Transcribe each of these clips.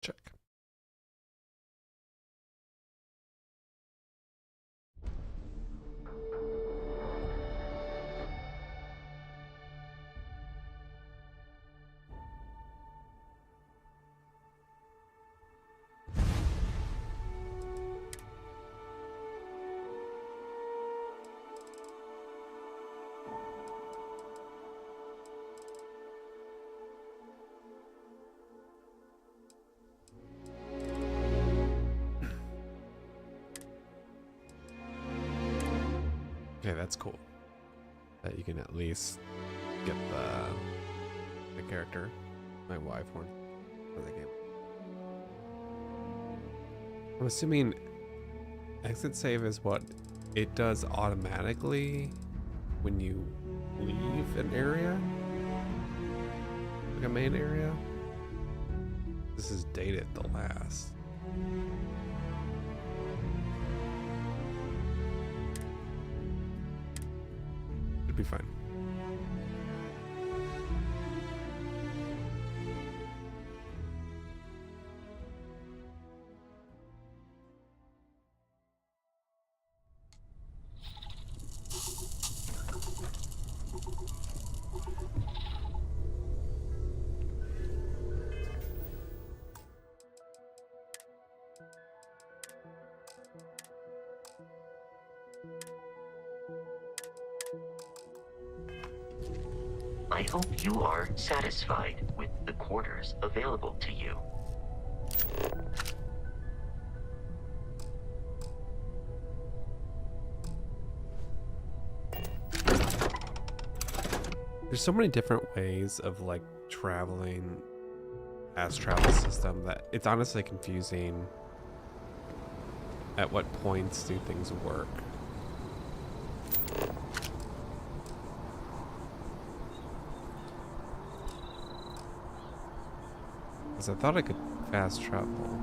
Check. Okay, that's cool. That you can at least get the character, my wife one, for the game. I'm assuming exit save is what it does automatically when you leave an area, like a main area. This is dated the last. It'd be fine. I hope you are satisfied with the quarters available to you. There's so many different ways of like traveling as travel system that it's honestly confusing. At what points do things work? Because I thought I could fast travel.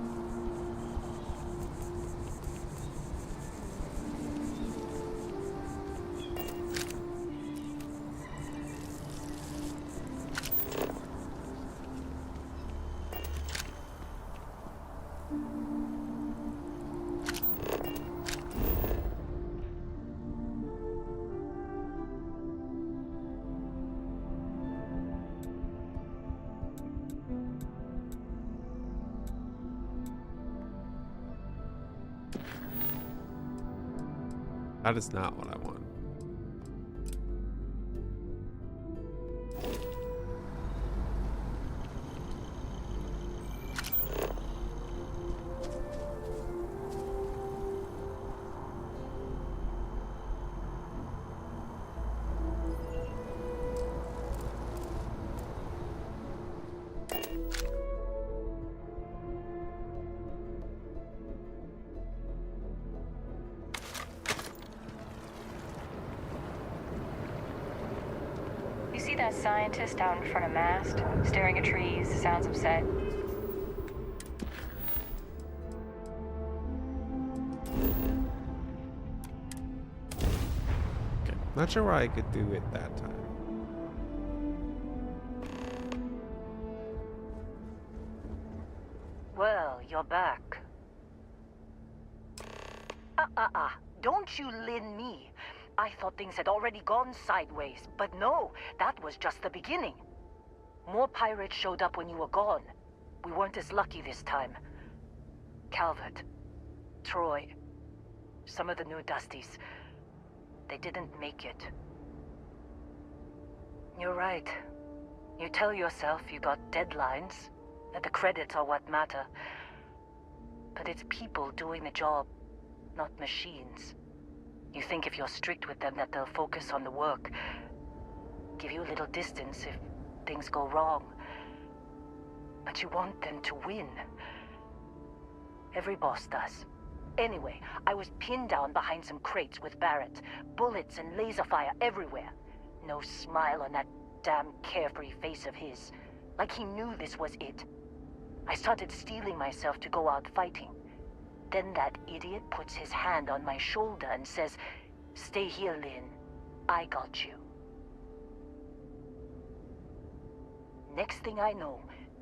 That is not what I want. You see that scientist out in front of mast, staring at trees, sounds upset? Okay, not sure why I could do it that time. Well, you're back. Don't you lin me. I thought things had already gone sideways, but no, that was just the beginning. More pirates showed up when you were gone. We weren't as lucky this time. Calvert, Troy, some of the new Dusties, they didn't make it. You're right. You tell yourself you got deadlines, that the credits are what matter. But it's people doing the job, not machines. You think if you're strict with them that they'll focus on the work, give you a little distance if things go wrong. But you want them to win. Every boss does. Anyway, I was pinned down behind some crates with Barrett. Bullets and laser fire everywhere. No smile on that damn carefree face of his. Like he knew this was it. I started steeling myself to go out fighting. Then that idiot puts his hand on my shoulder and says, "Stay here, Lynn. I got you." Next thing I know,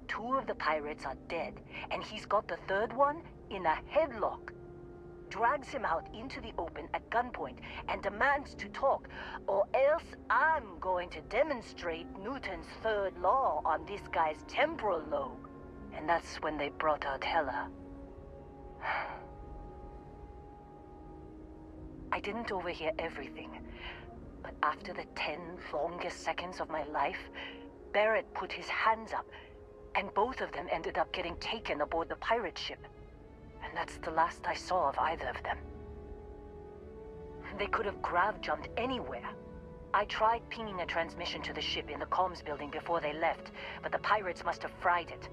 2 of the pirates are dead, and he's got the 3rd one in a headlock. Drags him out into the open at gunpoint and demands to talk, or else I'm going to demonstrate Newton's 3rd law on this guy's temporal lobe. And that's when they brought out Hela. I didn't overhear everything, but after the 10 longest seconds of my life, Barrett put his hands up, and both of them ended up getting taken aboard the pirate ship. And that's the last I saw of either of them. They could have grav-jumped anywhere. I tried pinging a transmission to the ship in the comms building before they left, but the pirates must have fried it.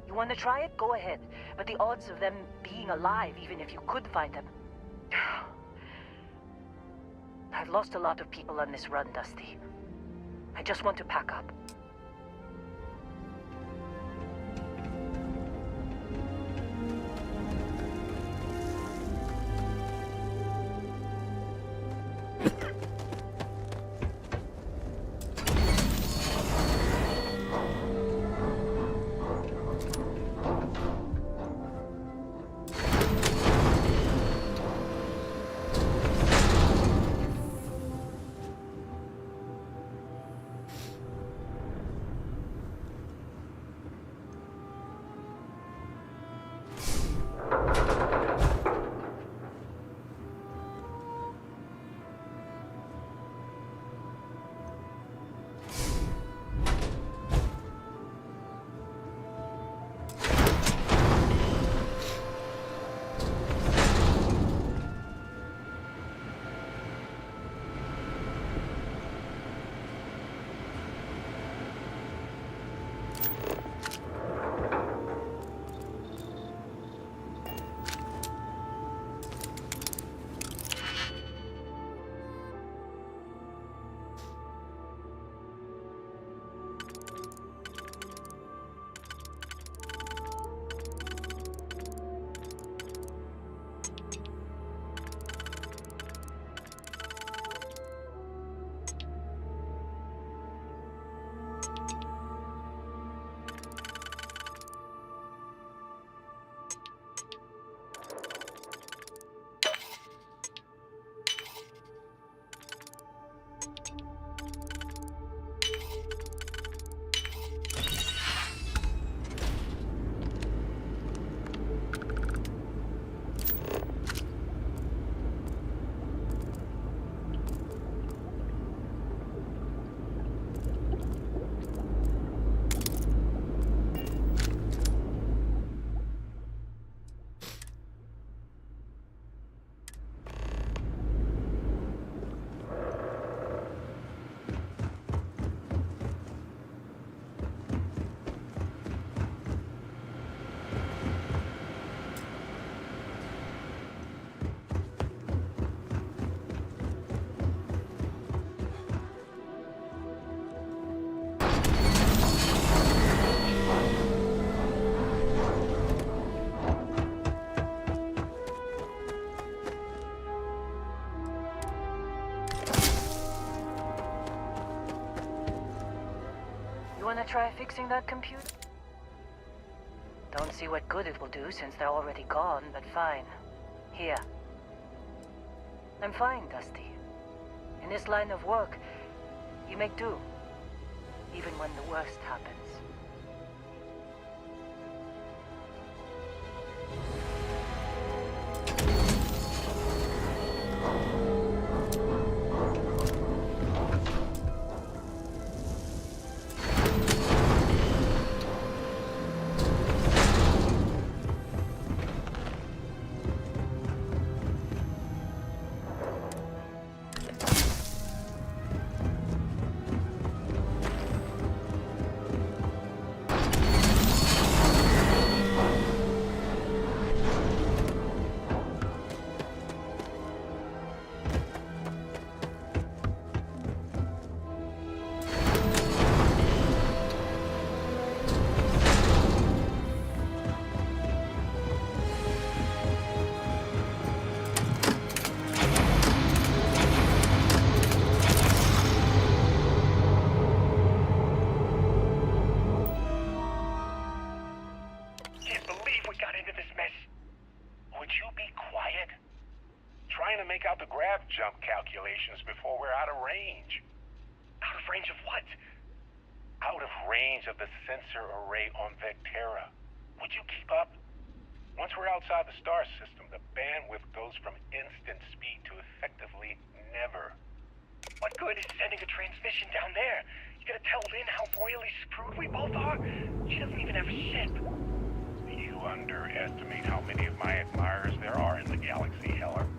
You want to try it? Go ahead. But the odds of them being alive, even if you could find them... I've lost a lot of people on this run, Dusty. I just want to pack up. Wanna try fixing that computer? Don't see what good it will do since they're already gone, but fine. Here. I'm fine, Dusty. In this line of work, you make do. Even when the worst happens. make out the grav jump calculations before we're out of range. Out of range of what? Out of range of the sensor array on Vectera. Would you keep up? Once we're outside the star system, the bandwidth goes from instant speed to effectively never. What good is sending a transmission down there? You gonna tell Lynn how royally screwed we both are? She doesn't even have a ship. You underestimate how many of my admirers there are in the galaxy, Heller.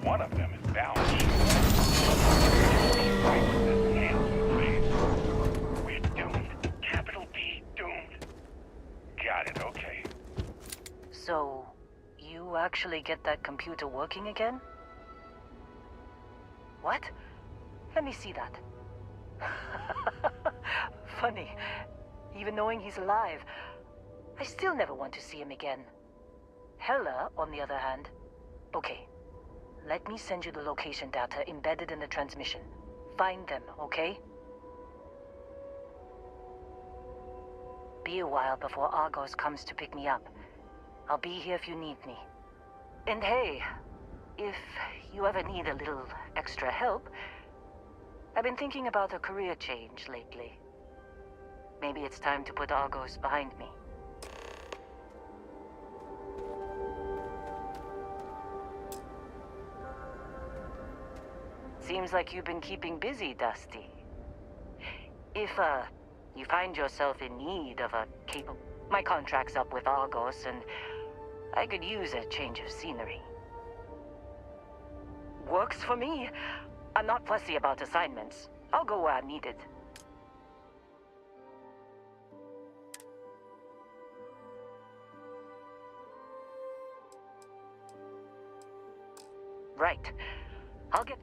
One of them is bound. Right with this handsome face. We're doomed. Capital D doomed. Got it, okay. So, you actually get that computer working again? What? Let me see that. Funny. Even knowing he's alive, I still never want to see him again. Hella, on the other hand. Okay. Let me send you the location data embedded in the transmission. Find them, okay? Be a while before Argos comes to pick me up. I'll be here if you need me. And hey, if you ever need a little extra help, I've been thinking about a career change lately. Maybe it's time to put Argos behind me. Seems like you've been keeping busy, Dusty. If, you find yourself in need of a capable... My contract's up with Argos, and I could use a change of scenery. Works for me. I'm not fussy about assignments. I'll go where I'm needed. Right. I'll get...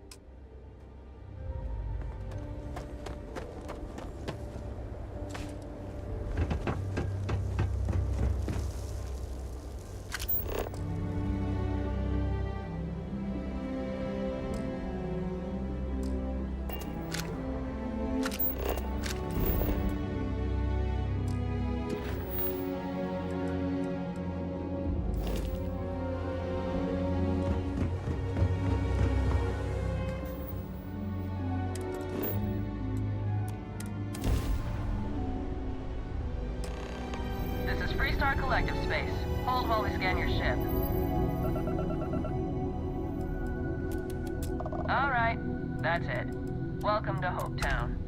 This is Freestar Collective Space. Hold while we scan your ship. All right, that's it. Welcome to Hope Town.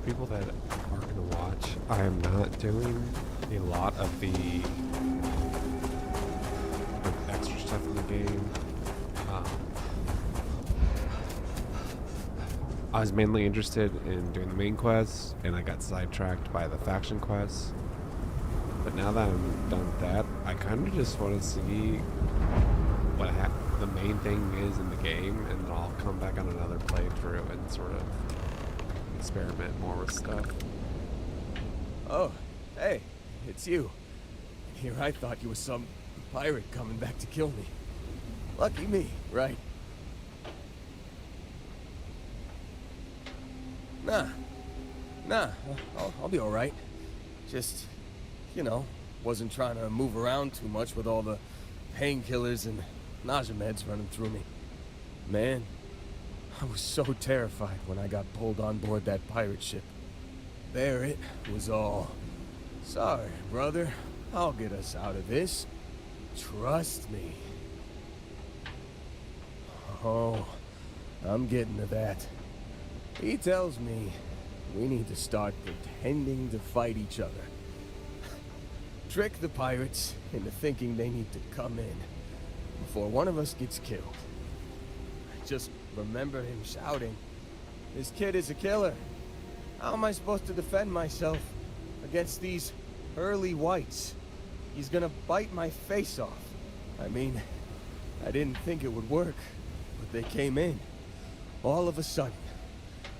People that are going to watch, I am not doing a lot of the extra stuff in the game. I was mainly interested in doing the main quests, and I got sidetracked by the faction quests. But now that I'm done with that, I kind of just want to see what the main thing is in the game, and then I'll come back on another playthrough and sort of experiment more with stuff. Oh, hey, it's you. Here I thought you were some pirate coming back to kill me. Lucky me, right? Nah, I'll be all right. Just, you know, wasn't trying to move around too much with all the painkillers and nausea meds running through me. Man, I was so terrified when I got pulled on board that pirate ship. There it was all. Sorry, brother. I'll get us out of this. Trust me. Oh, I'm getting to that. He tells me we need to start pretending to fight each other. Trick the pirates into thinking they need to come in before one of us gets killed. I just remember him shouting, "This kid is a killer. How am I supposed to defend myself against these early whites? He's gonna bite my face off." I mean, I didn't think it would work, but they came in. All of a sudden,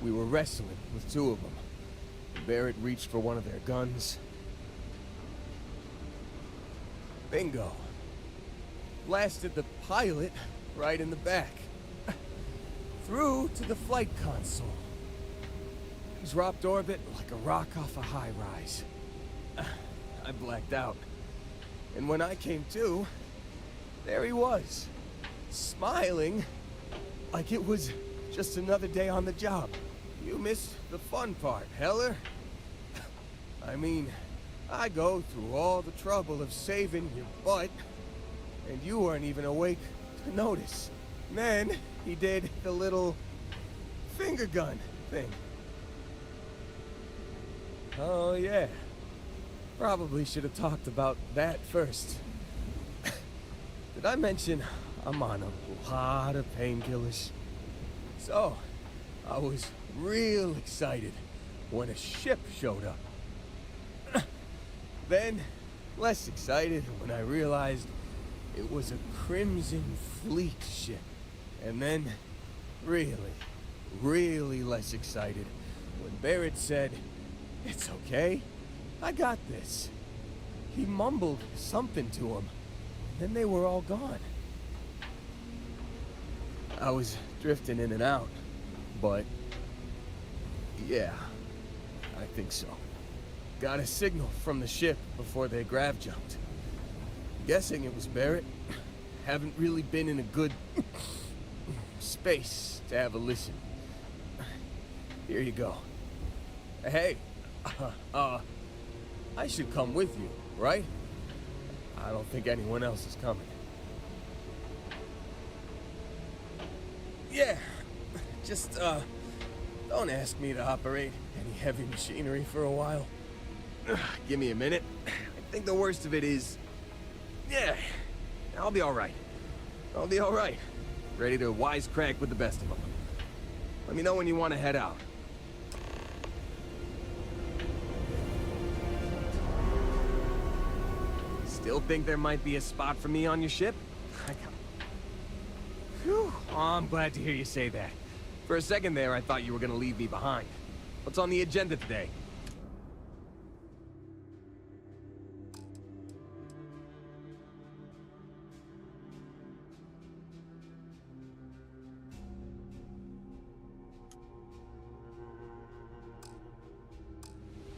we were wrestling with two of them. Barrett reached for one of their guns. Bingo. Blasted the pilot right in the back. Through to the flight console. Dropped orbit like a rock off a high rise. I blacked out. And when I came to, there he was, smiling like it was just another day on the job. You missed the fun part, Heller. I mean, I go through all the trouble of saving your butt, and you weren't even awake to notice. Then he did the little finger gun thing. Oh yeah, probably should have talked about that first. Did I mention I'm on a lot of painkillers? So, I was real excited when a ship showed up. Then, less excited when I realized it was a Crimson Fleet ship. And then, really less excited when Barrett said, "It's okay, I got this." He mumbled something to him, then they were all gone. I was drifting in and out, but yeah, I think so. Got a signal from the ship before they grav jumped. Guessing it was Barrett. Haven't really been in a good space to have a listen. Here you go. Hey, I should come with you, right? I don't think anyone else is coming. Yeah, just, don't ask me to operate any heavy machinery for a while. Give me a minute. I think the worst of it is... Yeah, I'll be alright. I'll be alright. Ready to wisecrack with the best of them. Let me know when you want to head out. Still think there might be a spot for me on your ship? Whew. Oh, I'm glad to hear you say that. For a second there, I thought you were gonna leave me behind. What's on the agenda today?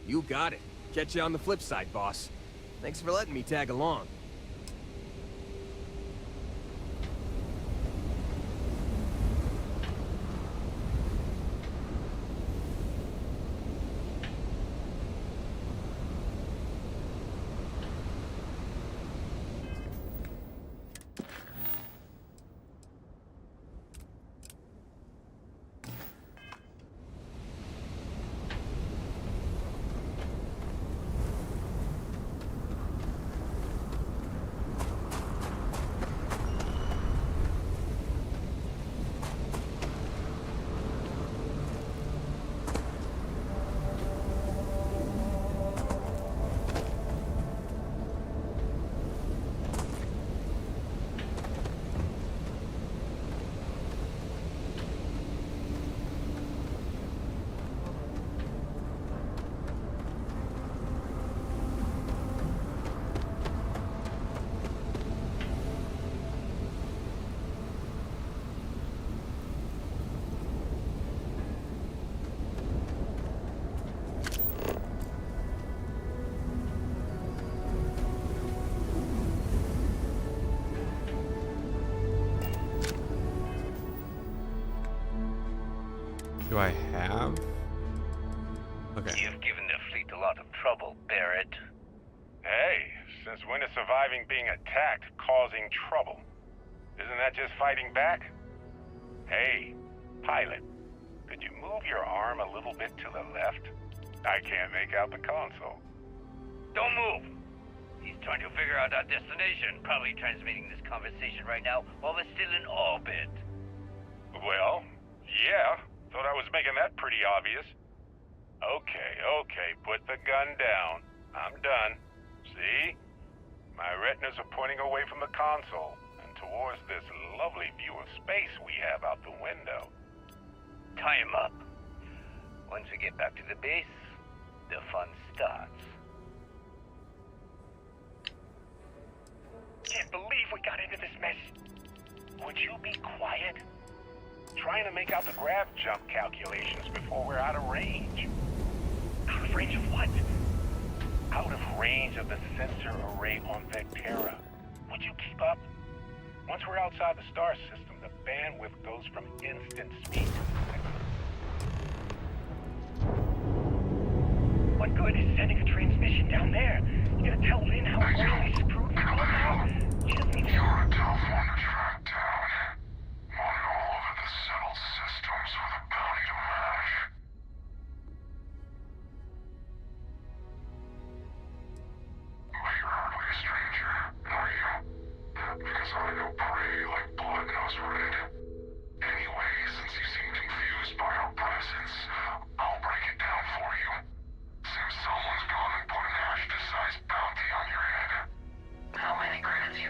You got it. Catch you on the flip side, boss. Thanks for letting me tag along. Do I have? Okay. You've given the fleet a lot of trouble, Barrett. Hey, since when is surviving being attacked causing trouble? Isn't that just fighting back? Hey, pilot, could you move your arm a little bit to the left? I can't make out the console. Don't move! He's trying to figure out our destination, probably transmitting this conversation right now while we're still in orbit. Well, yeah, thought I was making that pretty obvious. Okay, put the gun down. I'm done. See? My retinas are pointing away from the console and towards this lovely view of space we have out the window. Tie him up. Once we get back to the base, the fun starts. Can't believe we got into this mess. Would you be quiet? Trying to make out the grav jump calculations before we're out of range. Out of range of what? Out of range of the sensor array on Vectera. Would you keep up? Once we're outside the star system, the bandwidth goes from instant speed to what good is sending a transmission down there? You gonna tell Lynn how royally screwed we are now? She doesn't even... You're a tough one to track down. Wanted all over the settled systems with a bounty to match. But you're hardly a stranger, are you? Because I know prey like blood knows red. Anyway, since you seem confused by our presence, I'll break it down for you. Seems someone's gone and put an Ashta-sized bounty on your head. How many credits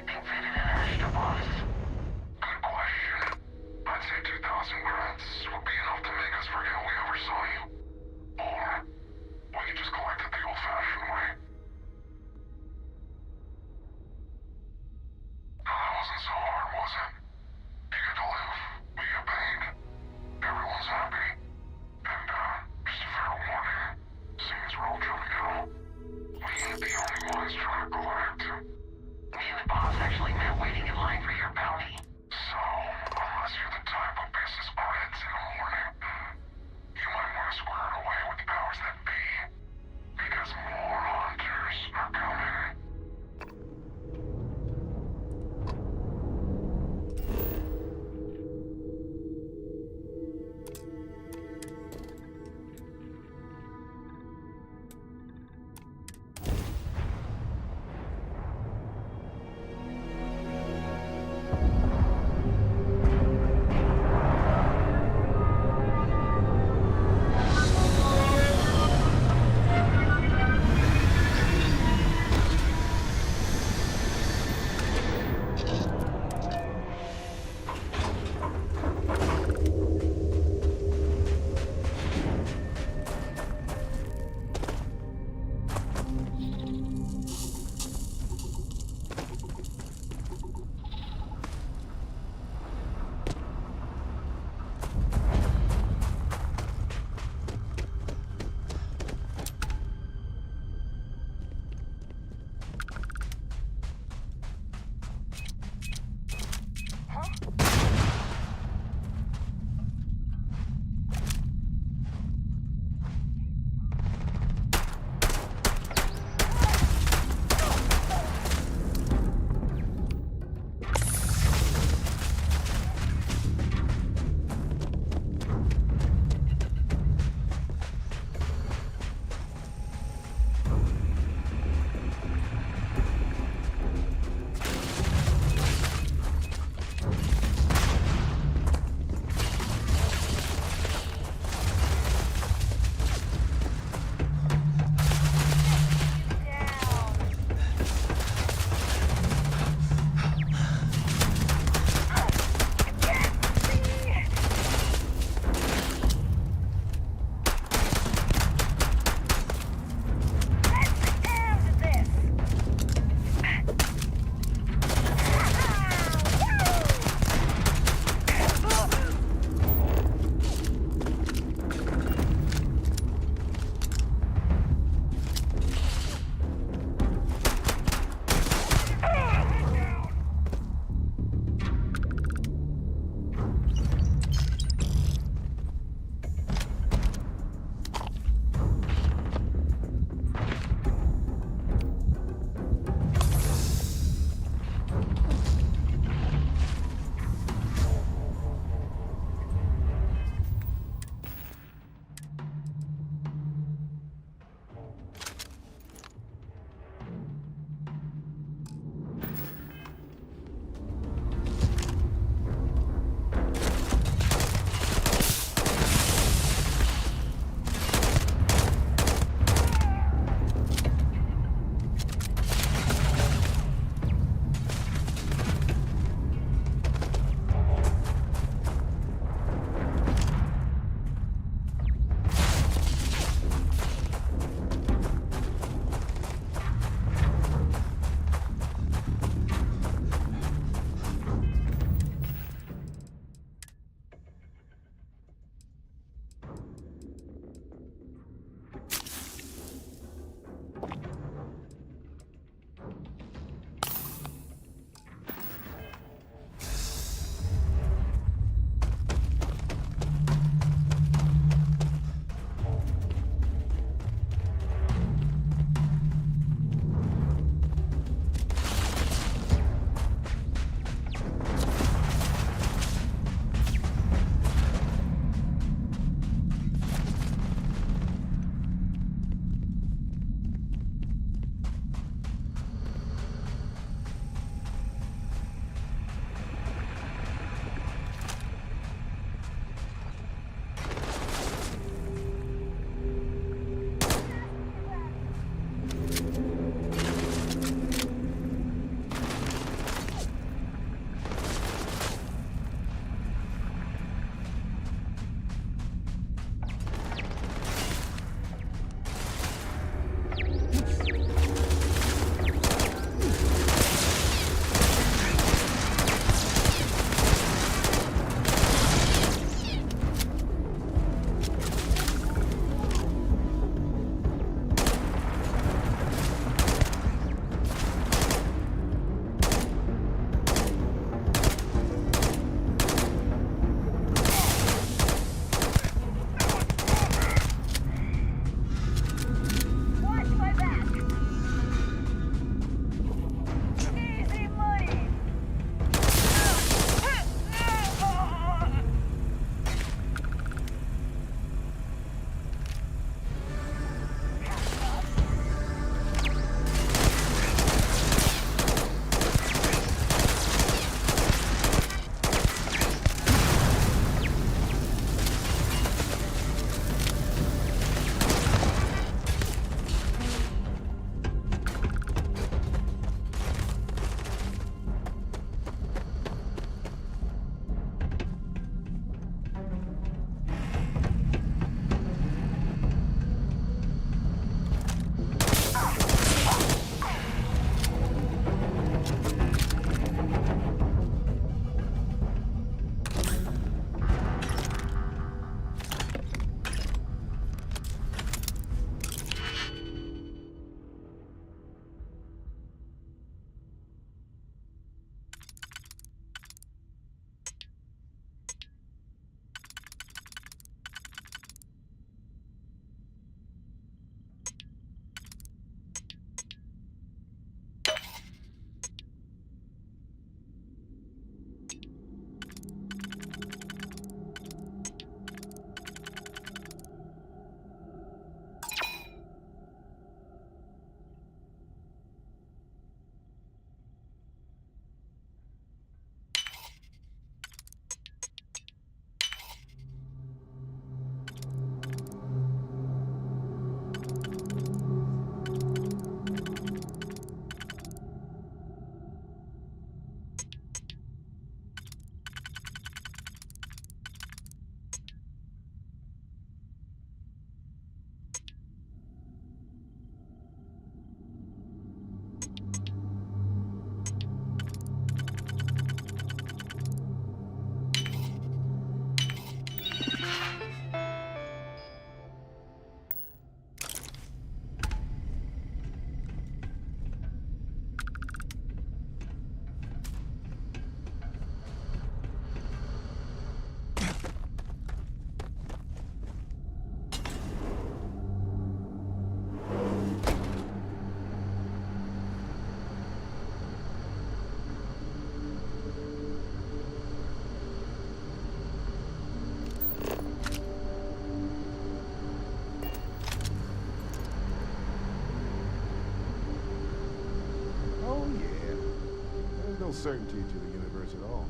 certainty to the universe at all.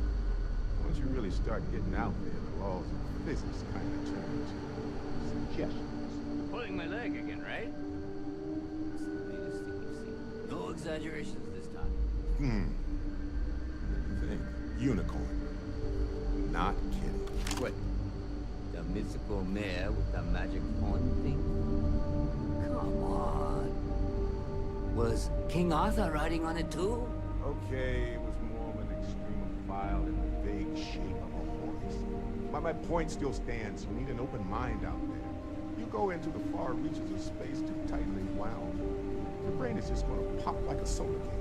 Once you really start getting out there, the laws of physics kind of turn into suggestions. Pulling my leg again, right? What's the latest thing you've seen? No exaggerations this time. Think. Unicorn. Not kidding. What? The mythical mare with the magic horn thing? Come on. Was King Arthur riding on it too? Okay, it was more of an extremophile in the vague shape of a horse. But my point still stands. You need an open mind out there. You go into the far reaches of space too tightly wound, your brain is just gonna pop like a soda can.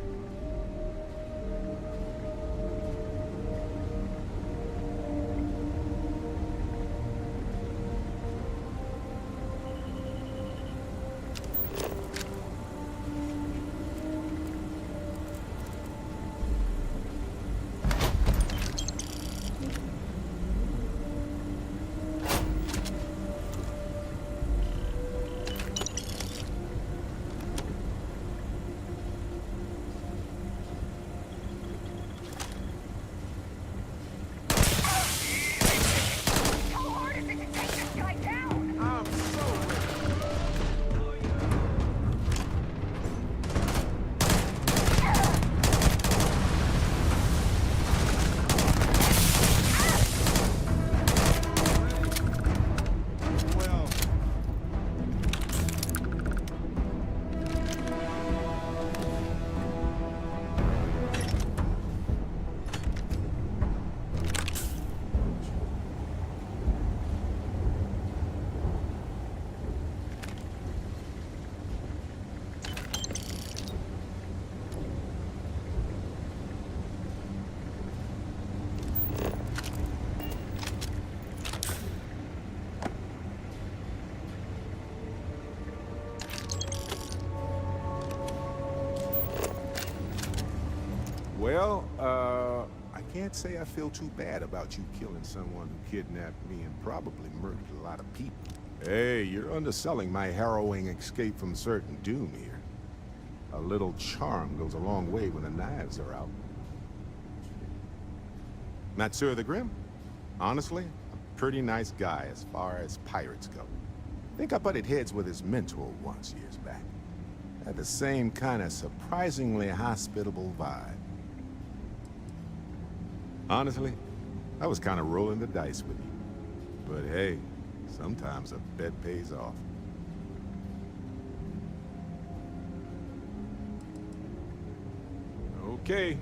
Well, I can't say I feel too bad about you killing someone who kidnapped me and probably murdered a lot of people. Hey, you're underselling my harrowing escape from certain doom here. A little charm goes a long way when the knives are out. Matsur the Grim? Honestly, a pretty nice guy as far as pirates go. Think I butted heads with his mentor once years back. Had the same kind of surprisingly hospitable vibe. Honestly, I was kind of rolling the dice with you. But hey, sometimes a bet pays off. Okay.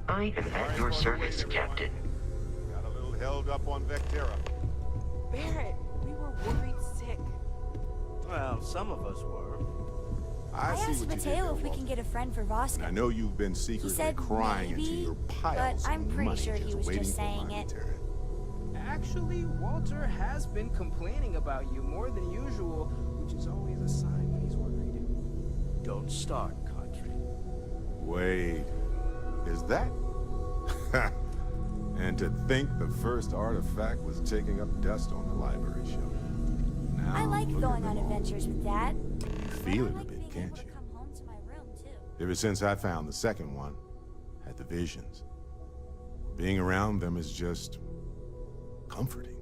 I am at your service, Captain. Got a little held up on Vectera. Barrett, we were worried sick. Well, some of us were. I asked Mateo if we can get a friend for Voska. I know you've been secretly crying maybe, into your piles but I'm of pretty money sure he was waiting just for saying my it. return. Actually, Walter has been complaining about you more than usual, which is always a sign when he's worried. Don't start, Country. Wait, is that? And to think the first artifact was taking up dust on the library shelf. Now, I like look going at on them all. adventures with Dad. You feel it a bit, can't you? Ever since I found the second one, had the visions. Being around them is just comforting.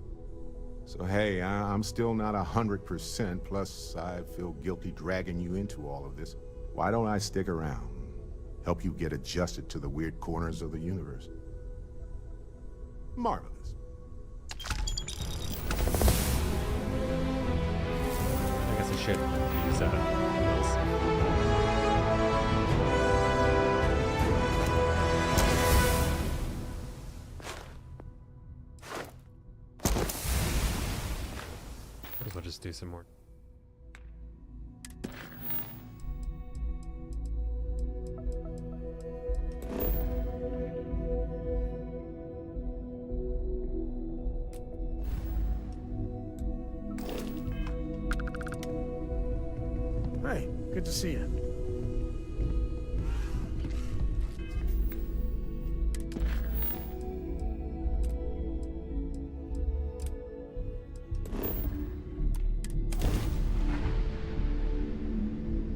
So hey, I'm still not 100%, plus I feel guilty dragging you into all of this. Why don't I stick around? Help you get adjusted to the weird corners of the universe. Marvelous. shit use that. Might as well just do some more. Hey, good to see you.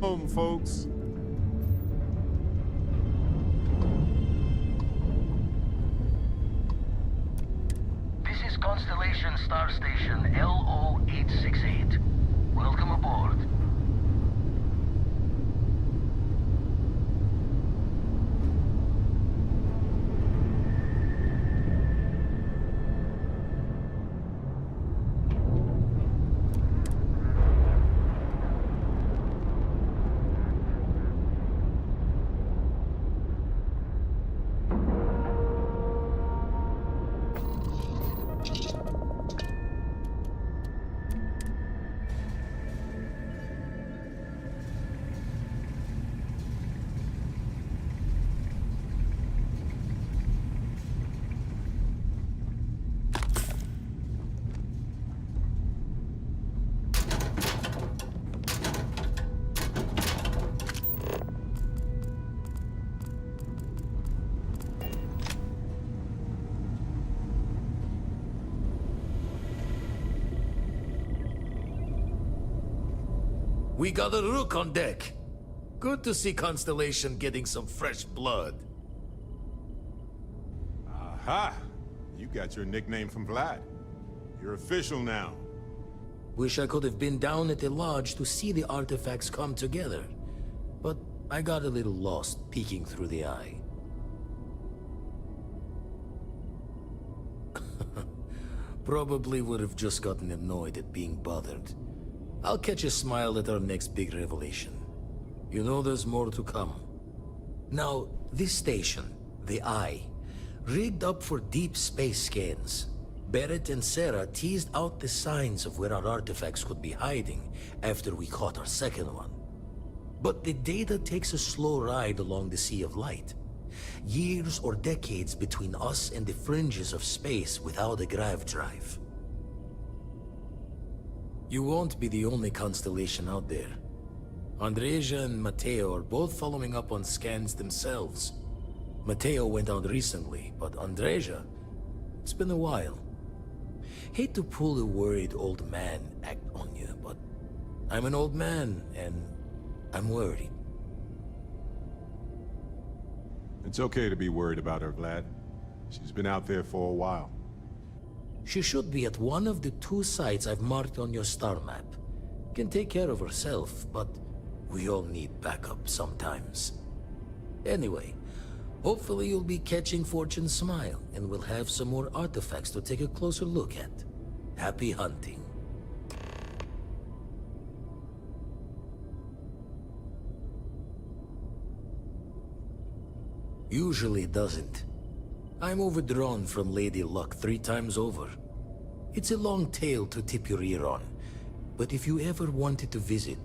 Home, folks. This is Constellation Star Station LO-868. Welcome aboard. We got a rook on deck. Good to see Constellation getting some fresh blood. Aha! You got your nickname from Vlad. You're official now. Wish I could have been down at the lodge to see the artifacts come together. But I got a little lost peeking through the eye. Probably would have just gotten annoyed at being bothered. I'll catch a smile at our next big revelation. You know there's more to come. Now, this station, the Eye, rigged up for deep space scans. Barrett and Sarah teased out the signs of where our artifacts could be hiding after we caught our second one. But the data takes a slow ride along the Sea of Light. Years or decades between us and the fringes of space without a grav drive. You won't be the only constellation out there. Andreja and Mateo are both following up on scans themselves. Mateo went out recently, but Andreja, it's been a while. Hate to pull a worried old man act on you, but I'm an old man, and I'm worried. It's okay to be worried about her, Vlad. She's been out there for a while. She should be at one of the 2 sites I've marked on your star map. Can take care of herself, but we all need backup sometimes. Anyway, hopefully you'll be catching Fortune's smile, and we'll have some more artifacts to take a closer look at. Happy hunting. Usually doesn't. I'm overdrawn from Lady Luck 3 times over. It's a long tale to tip your ear on, but if you ever wanted to visit,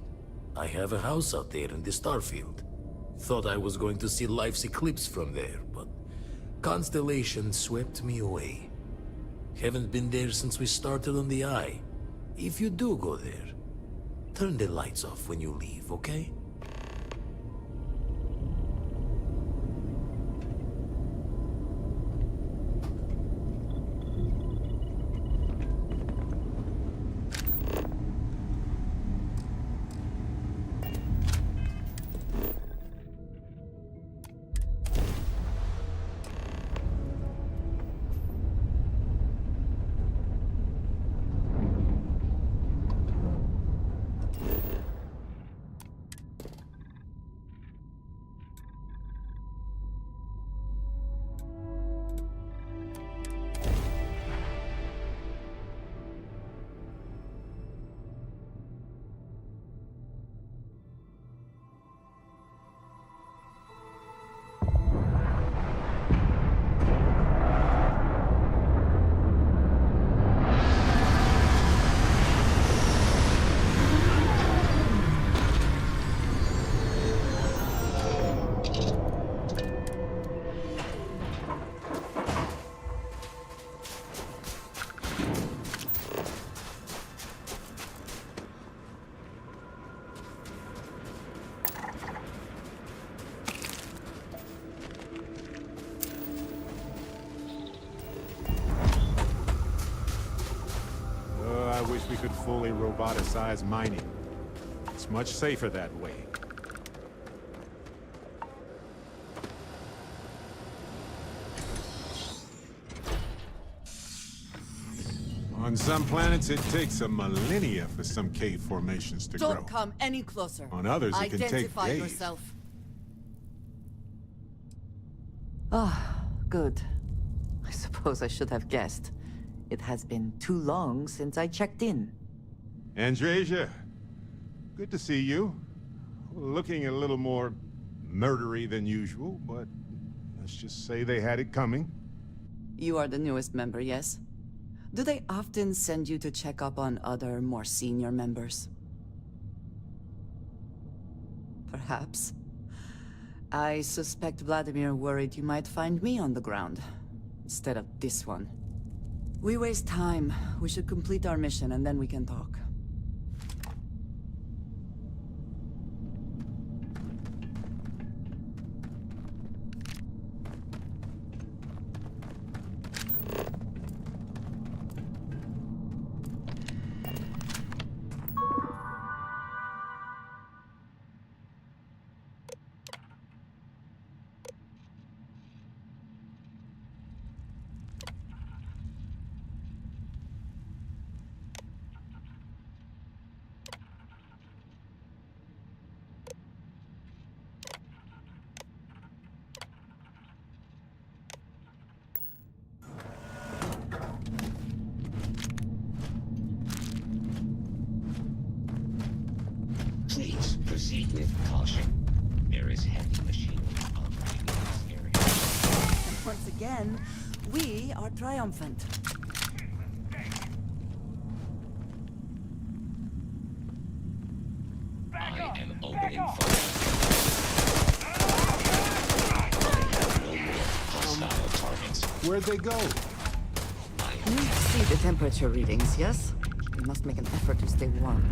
I have a house out there in the Starfield. Thought I was going to see life's eclipse from there, but Constellation swept me away. Haven't been there since we started on the Eye. If you do go there, turn the lights off when you leave, okay? wish we could fully roboticize mining. It's much safer that way. On some planets, it takes a millennia for some cave formations to grow. Don't come any closer. On others, it can take Identify days. yourself. Ah, good. I suppose I should have guessed. It has been too long since I checked in. Andresia, good to see you. Looking a little more murdery than usual, but let's just say they had it coming. You are the newest member, yes? Do they often send you to check up on other, more senior members? Perhaps. I suspect Vladimir worried you might find me on the ground, instead of this one. We waste time. We should complete our mission and then we can talk. Please proceed with caution. There is heavy machinery operating in this area. And once again, we are triumphant. I am opening fire. I have no more hostile targets. Where'd they go? You see the temperature readings, yes? We must make an effort to stay warm.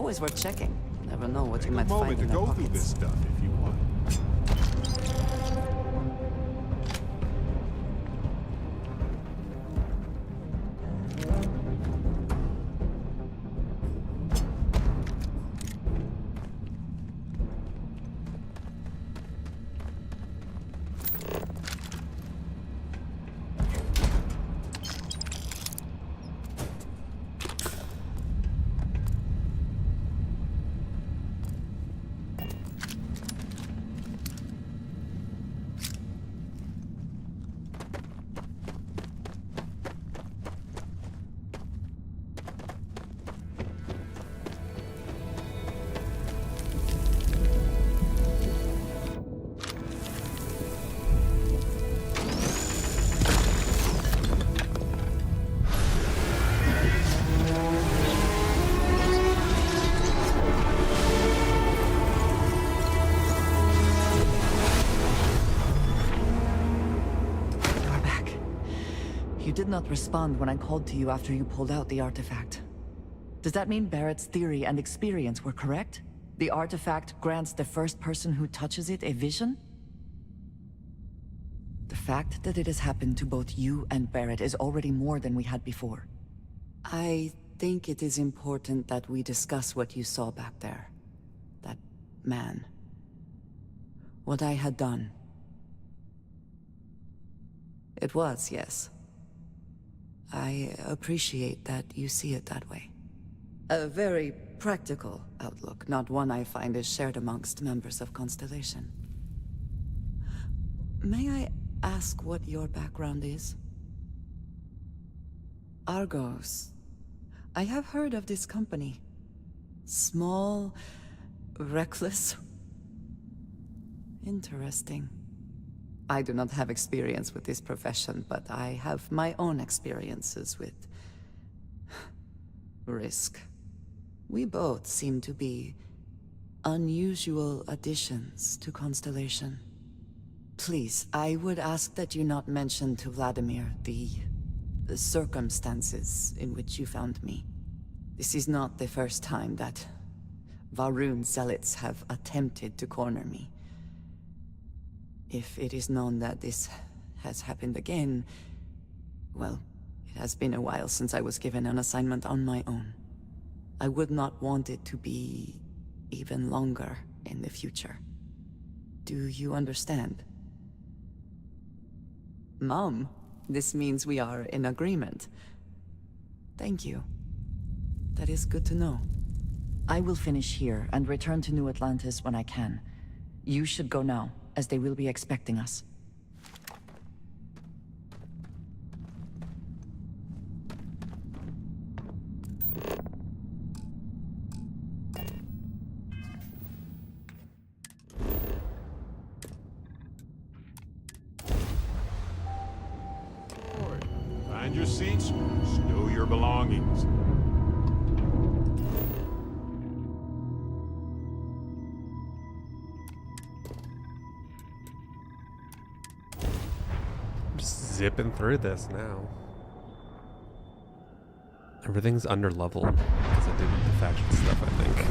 always worth checking. Never know what you might Take a find moment to in their go through pockets. this stuff if you want. You did not respond when I called to you after you pulled out the artifact. Does that mean Barrett's theory and experience were correct? The artifact grants the first person who touches it a vision? The fact that it has happened to both you and Barrett is already more than we had before. I think it is important that we discuss what you saw back there. That man. What I had done. It was, yes. I appreciate that you see it that way. A very practical outlook, not one I find is shared amongst members of Constellation. May I ask what your background is? Argos. I have heard of this company. Small, reckless. Interesting. I do not have experience with this profession, but I have my own experiences with risk. We both seem to be unusual additions to Constellation. Please, I would ask that you not mention to Vladimir the circumstances in which you found me. This is not the first time that Varun zealots have attempted to corner me. If it is known that this has happened again, well, it has been a while since I was given an assignment on my own. I would not want it to be even longer in the future. Do you understand? Mom, this means we are in agreement. Thank you. That is good to know. I will finish here and return to New Atlantis when I can. You should go now, as they will be expecting us. Find your seats, stow your belongings. Just zipping through this now. Everything's under level because I did the faction stuff, I think.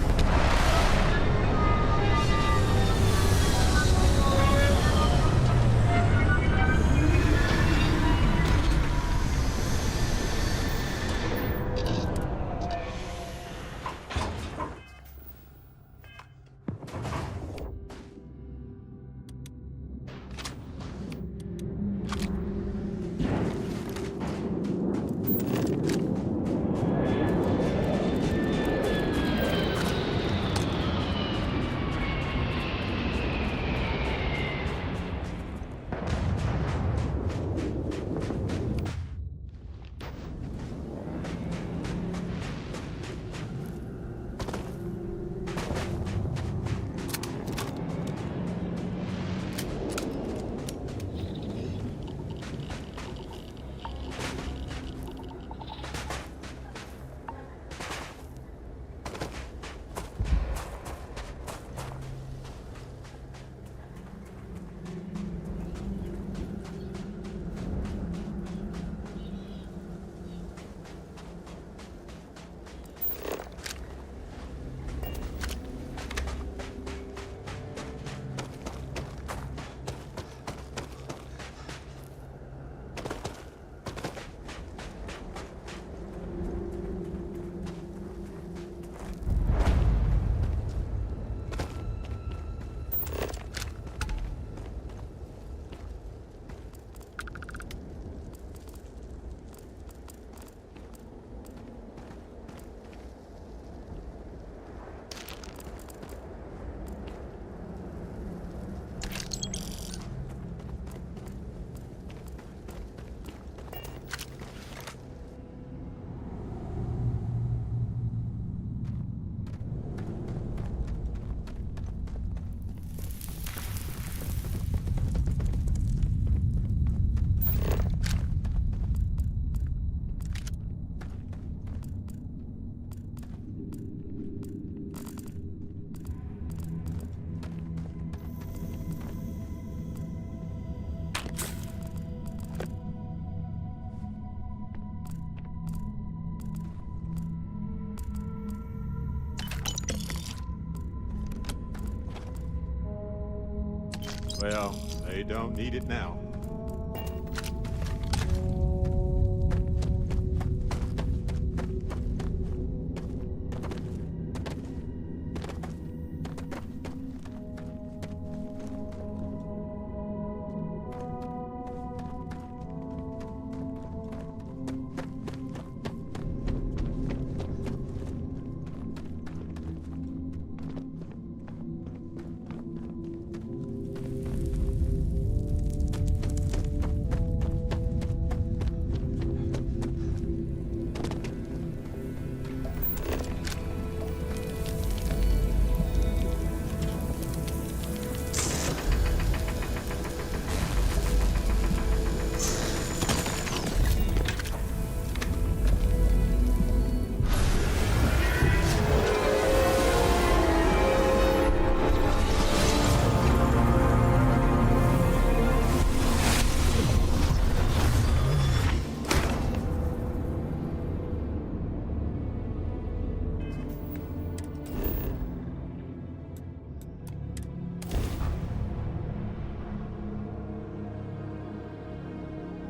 Well, they don't need it now.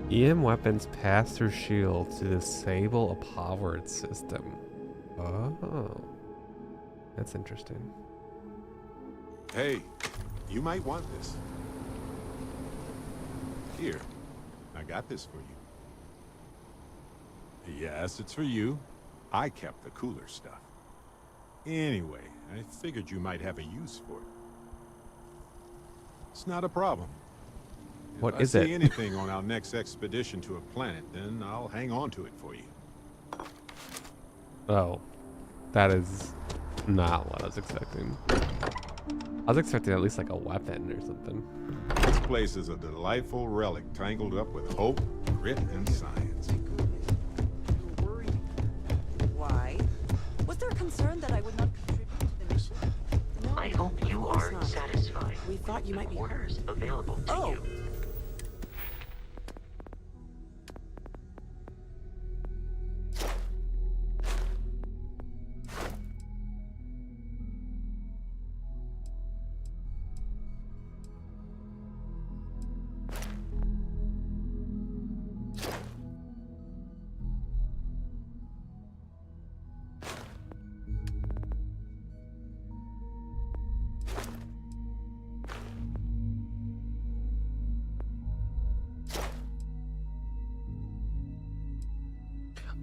EM weapons pass through shields to disable a powered system. Oh, that's interesting. Hey, you might want this. Here, I got this for you. Yes, it's for you. I kept the cooler stuff. Anyway, I figured you might have a use for it. It's not a problem. What If is I it? see anything on our next expedition to a planet, then I'll hang on to it for you. Oh, that is not what I was expecting. I was expecting at least like a weapon or something. This place is a delightful relic tangled up with hope, grit, and science. Why? Was there a concern that I would not contribute to the mission? I hope you are satisfied. We thought you might be orders available to you.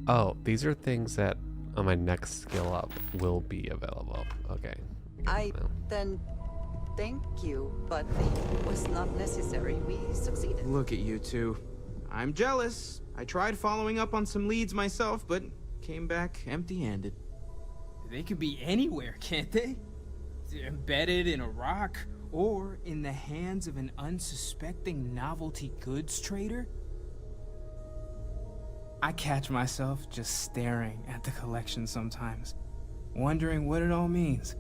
Oh, these are things that on my next skill up will be available. Okay. Then thank you, but it was not necessary. We succeeded. Look at you two. I'm jealous. I tried following up on some leads myself, but came back empty-handed. They could be anywhere, can't they? Embedded in a rock, or in the hands of an unsuspecting novelty goods trader? I catch myself just staring at the collection sometimes, wondering what it all means.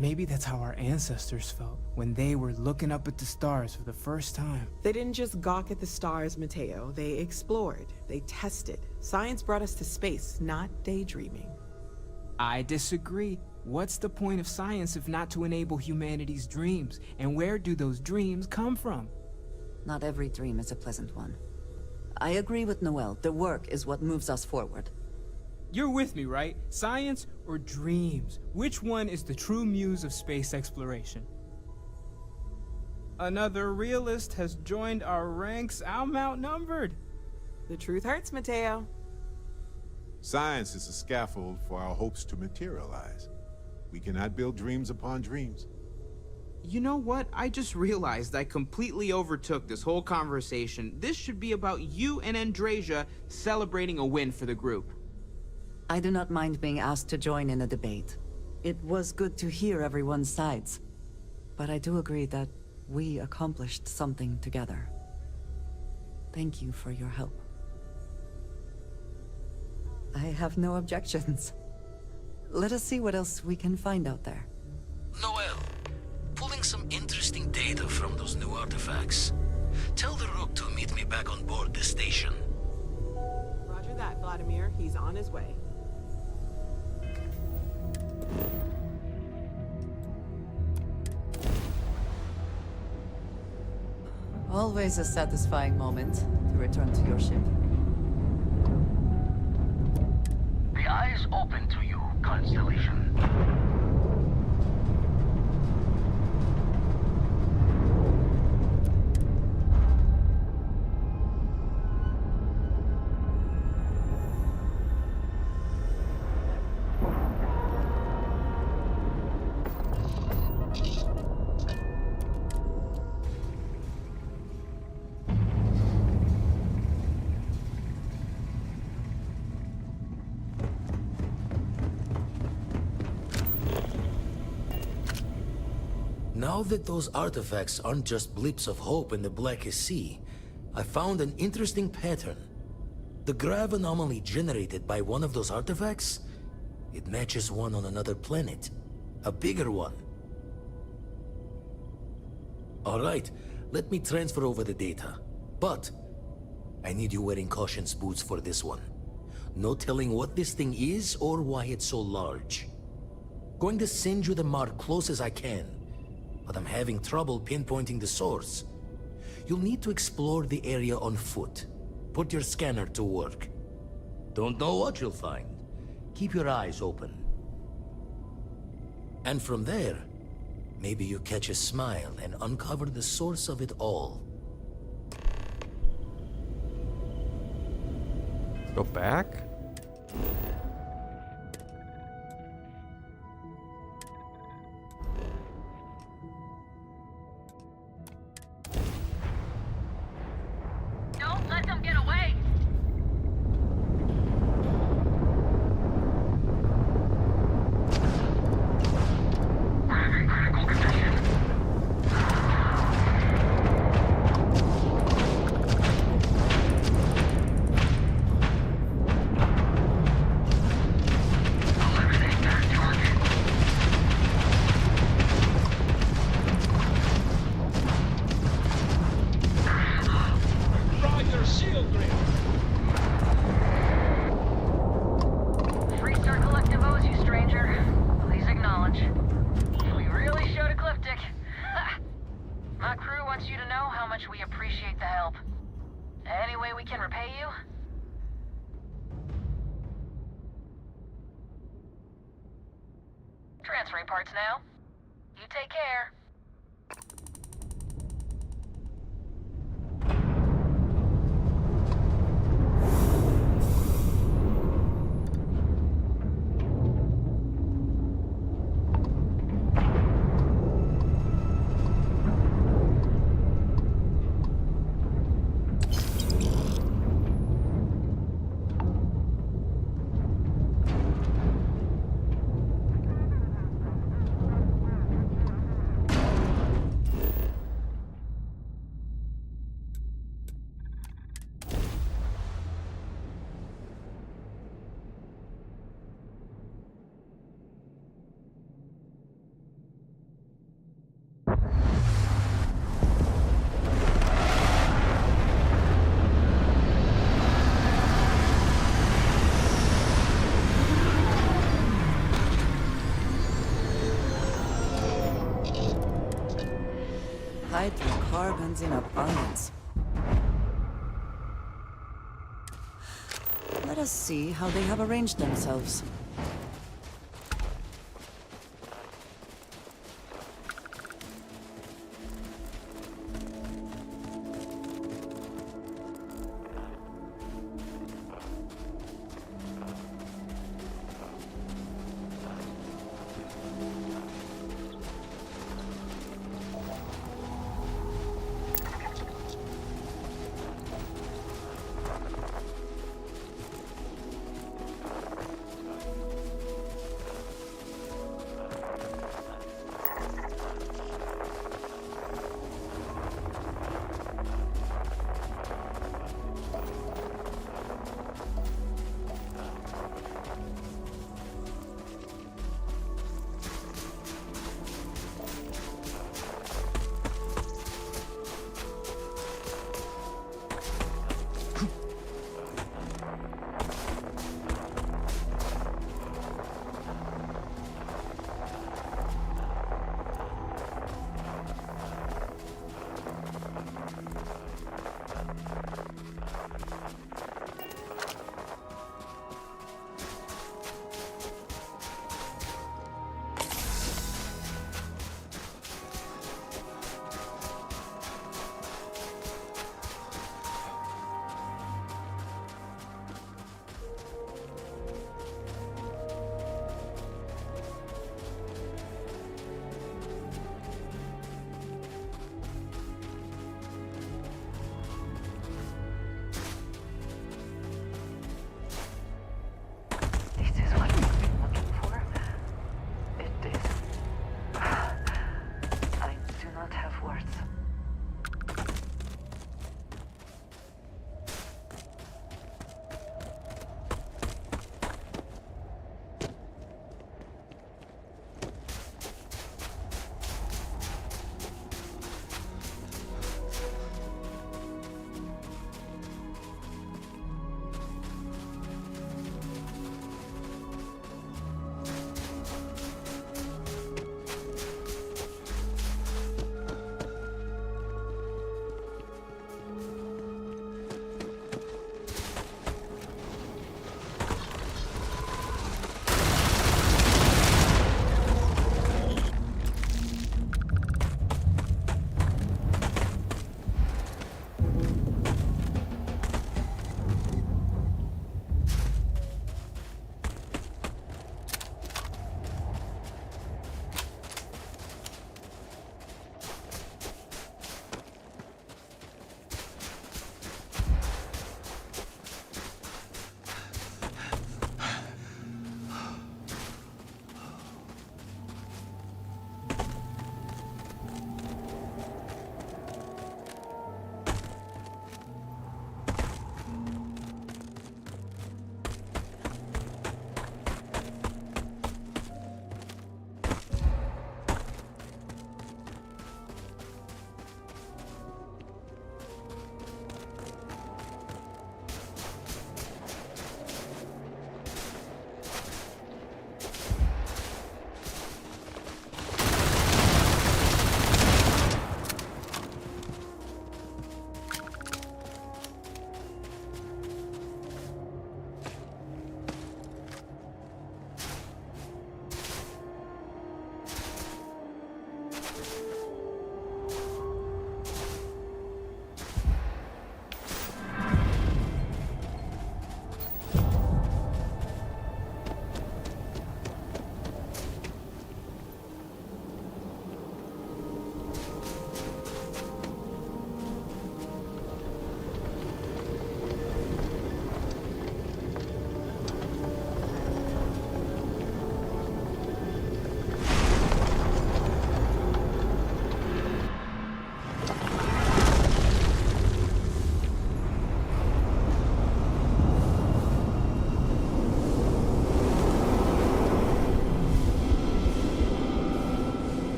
Maybe that's how our ancestors felt when they were looking up at the stars for the first time. They didn't just gawk at the stars, Mateo. They explored. They tested. Science brought us to space, not daydreaming. I disagree. What's the point of science if not to enable humanity's dreams? And where do those dreams come from? Not every dream is a pleasant one. I agree with Noel. The work is what moves us forward. You're with me, right? Science or dreams? Which one is the true muse of space exploration? Another realist has joined our ranks. I'm outnumbered. The truth hurts, Mateo. Science is a scaffold for our hopes to materialize. We cannot build dreams upon dreams. You know what? I just realized I completely overtook this whole conversation. This should be about you and Andrasia celebrating a win for the group. I do not mind being asked to join in a debate. It was good to hear everyone's sides. But I do agree that we accomplished something together. Thank you for your help. I have no objections. Let us see what else we can find out there. Noel, pulling some interesting data from those new artifacts. Tell the Rook to meet me back on board the station. Roger that, Vladimir. He's on his way. Always a satisfying moment to return to your ship. The eye is open to you, Constellation. Now that those artifacts aren't just blips of hope in the blackest sea, I found an interesting pattern. The grav anomaly generated by one of those artifacts, it matches one on another planet. A bigger one. Alright, let me transfer over the data. But, I need you wearing caution's boots for this one. No telling what this thing is or why it's so large. Going to send you the mark close as I can, but I'm having trouble pinpointing the source. You'll need to explore the area on foot. Put your scanner to work. Don't know what you'll find. Keep your eyes open. And from there, maybe you catch a smile and uncover the source of it all. Go back? Don't let them get away! Freestar Collective owes you, stranger. Please acknowledge. We really showed Ecliptic. My crew wants you to know how much we appreciate the help. Any way we can repay you? Transferring parts now. You take care. Hydrocarbons in abundance. Let us see how they have arranged themselves.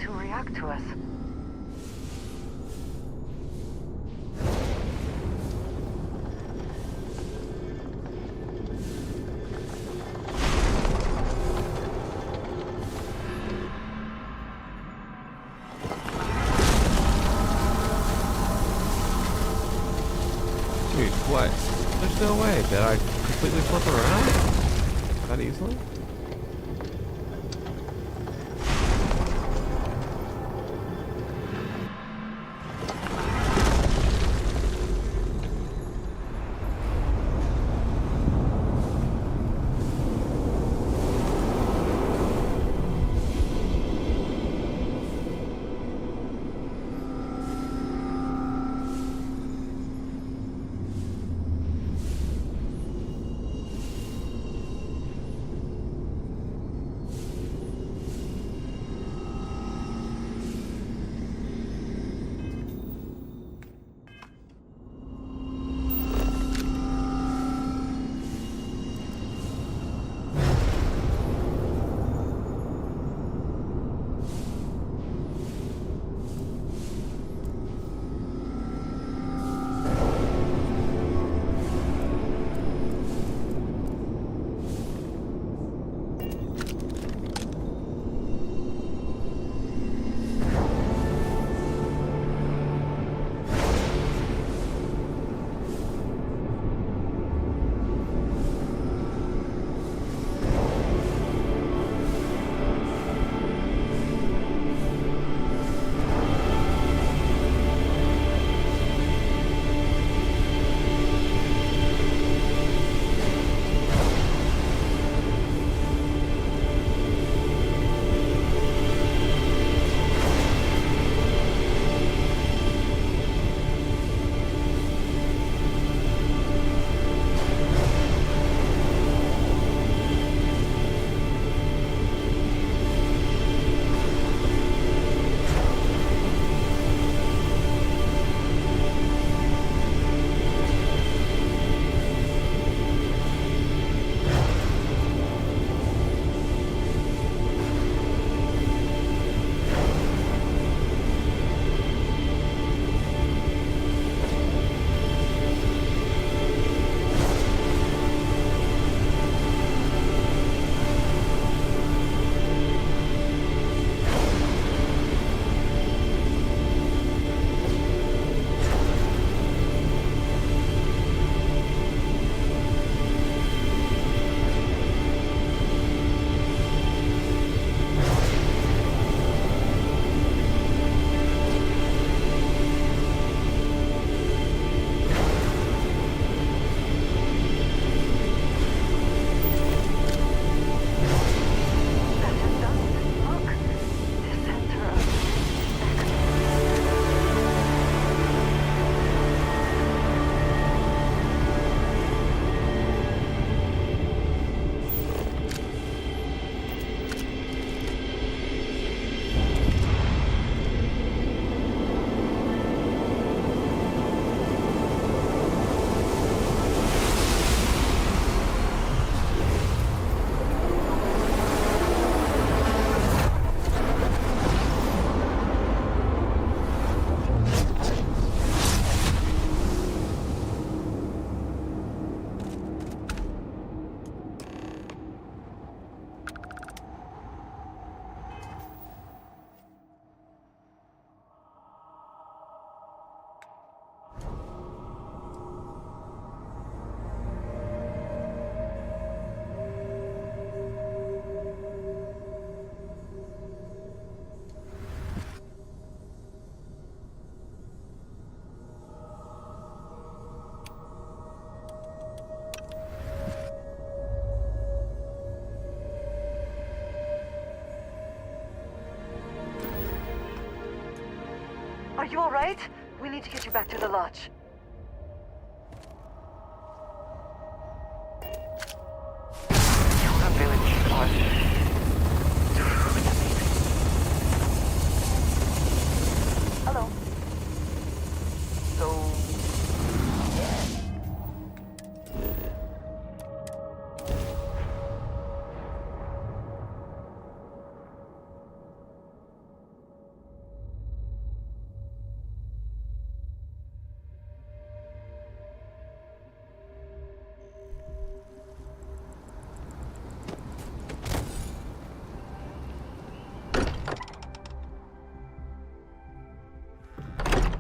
to react to us. Dude, what? There's no way that I completely flip around that easily? Are you alright? We need to get you back to the lodge. The village was Hello. So...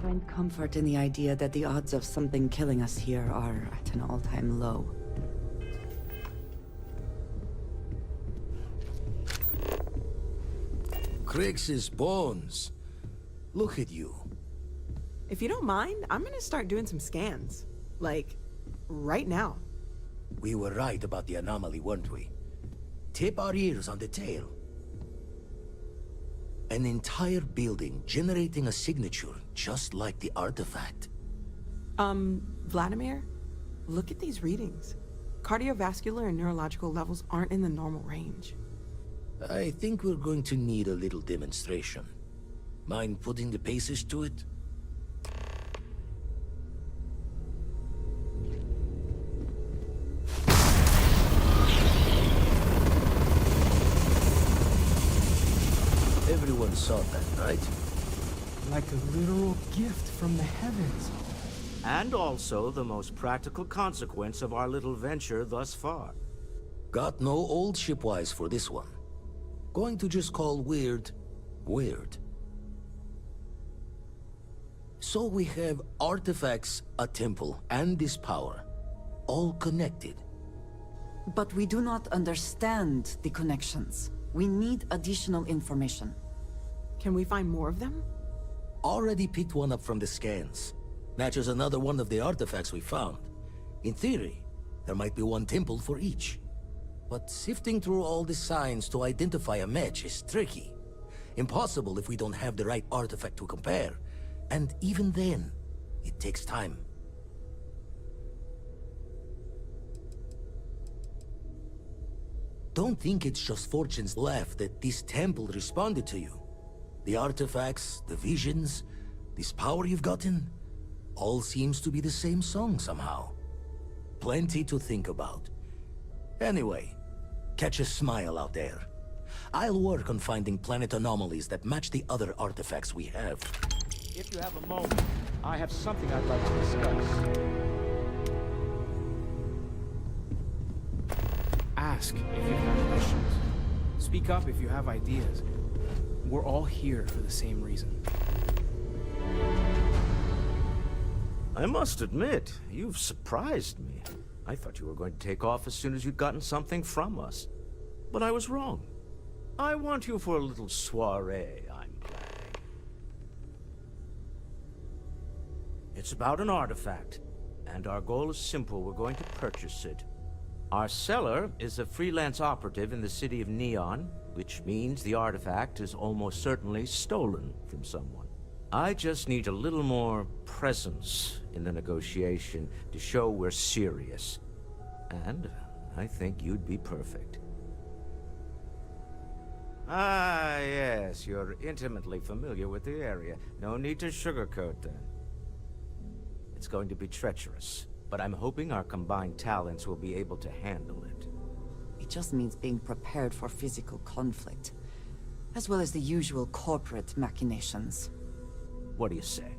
find comfort in the idea that the odds of something killing us here are at an all-time low. Crix's bones. Look at you. If you don't mind, I'm gonna start doing some scans. Like, right now. We were right about the anomaly, weren't we? Tip our ears on the tail. An entire building generating a signature just like the artifact. Vladimir, look at these readings. Cardiovascular and neurological levels aren't in the normal range. I think we're going to need a little demonstration. Mind putting the paces to it? Everyone saw that, right? Like a literal gift from the heavens. And also the most practical consequence of our little venture thus far. Got no old shipwise for this one. Going to just call weird, weird. So we have artifacts, a temple, and this power. All connected. But we do not understand the connections. We need additional information. Can we find more of them? Already picked one up from the scans. Matches another one of the artifacts we found. In theory, there might be one temple for each. But sifting through all the signs to identify a match is tricky. Impossible if we don't have the right artifact to compare. And even then, it takes time. Don't think it's just Fortune's laugh that this temple responded to you. The artifacts, the visions, this power you've gotten, all seems to be the same song somehow. Plenty to think about. Anyway, catch a smile out there. I'll work on finding planet anomalies that match the other artifacts we have. If you have a moment, I have something I'd like to discuss. Ask if you've got questions. Speak up if you have ideas. We're all here for the same reason. I must admit, you've surprised me. I thought you were going to take off as soon as you'd gotten something from us. But I was wrong. I want you for a little soiree I'm planning. It's about an artifact, and our goal is simple. We're going to purchase it. Our seller is a freelance operative in the city of Neon, which means the artifact is almost certainly stolen from someone. I just need a little more presence in the negotiation to show we're serious. And I think you'd be perfect. Ah, yes, you're intimately familiar with the area. No need to sugarcoat then. It's going to be treacherous, but I'm hoping our combined talents will be able to handle it. It just means being prepared for physical conflict, as well as the usual corporate machinations. What do you say?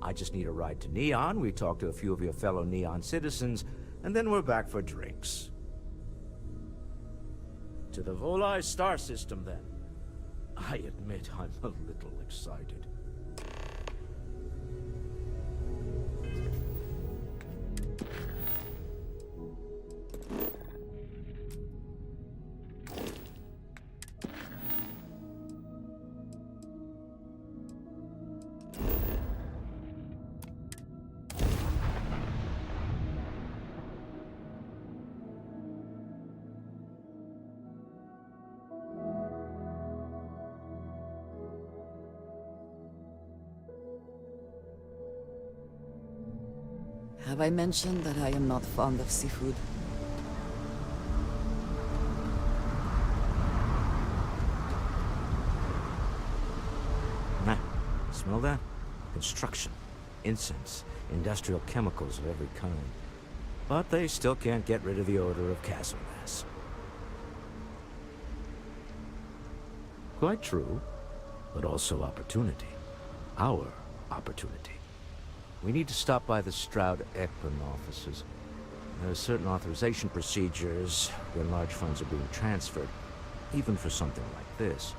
I just need a ride to Neon, we talk to a few of your fellow Neon citizens, and then we're back for drinks. To the Volai star system, then. I admit I'm a little excited. Have I mentioned that I am not fond of seafood? Nah, smell that? Construction, incense, industrial chemicals of every kind. But they still can't get rid of the odor of castle gas. Quite true, but also opportunity. Our opportunity. We need to stop by the Stroud-Ekman offices. There are certain authorization procedures when large funds are being transferred, even for something like this.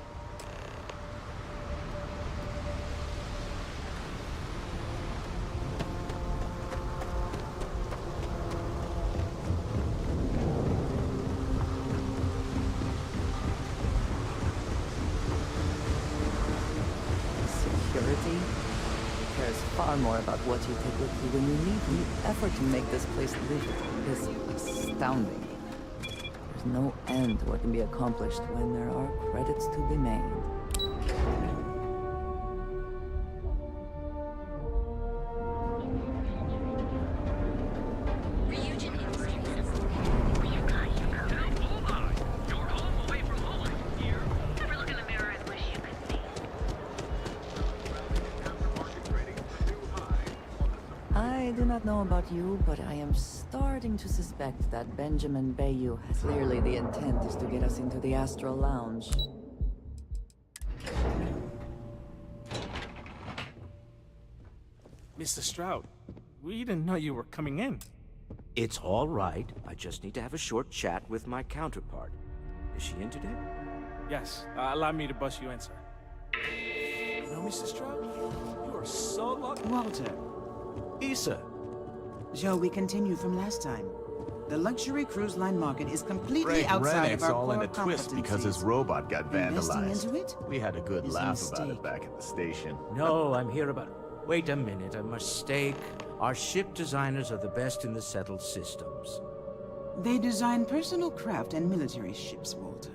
see? He cares far more about what you take with you when you leave than the effort to make this place livable is astounding. There's no end to what can be accomplished when there are credits to be made. I do not know about you, but I am starting to suspect that Benjamin Bayou has clearly the intent is to get us into the Astral Lounge. Mr. Stroud, we didn't know you were coming in. It's all right. I just need to have a short chat with my counterpart. Is she in today? Yes, allow me to bust you in, sir. You know, Mr. Stroud, you are so lucky. Walter. Issa. Shall we continue from last time? The luxury cruise line market is completely Frank outside Rennick's of our all core in a twist because his robot got Investing vandalized. into it We had a good is a laugh about mistake. it back at the station. No, I'm here about... Wait a minute, a mistake. Our ship designers are the best in the settled systems. They design personal craft and military ships, Walter.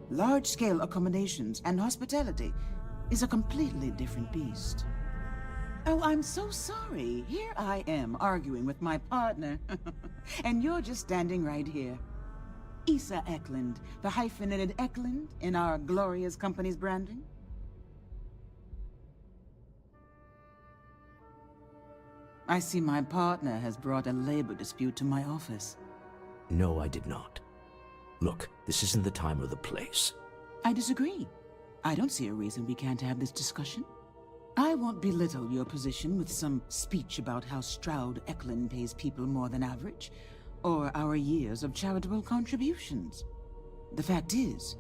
Large-scale accommodations and hospitality is a completely different beast. Oh, I'm so sorry. Here I am arguing with my partner. And you're just standing right here. Issa Eklund, the hyphenated Eklund in our glorious company's branding. I see my partner has brought a labor dispute to my office. No, I did not. Look, this isn't the time or the place. I disagree. I don't see a reason we can't have this discussion. I won't belittle your position with some speech about how Stroud Eklund pays people more than average, or our years of charitable contributions. The fact is,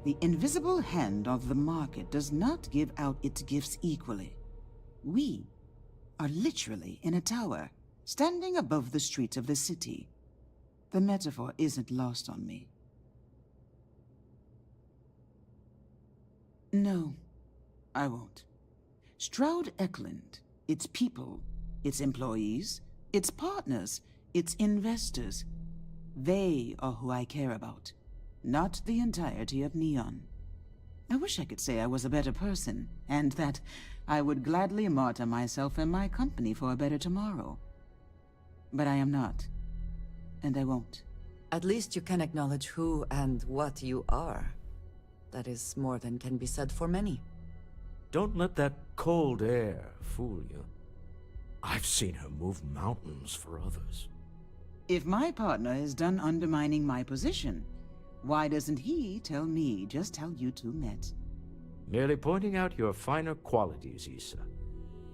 the invisible hand of the market does not give out its gifts equally. We are literally in a tower, standing above the streets of the city. The metaphor isn't lost on me. No, I won't. Stroud Eklund, its people, its employees, its partners, its investors, they are who I care about, not the entirety of Neon. I wish I could say I was a better person, and that I would gladly martyr myself and my company for a better tomorrow. But I am not, and I won't. At least you can acknowledge who and what you are. That is more than can be said for many. Don't let that cold air fool you. I've seen her move mountains for others. If my partner is done undermining my position, why doesn't he tell me just how you two met? Merely pointing out your finer qualities, Issa.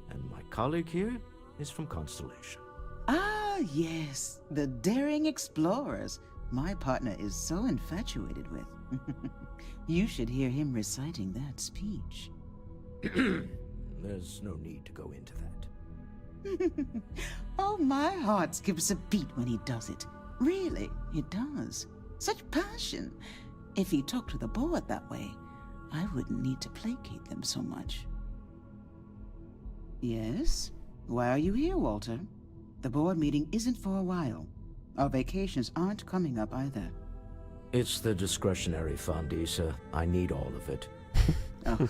And my colleague here is from Constellation. Ah, yes, the daring explorers my partner is so infatuated with. You should hear him reciting that speech. There's no need to go into that. Oh, my heart skips a beat when he does it. Really, it does. Such passion. If he talked to the board that way, I wouldn't need to placate them so much. Yes? Why are you here, Walter? The board meeting isn't for a while. Our vacations aren't coming up either. It's the discretionary fund, Issa. I need all of it. Oh.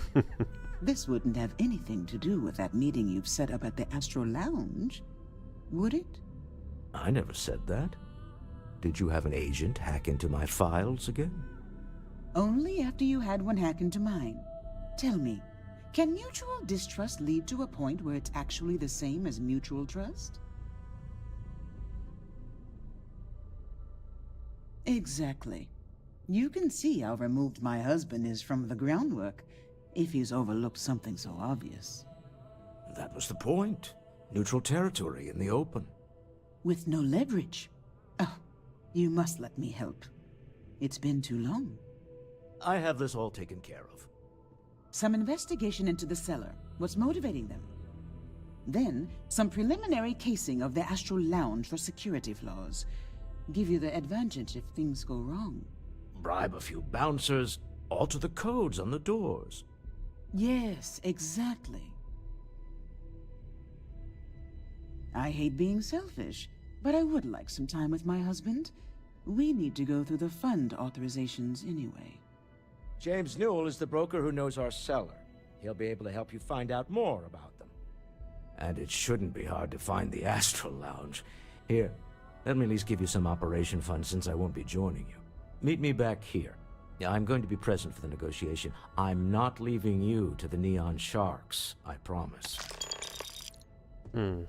This wouldn't have anything to do with that meeting you've set up at the Astro Lounge, would it? I never said that. Did you have an agent hack into my files again? Only after you had one hack into mine. Tell me, can mutual distrust lead to a point where it's actually the same as mutual trust? Exactly. You can see how removed my husband is from the groundwork, if he's overlooked something so obvious. That was the point. Neutral territory in the open. With no leverage. Oh, you must let me help. It's been too long. I have this all taken care of. Some investigation into the cellar. What's motivating them? Then, some preliminary casing of the Astral Lounge for security flaws. Give you the advantage if things go wrong. Bribe a few bouncers, alter the codes on the doors. Yes, exactly. I hate being selfish, but I would like some time with my husband. We need to go through the fund authorizations anyway. James Newell is the broker who knows our seller. He'll be able to help you find out more about them. And it shouldn't be hard to find the Astral Lounge. Here, let me at least give you some operation funds since I won't be joining you. Meet me back here. I'm going to be present for the negotiation. I'm not leaving you to the Neon Sharks, I promise. I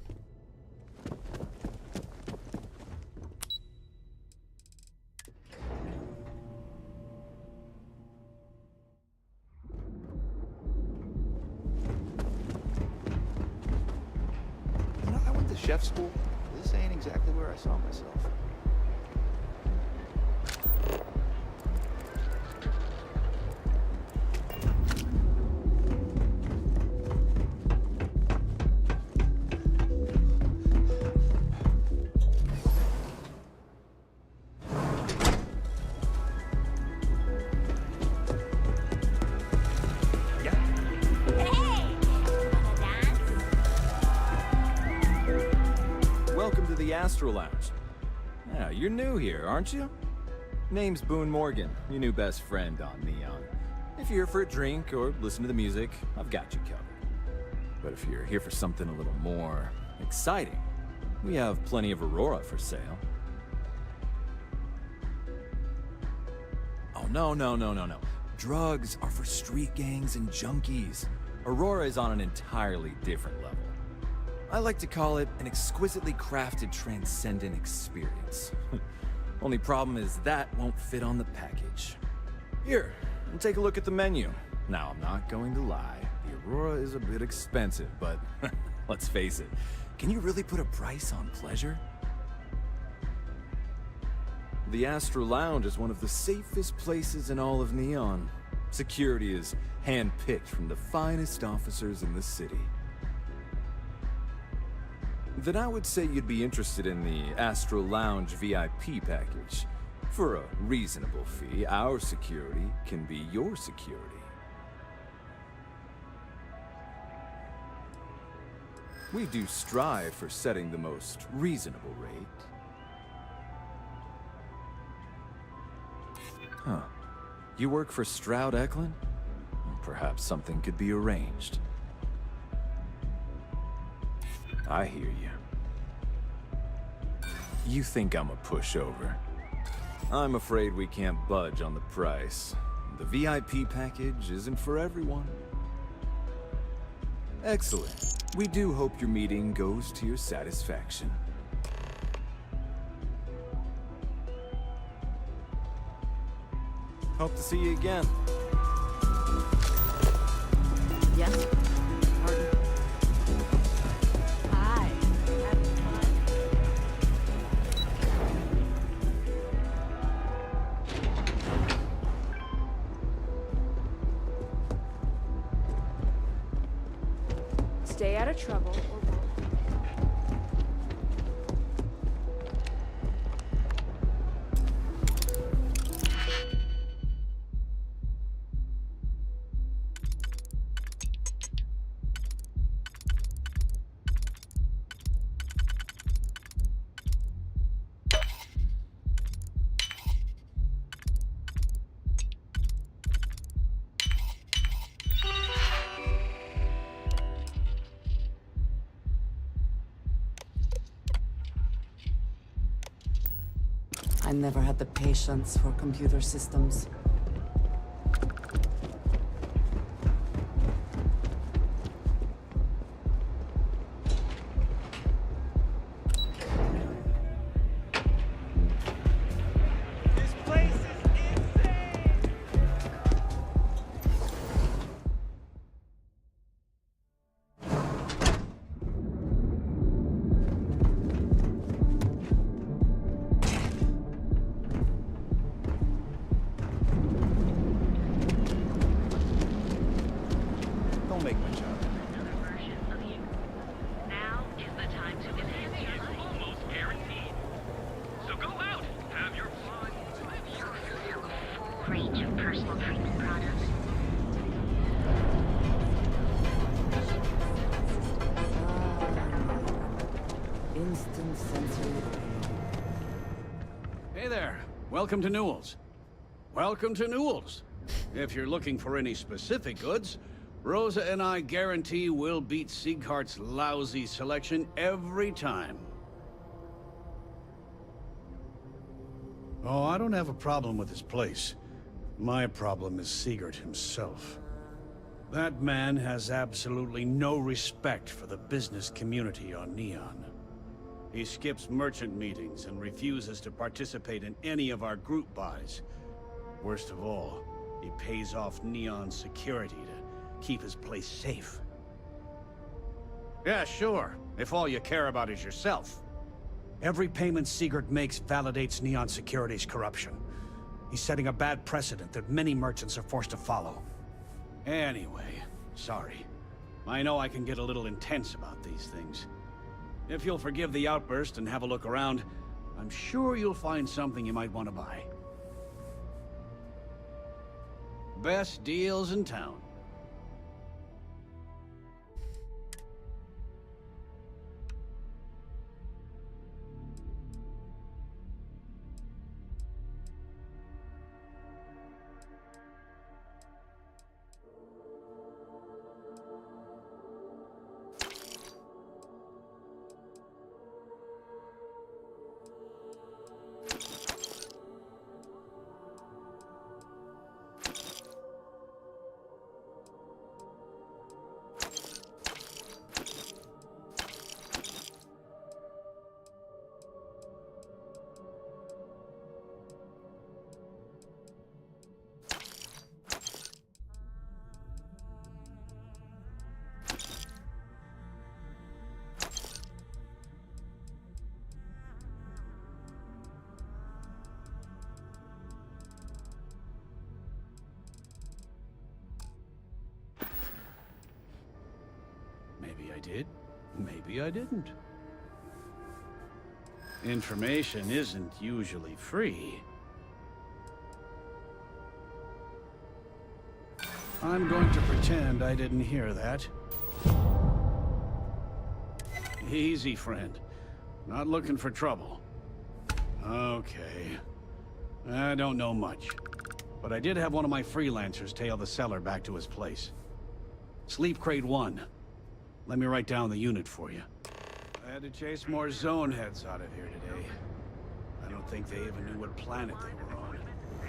went to chef school. This ain't exactly where I saw myself. Welcome to the Astral Lounge. Yeah, you're new here, aren't you? Name's Boone Morgan, your new best friend on Neon. If you're here for a drink or listen to the music, I've got you covered. But if you're here for something a little more exciting, we have plenty of Aurora for sale. Oh, no. Drugs are for street gangs and junkies. Aurora is on an entirely different level. I like to call it an exquisitely crafted, transcendent experience. Only problem is that won't fit on the package. Here, take a look at the menu. Now, I'm not going to lie. The Aurora is a bit expensive, but let's face it. Can you really put a price on pleasure? The Astral Lounge is one of the safest places in all of Neon. Security is hand-picked from the finest officers in the city. Then I would say you'd be interested in the Astral Lounge VIP package. For a reasonable fee, our security can be your security. We do strive for setting the most reasonable rate. Huh. You work for Stroud Eklund? Perhaps something could be arranged. I hear you. You think I'm a pushover? I'm afraid we can't budge on the price. The VIP package isn't for everyone. Excellent. We do hope your meeting goes to your satisfaction. Hope to see you again. Yes? Pardon? Hi. Having fun? Stay out of trouble or we'll... I never had the patience for computer systems. This place is insane! Don't make my job. Now is the time to enhance your life. Almost guaranteed. So go out, have your fun. You'll fulfill a full range of personal treatment products. Welcome to Newell's. Welcome to Newell's. If you're looking for any specific goods, Rosa and I guarantee we'll beat Sieghart's lousy selection every time. Oh, I don't have a problem with this place. My problem is Siegert himself. That man has absolutely no respect for the business community on Neon. He skips merchant meetings and refuses to participate in any of our group buys. Worst of all, he pays off Neon's security to keep his place safe. Yeah, sure, if all you care about is yourself. Every payment Siegert makes validates Neon Security's corruption. He's setting a bad precedent that many merchants are forced to follow. Anyway, sorry. I know I can get a little intense about these things. If you'll forgive the outburst and have a look around, I'm sure you'll find something you might want to buy. Best deals in town. Maybe I did, maybe I didn't. Information isn't usually free. I'm going to pretend I didn't hear that. Easy, friend. Not looking for trouble. Okay. I don't know much. But I did have one of my freelancers tail the seller back to his place. Sleep Crate 1. Let me write down the unit for you. I had to chase more zone heads out of here today. I don't think they even knew what planet they were on.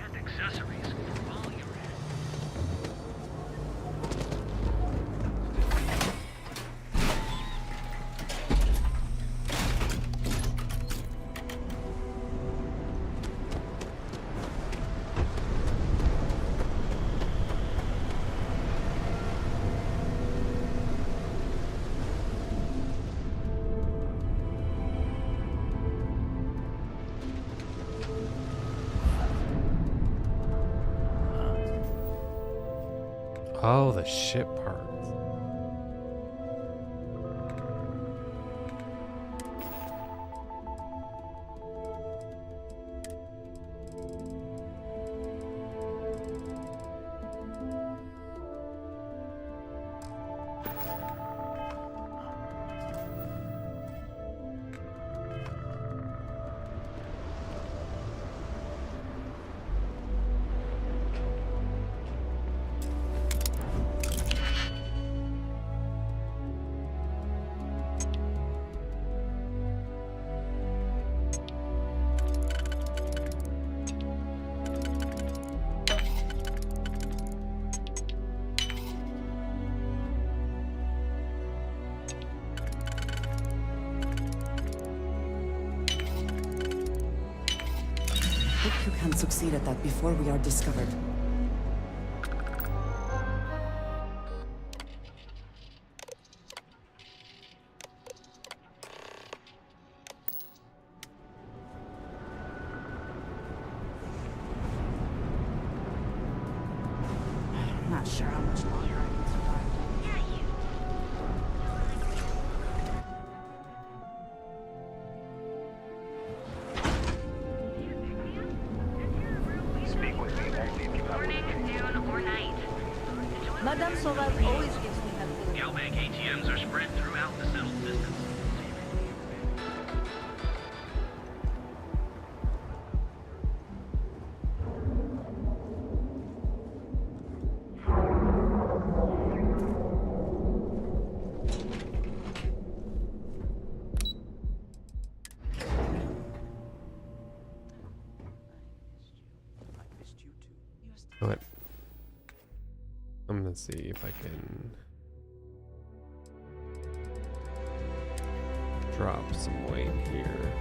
And accessories for all your Oh, the ship parts. Hope you can succeed at that before we are discovered. I'm not sure how much longer I can survive. Speak with me only if you have Morning, noon, or night. Madame Soval always gives me her food. Galbank ATMs are spread throughout the settled distance. Let's see if I can drop some weight here.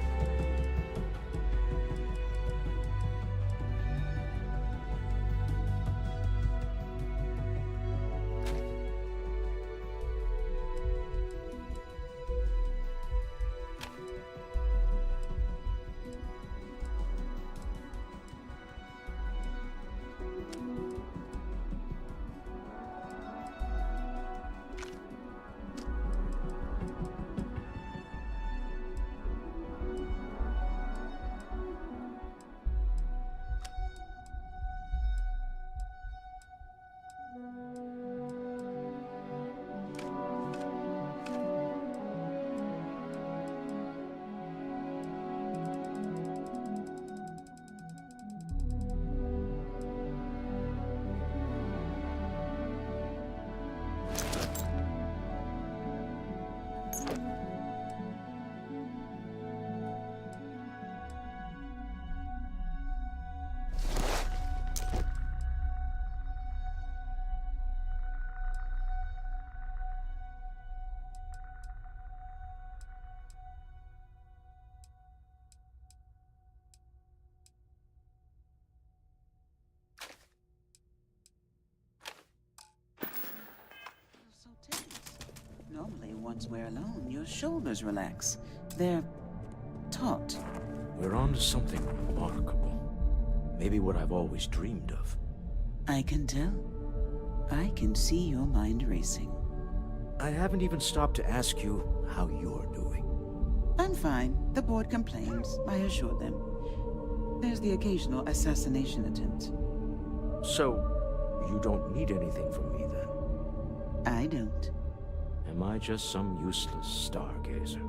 Normally, once we're alone, your shoulders relax. They're taut. We're on to something remarkable. Maybe what I've always dreamed of. I can tell. I can see your mind racing. I haven't even stopped to ask you how you're doing. I'm fine. The board complains, I assure them. There's the occasional assassination attempt. So, you don't need anything from me then? I don't. Am I just some useless stargazer?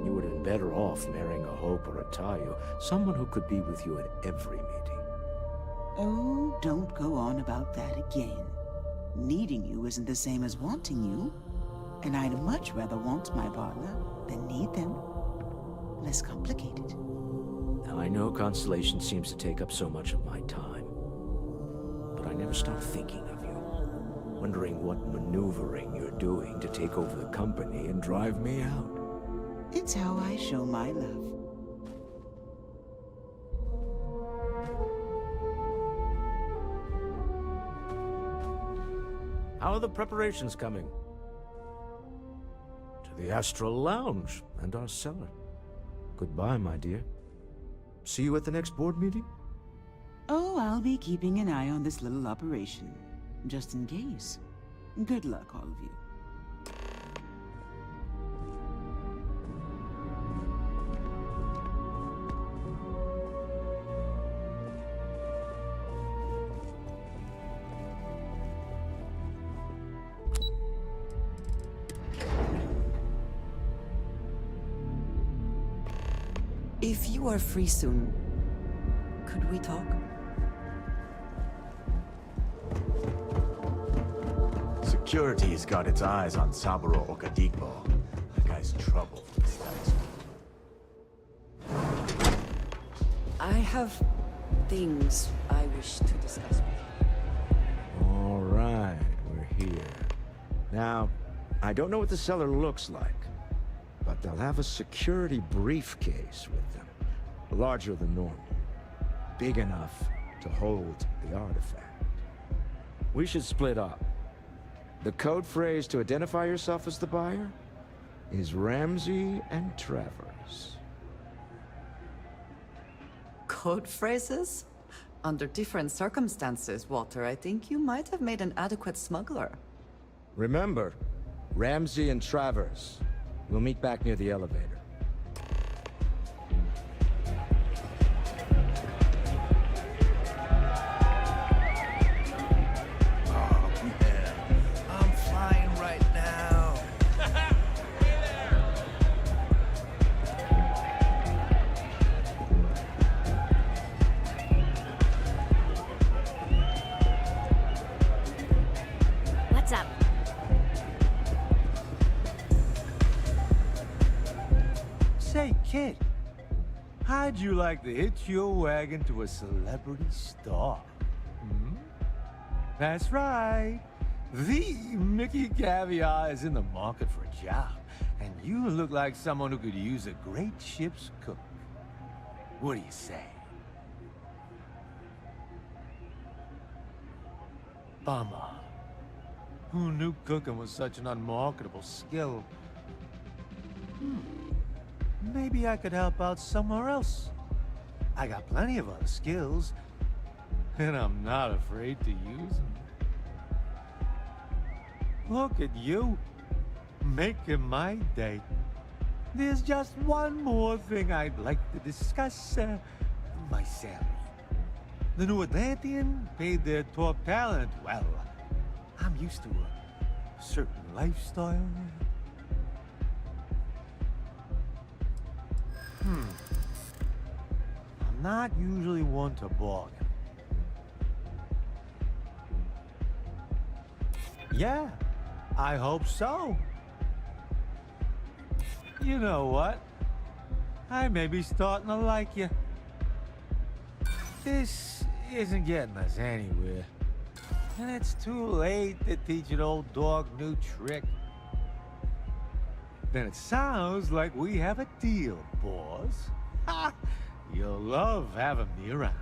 You would have been better off marrying a Hope or a Tayo, someone who could be with you at every meeting. Oh, don't go on about that again. Needing you isn't the same as wanting you. And I'd much rather want my partner than need them. Less complicated. Now, I know Constellation seems to take up so much of my time, but I never stop thinking of you, wondering what maneuvering you're doing to take over the company and drive me out. It's how I show my love. How are the preparations coming? To the Astral Lounge and our cellar. Goodbye, my dear. See you at the next board meeting? Oh, I'll be keeping an eye on this little operation, just in case. Good luck, all of you. If you are free soon, could we talk? Security's got its eyes on Saburo Okadigbo. That guy's trouble for the status quo. I have things I wish to discuss with you. All right, we're here. Now, I don't know what the cellar looks like, but they'll have a security briefcase with them, larger than normal, big enough to hold the artifact. We should split up. The code phrase to identify yourself as the buyer is Ramsey and Travers. Code phrases? Under different circumstances, Walter, I think you might have made an adequate smuggler. Remember, Ramsey and Travers. We'll meet back near the elevator. Kid, how'd you like to hitch your wagon to a celebrity star? Hmm? That's right. The Mickey Caviar is in the market for a job, and you look like someone who could use a great ship's cook. What do you say? Bummer. Who knew cooking was such an unmarketable skill? Maybe I could help out somewhere else. I got plenty of other skills, and I'm not afraid to use them. Look at you, making my day. There's just one more thing I'd like to discuss, my salary. The New Atlantean paid their top talent well. I'm used to a certain lifestyle. I'm not usually one to bargain. Yeah, I hope so. You know what? I may be starting to like you. This isn't getting us anywhere. And it's too late to teach an old dog new trick. Then it sounds like we have a deal, boss. Ha! You'll love having me around.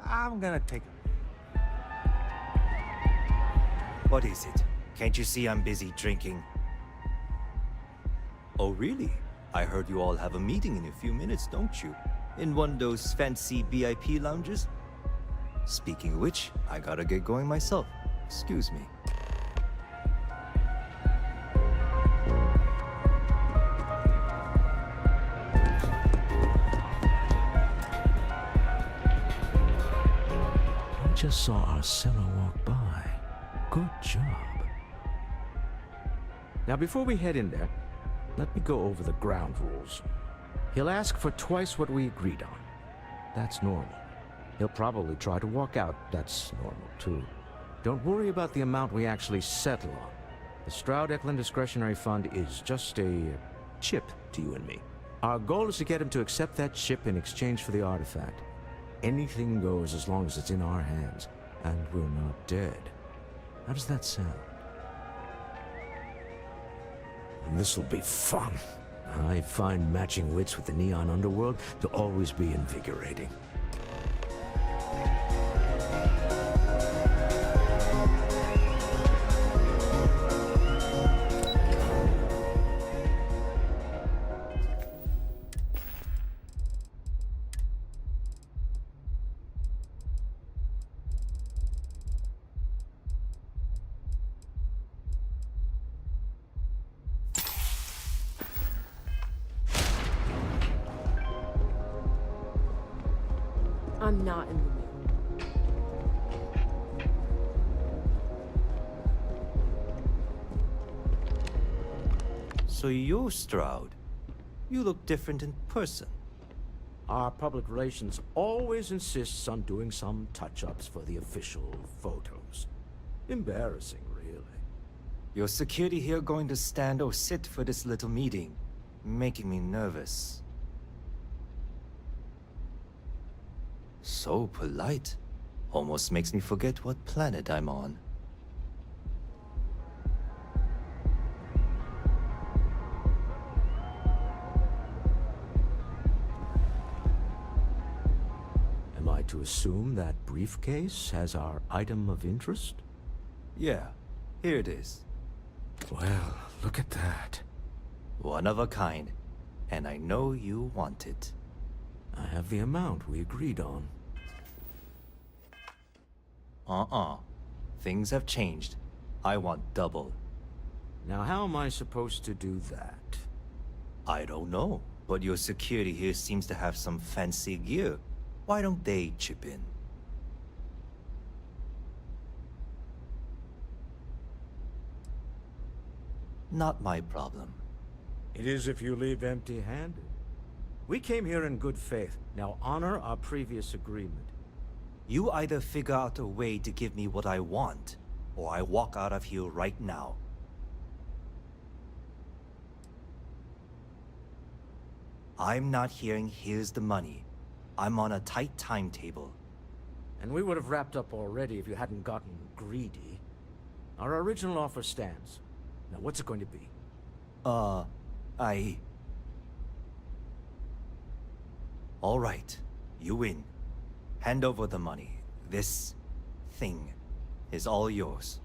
I'm gonna take a... What is it? Can't you see I'm busy drinking? Oh, really? I heard you all have a meeting in a few minutes, don't you? In one of those fancy VIP lounges? Speaking of which, I gotta get going myself. Excuse me. I just saw our seller walk by. Good job. Now, before we head in there, let me go over the ground rules. He'll ask for twice what we agreed on. That's normal. He'll probably try to walk out. That's normal, too. Don't worry about the amount we actually settle on. The Stroud-Eklund Discretionary Fund is just a chip to you and me. Our goal is to get him to accept that chip in exchange for the artifact. Anything goes as long as it's in our hands, and we're not dead. How does that sound? And this'll be fun. I find matching wits with the Neon Underworld to always be invigorating. I'm not in the mood. So you're Stroud. You look different in person. Our public relations always insists on doing some touch-ups for the official photos. Embarrassing, really. Your security here going to stand or sit for this little meeting, making me nervous. So polite. Almost makes me forget what planet I'm on. Am I to assume that briefcase has our item of interest? Yeah, here it is. Well, look at that. One of a kind, and I know you want it. I have the amount we agreed on. Things have changed. I want double. Now, how am I supposed to do that? I don't know, but your security here seems to have some fancy gear. Why don't they chip in? Not my problem. It is if you leave empty-handed. We came here in good faith. Now honor our previous agreement. You either figure out a way to give me what I want, or I walk out of here right now. I'm not hearing, "Here's the money." I'm on a tight timetable. And we would have wrapped up already if you hadn't gotten greedy. Our original offer stands. Now, what's it going to be? All right, you win. Hand over the money. This thing is all yours.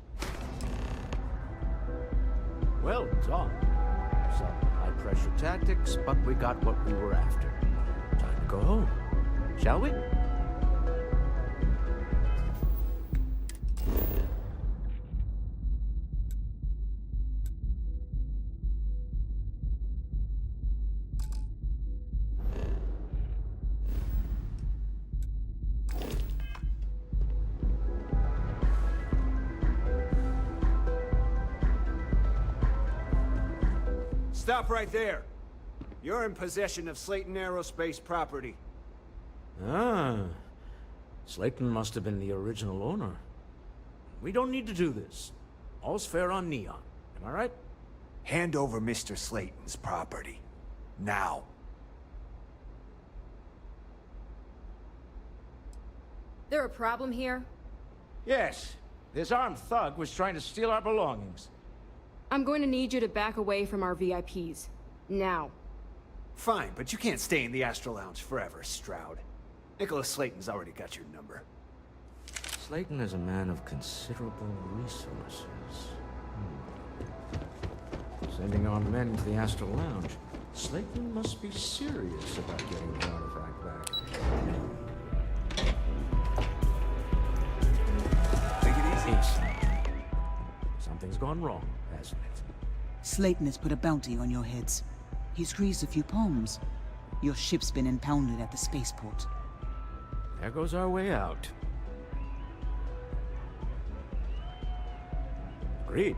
Well done. Some high-pressure tactics, but we got what we were after. Time to go home. Shall we? Stop right there. You're in possession of Slayton Aerospace property. Ah. Slayton must have been the original owner. We don't need to do this. All's fair on Neon. Am I right? Hand over Mr. Slayton's property. Now. There a problem here? Yes. This armed thug was trying to steal our belongings. I'm going to need you to back away from our VIPs. Now. Fine, but you can't stay in the Astro Lounge forever, Stroud. Nicholas Slayton's already got your number. Slayton is a man of considerable resources. Sending armed men into the Astro Lounge. Slayton must be serious about getting the artifact back. Take it easy. Something's gone wrong, hasn't it? Slayton has put a bounty on your heads. He's squeezed a few palms. Your ship's been impounded at the spaceport. There goes our way out. Agreed.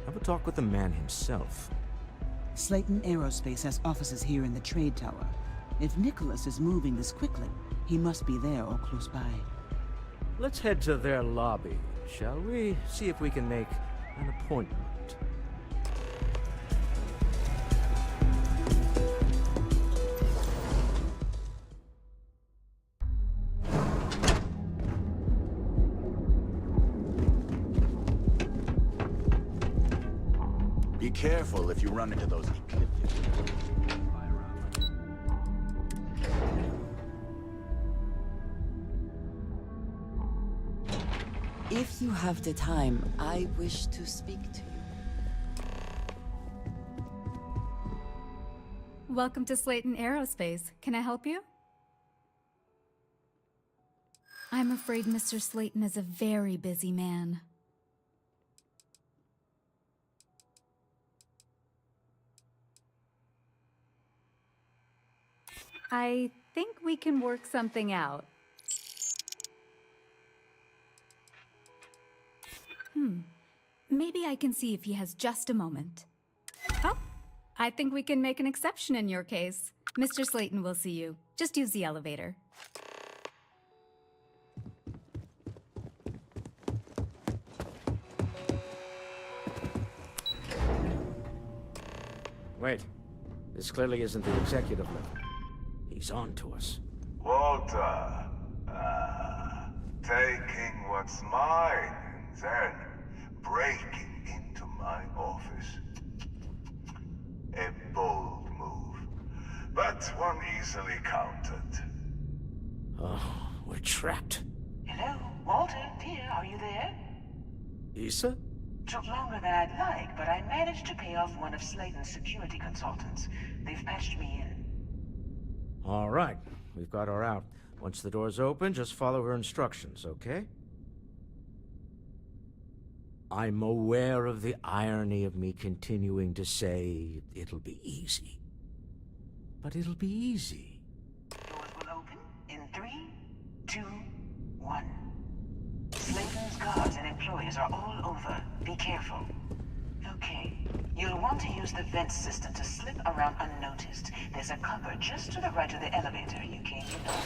Have a talk with the man himself. Slayton Aerospace has offices here in the trade tower. If Nicholas is moving this quickly, he must be there or close by. Let's head to their lobby, shall we? See if we can make an appointment. Be careful if you run into those eclipses. If you have the time, I wish to speak to you. Welcome to Slayton Aerospace. Can I help you? I'm afraid Mr. Slayton is a very busy man. I think we can work something out. Maybe I can see if he has just a moment. Oh, I think we can make an exception in your case. Mr. Slayton will see you. Just use the elevator. Wait. This clearly isn't the executive level. He's on to us. Walter, taking what's mine and then breaking into my office. A bold move, but one easily countered. Oh, we're trapped. Hello, Walter, dear, are you there? Issa? Took longer than I'd like, but I managed to pay off one of Slayton's security consultants. They've patched me in. All right, we've got her out. Once the door's open, just follow her instructions, okay? I'm aware of the irony of me continuing to say it'll be easy. But it'll be easy. Doors will open in 3, 2, 1. Slayton's guards and employees are all over. Be careful. Okay. You'll want to use the vent system to slip around unnoticed. There's a cupboard just to the right of the elevator you came in on.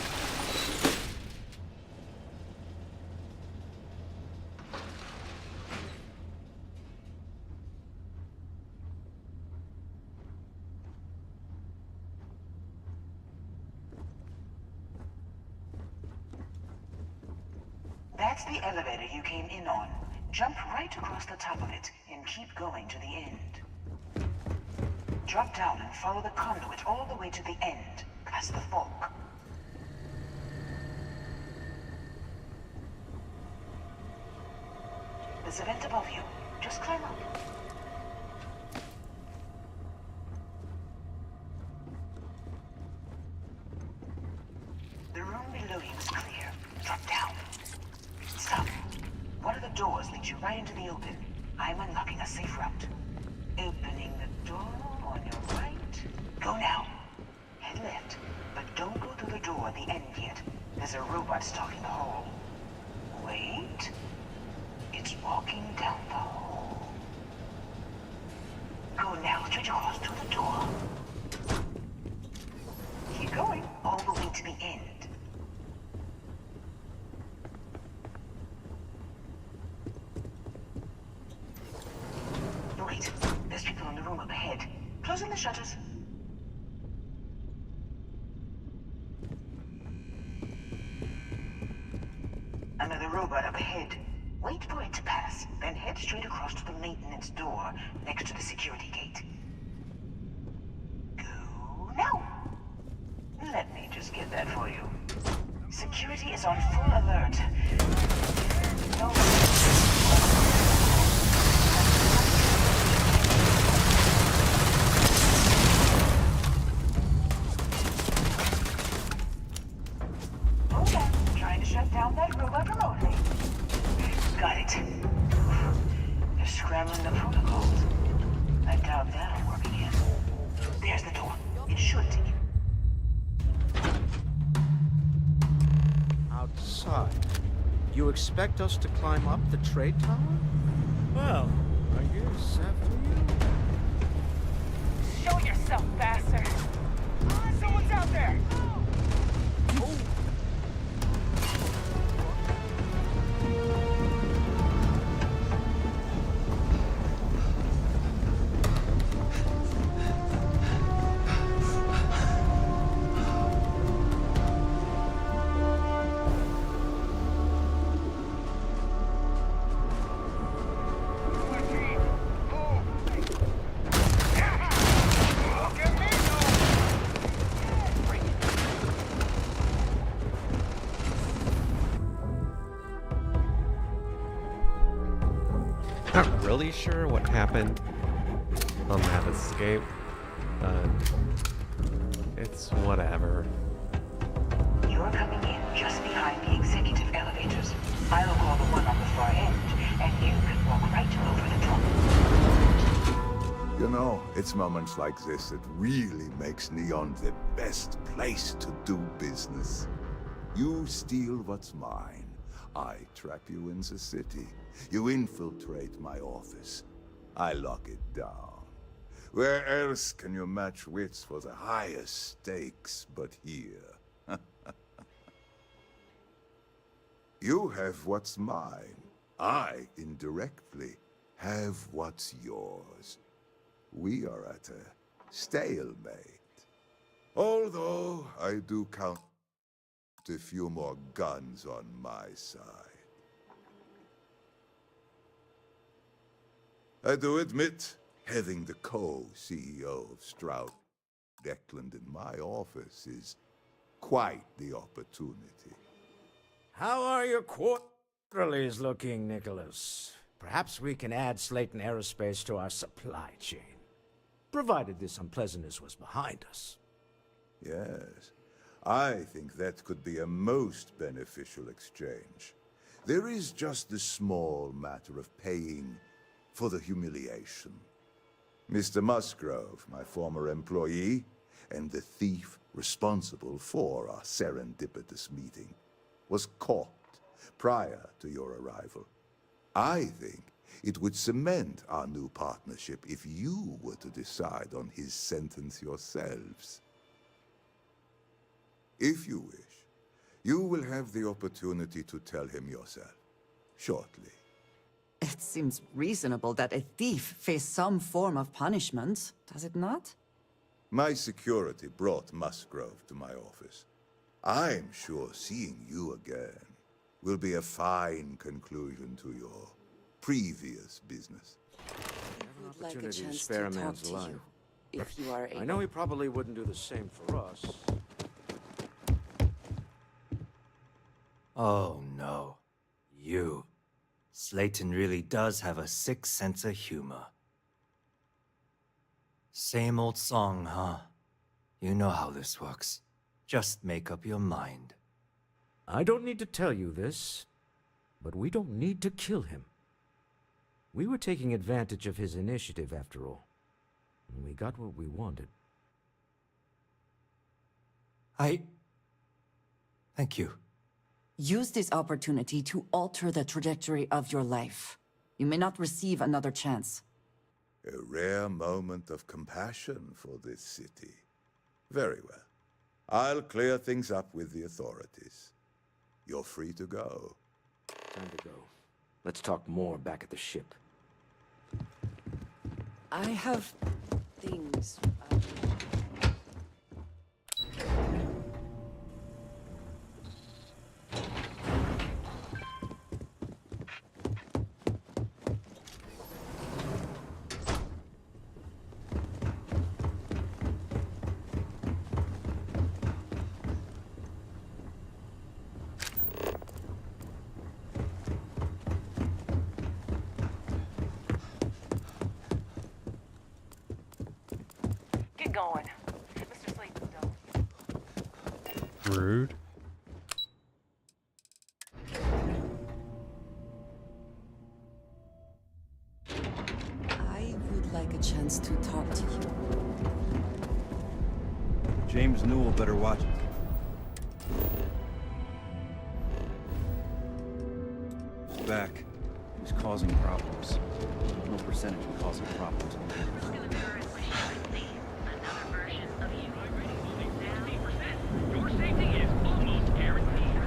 That's the elevator you came in on. Jump right across the top of it and keep going to the end. Drop down and follow the conduit all the way to the end, past the fork. There's a vent above you. Just climb up. The room below you is clear. Drop down. Stop. One of the doors leads you right into the open. I'm unlocking a safe route. Opening the door on your right. Go now. Head left, but don't go through the door at the end yet. There's a robot stalking the hall. Wait. It's walking down the hall. Go now, straight across to the door. Keep going, all the way to the end. Wait, there's people in the room up ahead. Closing the shutters. Another robot up ahead. Wait for it to pass, then head straight across to the maintenance door next to the security gate. Go now. Let me just get that for you. Security is on full alert. Hold on, trying to shut down that robot remotely. Got it. They're scrambling the protocols. I doubt that'll work again. There's the door. It should take you. Outside. You expect us to climb up the trade tower? Well, I guess after you. Show yourself, bastard! Someone's out there! Not really sure what happened on that escape, but it's whatever. You're coming in just behind the executive elevators. I'll call the one on the far end, and you can walk right over the top. You know, it's moments like this that really makes Neon the best place to do business. You steal what's mine. I trap you in the city. You infiltrate my office. I lock it down. Where else can you match wits for the highest stakes but here? You have what's mine. I, indirectly, have what's yours. We are at a stalemate. Although I do count a few more guns on my side. I do admit, having the co-CEO of Stroud Eklund in my office is quite the opportunity. How are your quarterlies looking, Nicholas? Perhaps we can add Slayton Aerospace to our supply chain, provided this unpleasantness was behind us. Yes, I think that could be a most beneficial exchange. There is just the small matter of paying for the humiliation. Mr. Musgrove, my former employee, and the thief responsible for our serendipitous meeting, was caught prior to your arrival. I think it would cement our new partnership if you were to decide on his sentence yourselves. If you wish, you will have the opportunity to tell him yourself, shortly. It seems reasonable that a thief face some form of punishment, does it not? My security brought Musgrove to my office. I'm sure seeing you again will be a fine conclusion to your previous business. An Would like a opportunity to chance spare a to talk man's to life. you, if you are able. I know he probably wouldn't do the same for us. Oh no. You. Slayton really does have a sick sense of humor. Same old song, huh? You know how this works. Just make up your mind. I don't need to tell you this, but we don't need to kill him. We were taking advantage of his initiative, after all. And we got what we wanted. Thank you. Use this opportunity to alter the trajectory of your life. You may not receive another chance. A rare moment of compassion for this city. Very well. I'll clear things up with the authorities. You're free to go. Time to go. Let's talk more back at the ship. I have things. Get going. Mr. Slayton's done. Rude. I would like a chance to talk to you. James Newell better watch it. He's back. He's causing problems. No percentage in causing problems. Your safety is almost guaranteed.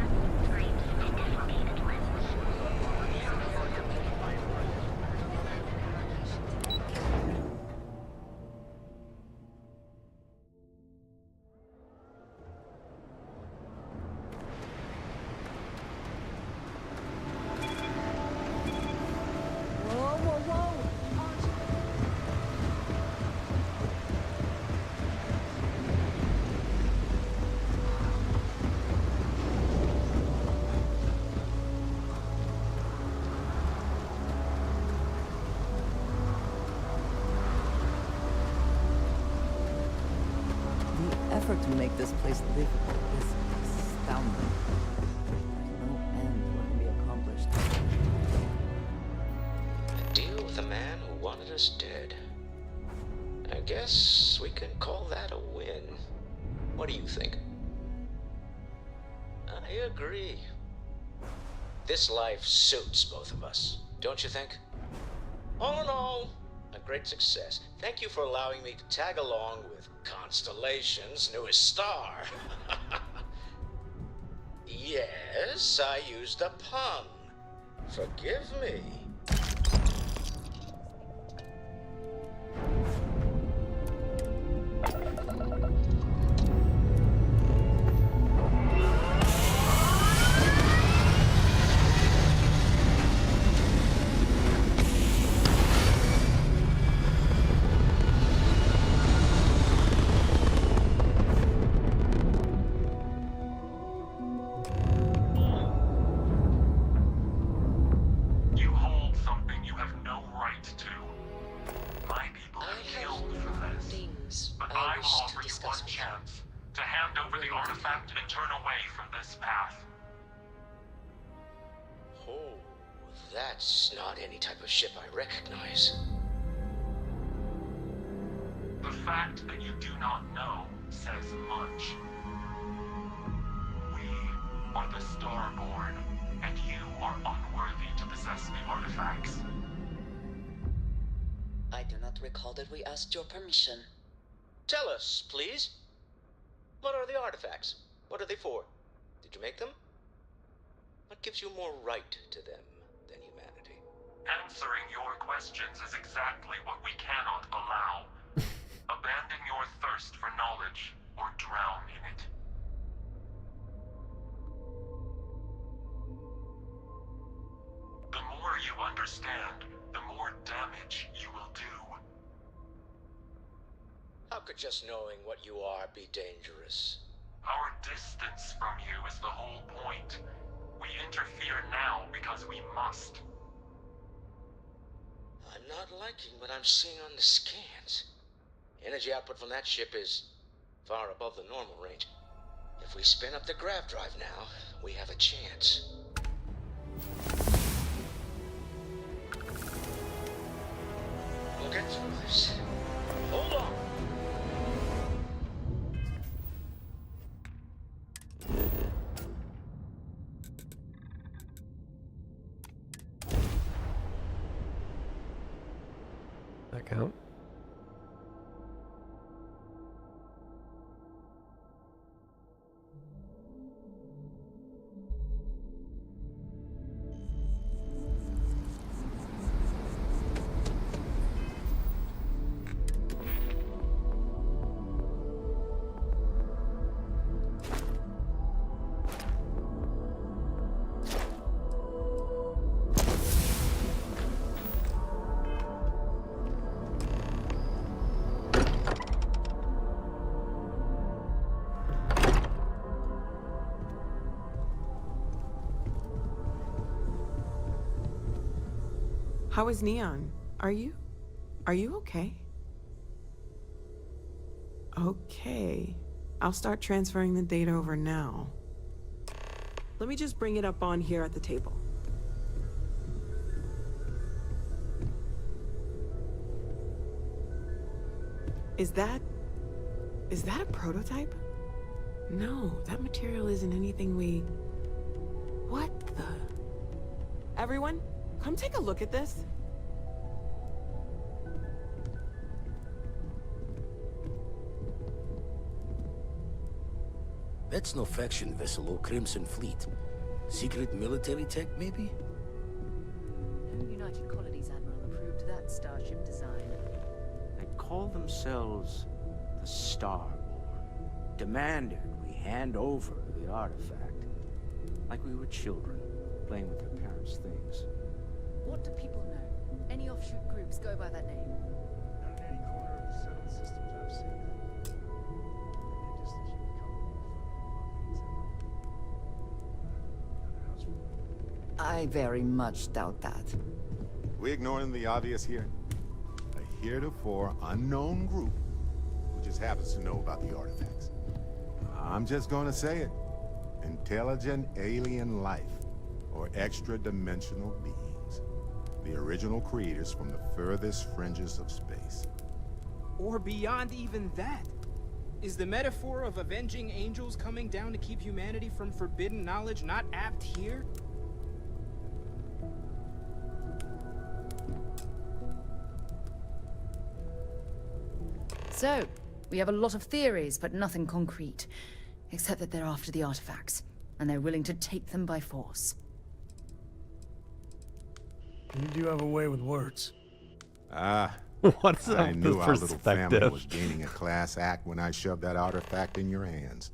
Whoa, whoa, whoa! The effort to make this place livable is astounding. No end what can be accomplished. A deal with a man who wanted us dead. I guess we can call that a win. What do you think? I agree. This life suits both of us, don't you think? All in all, a great success. Thank you for allowing me to tag along with Constellation's newest star. Yes, I used a pun. Forgive me. You hold something you have no right to. My people have killed for this. But I will offer you one chance to hand over the artifact and turn away from this path. Oh, that's not any type of ship I recognize. The fact that you do not know says much. We are the Starborn, and you are unworthy to possess the artifacts. I do not recall that we asked your permission. Tell us, please. What are the artifacts? What are they for? Did you make them? What gives you more right to them than humanity? Answering your questions is exactly what we cannot allow. Abandon your thirst for knowledge, or drown in it. understand, the more damage you will do. How could just knowing what you are be dangerous? Our distance from you is the whole point. We interfere now because we must. I'm not liking what I'm seeing on the scans. Energy output from that ship is far above the normal range. If we spin up the grav drive now, we have a chance. We'll get through this. Hold on! That count? How is Neon? Are you okay? Okay. I'll start transferring the data over now. Let me just bring it up on here at the table. Is that a prototype? No, that material isn't anything we... What the... Everyone, come take a look at this. That's no faction vessel or Crimson Fleet. Secret military tech, maybe? No United Colonies Admiral approved that starship design. They call themselves the Starborn. Demanded we hand over the artifact. Like we were children, playing with their parents' things. What do people know? Any offshoot groups go by that name? Not in any corner of the settled systems I've seen. Just that you become I very much doubt that. We ignoring the obvious here? A heretofore unknown group who just happens to know about the artifacts. I'm just gonna say it. Intelligent alien life, or extra-dimensional beings. The original creators from the furthest fringes of space. Or beyond even that. Is the metaphor of avenging angels coming down to keep humanity from forbidden knowledge not apt here? So, we have a lot of theories, but nothing concrete. Except that they're after the artifacts, and they're willing to take them by force. You do have a way with words. What's I up knew with our little family perspective? was gaining a class act when I shoved that artifact in your hands.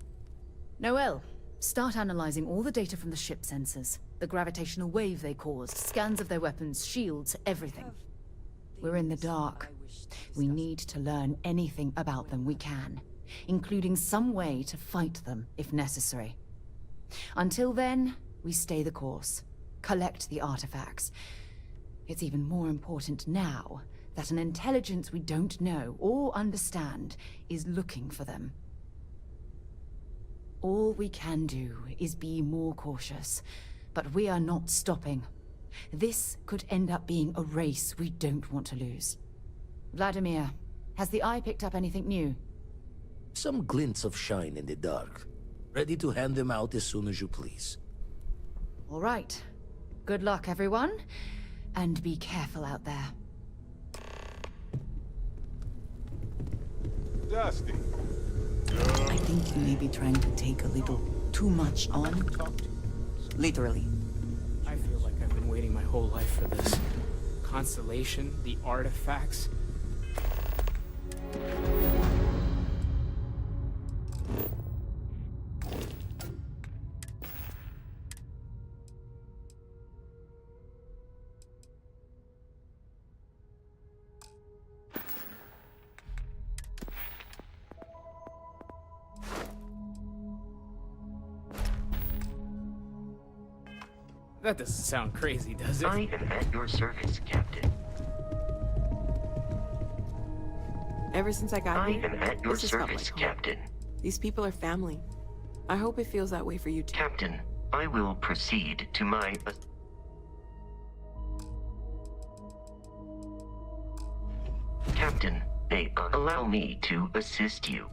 Noel, start analyzing all the data from the ship sensors. The gravitational wave they caused, scans of their weapons, shields, everything. We're in the dark. We need to learn anything about them we can, including some way to fight them if necessary. Until then, we stay the course, collect the artifacts. It's even more important now that an intelligence we don't know or understand is looking for them. All we can do is be more cautious, but we are not stopping. This could end up being a race we don't want to lose. Vladimir, has the Eye picked up anything new? Some glints of shine in the dark. Ready to hand them out as soon as you please. All right. Good luck, everyone. And be careful out there. Dusty. I think you may be trying to take a little too much on. Literally. I feel like I've been waiting my whole life for this. Constellation, the artifacts. That doesn't sound crazy, does it? I am at your service, Captain. Ever since I got here, am at your this has felt service, like home. Captain. These people are family. I hope it feels that way for you too. Captain, I will proceed to my... Captain, may allow me to assist you.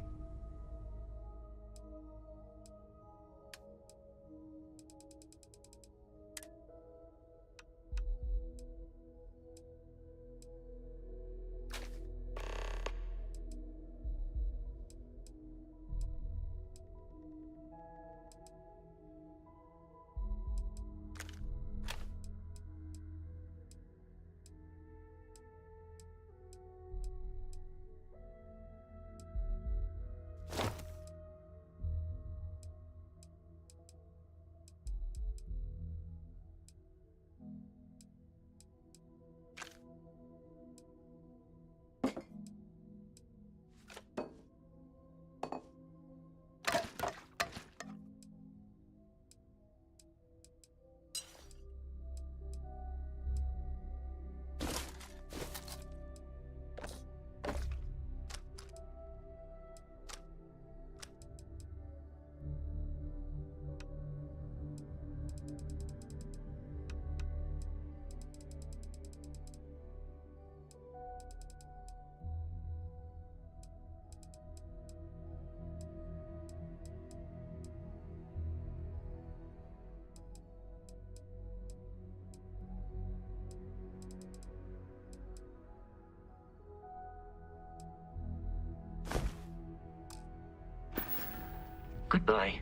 Goodbye.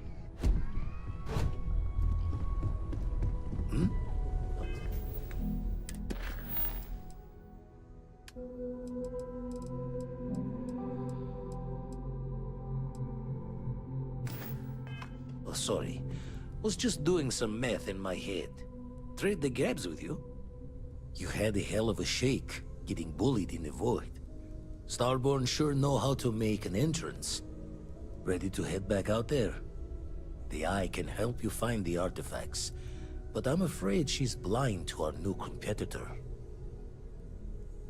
Oh, sorry. Was just doing some math in my head. Trade the gabs with you. You had a hell of a shake, getting bullied in the void. Starborn sure know how to make an entrance. Ready to head back out there? The Eye can help you find the artifacts, but I'm afraid she's blind to our new competitor.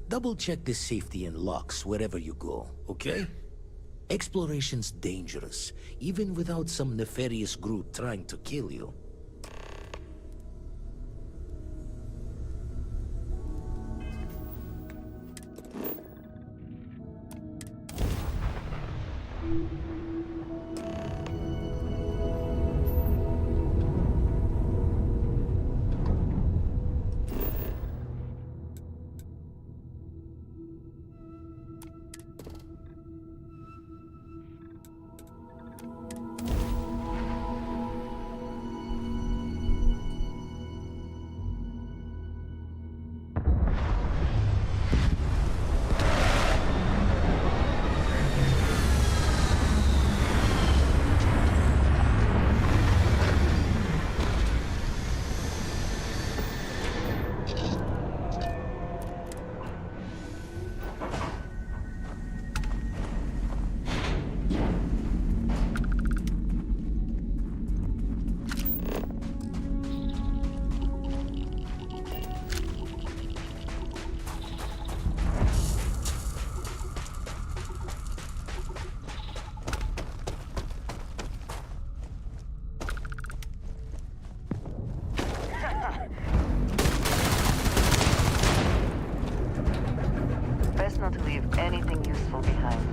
Double-check the safety and locks wherever you go, okay? Exploration's dangerous, even without some nefarious group trying to kill you. Best not to leave anything useful behind.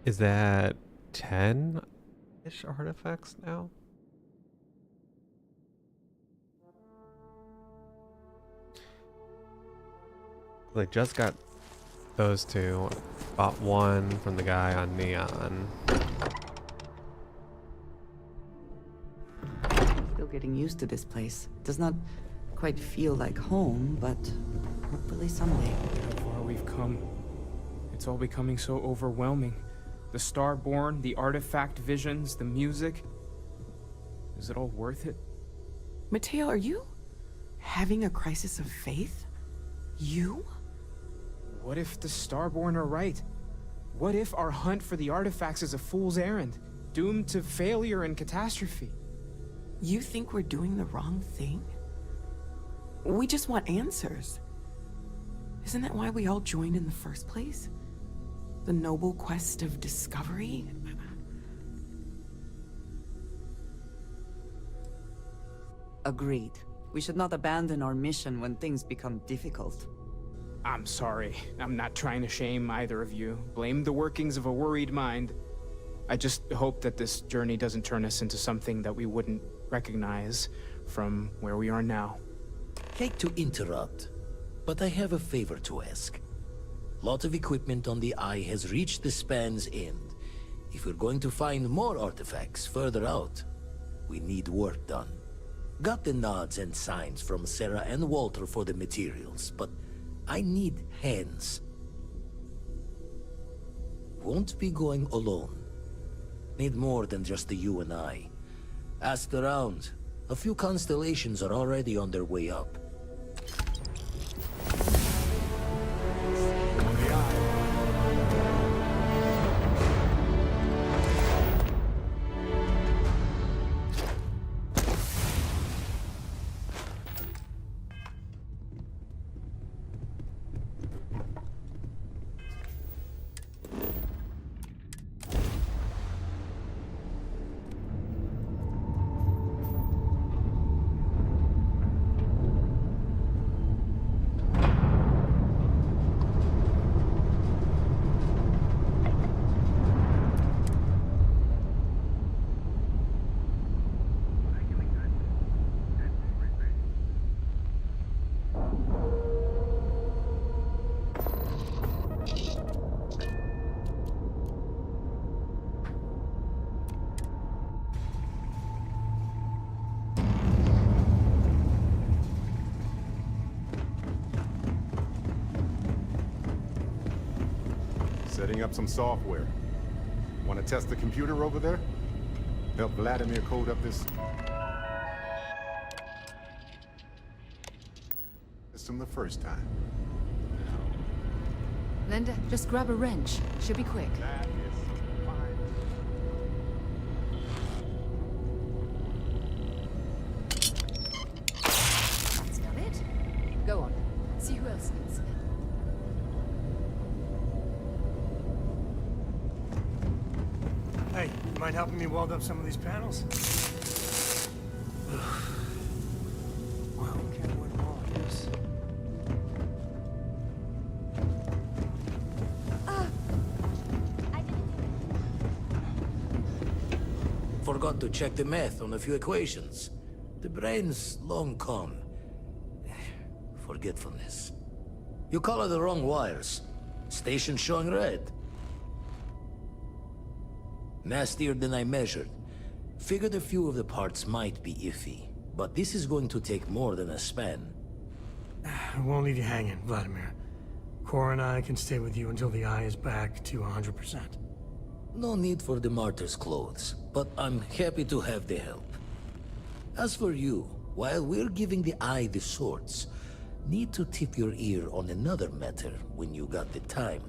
Is that 10-ish artifacts now? I just got those two. Bought one from the guy on Neon. Still getting used to this place. Does not quite feel like home, but hopefully someday. How far we've come. It's all becoming so overwhelming. The Starborn, the artifact visions, the music. Is it all worth it? Mateo, are you having a crisis of faith? You? What if the Starborn are right? What if our hunt for the artifacts is a fool's errand, doomed to failure and catastrophe? You think we're doing the wrong thing? We just want answers. Isn't that why we all joined in the first place? The noble quest of discovery? Agreed. We should not abandon our mission when things become difficult. I'm sorry. I'm not trying to shame either of you. Blame the workings of a worried mind. I just hope that this journey doesn't turn us into something that we wouldn't recognize from where we are now. Hate to interrupt, but I have a favor to ask. Lot of equipment on the Eye has reached the span's end. If we're going to find more artifacts further out, we need work done. Got the nods and signs from Sarah and Walter for the materials, but I need hands. Won't be going alone. Need more than just the you and I. Asked around. A few constellations are already on their way up. Setting up some software. Want to test the computer over there? Help Vladimir code up this system the first time. Linda, just grab a wrench. Should be quick. That's got it. Go on. See who else needs it. Hey, you mind helping me weld up some of these panels? Well, can't win them all, I guess. Forgot to check the math on a few equations. The brain's long gone. Forgetfulness. You color the wrong wires. Station showing red. Nastier than I measured. Figured a few of the parts might be iffy, but this is going to take more than a span. I won't leave you hanging, Vladimir. Cora and I can stay with you until the Eye is back to 100%. No need for the martyr's clothes, but I'm happy to have the help. As for you, while we're giving the Eye the swords, need to tip your ear on another matter when you got the time.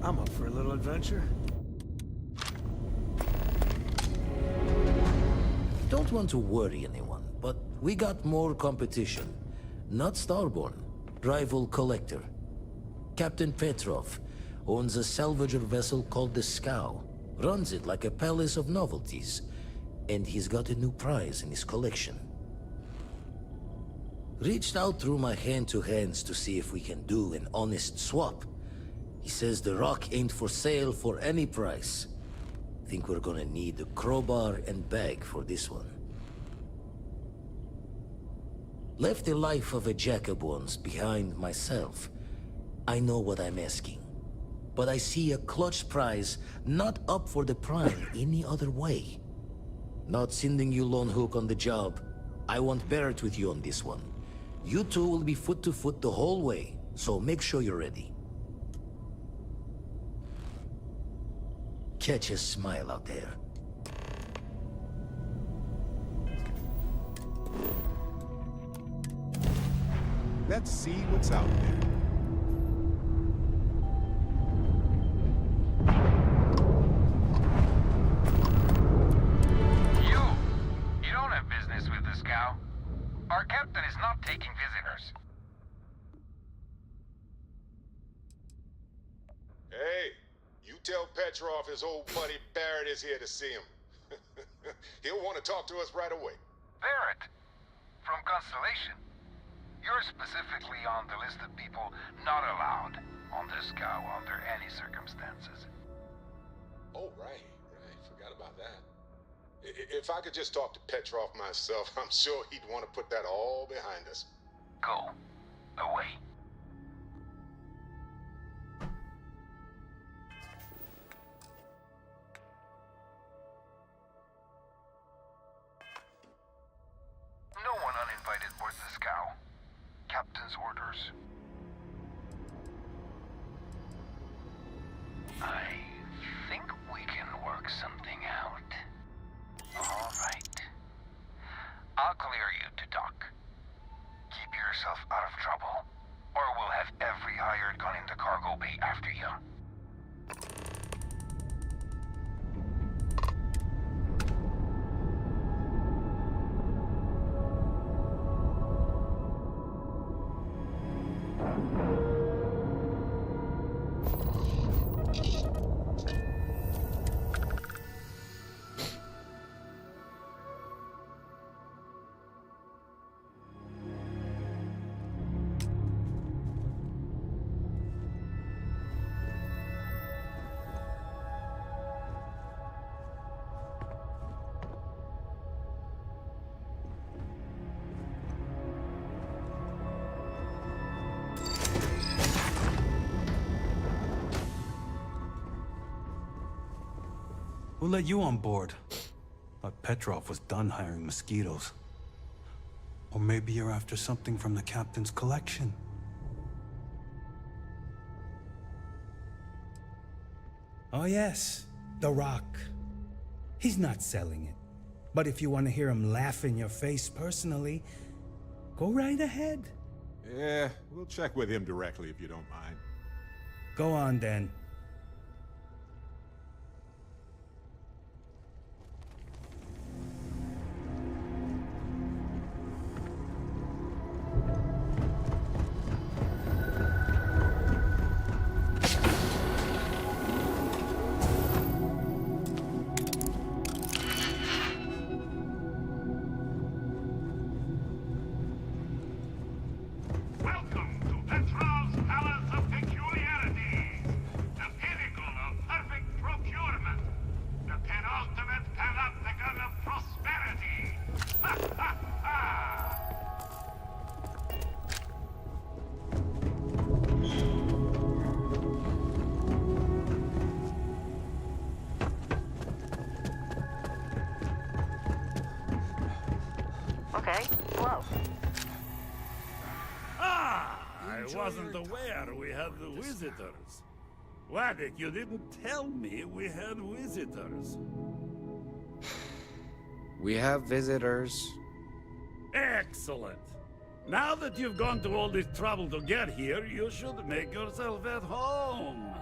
I'm up for a little adventure. Don't want to worry anyone, but we got more competition. Not Starborn, rival collector. Captain Petrov owns a salvager vessel called the Scow. Runs it like a palace of novelties. And he's got a new prize in his collection. Reached out through my hand-to-hands to see if we can do an honest swap. He says the rock ain't for sale for any price. Think we're gonna need a crowbar and bag for this one. Left the life of a jacob once behind myself. I know what I'm asking. But I see a clutch prize not up for the prime any other way. Not sending you lone hook on the job. I want Barrett with you on this one. You two will be foot to foot the whole way, so make sure you're ready. Catch a smile out there. Let's see what's out there. You don't have business with the scow. Our captain is not taking visitors. Hey, you tell Petrov his old buddy Barrett is here to see him. He'll want to talk to us right away. Barrett, from Constellation. You're specifically on the list of people not allowed on the scow under any circumstances. Oh, right. Forgot about that. If I could just talk to Petrov myself, I'm sure he'd want to put that all behind us. Go. Away. No one uninvited boards the scow. Captain's orders. I think we can work something out. All right. I'll clear you to dock. Keep yourself out of trouble, or we'll have every hired gun in the cargo bay after you. Who let you on board? Thought Petrov was done hiring mosquitoes. Or maybe you're after something from the captain's collection. Oh yes, the rock. He's not selling it. But if you want to hear him laugh in your face personally, go right ahead. Yeah, we'll check with him directly if you don't mind. Go on then. Welcome to Petrov's Palace of Peculiarities, the pinnacle of perfect procurement, the penultimate panopticon of prosperity. Ha ha ha! Okay, whoa. I wasn't aware we had the visitors. Waddick, you didn't tell me we had visitors. We have visitors. Excellent. Now that you've gone to all this trouble to get here, you should make yourself at home.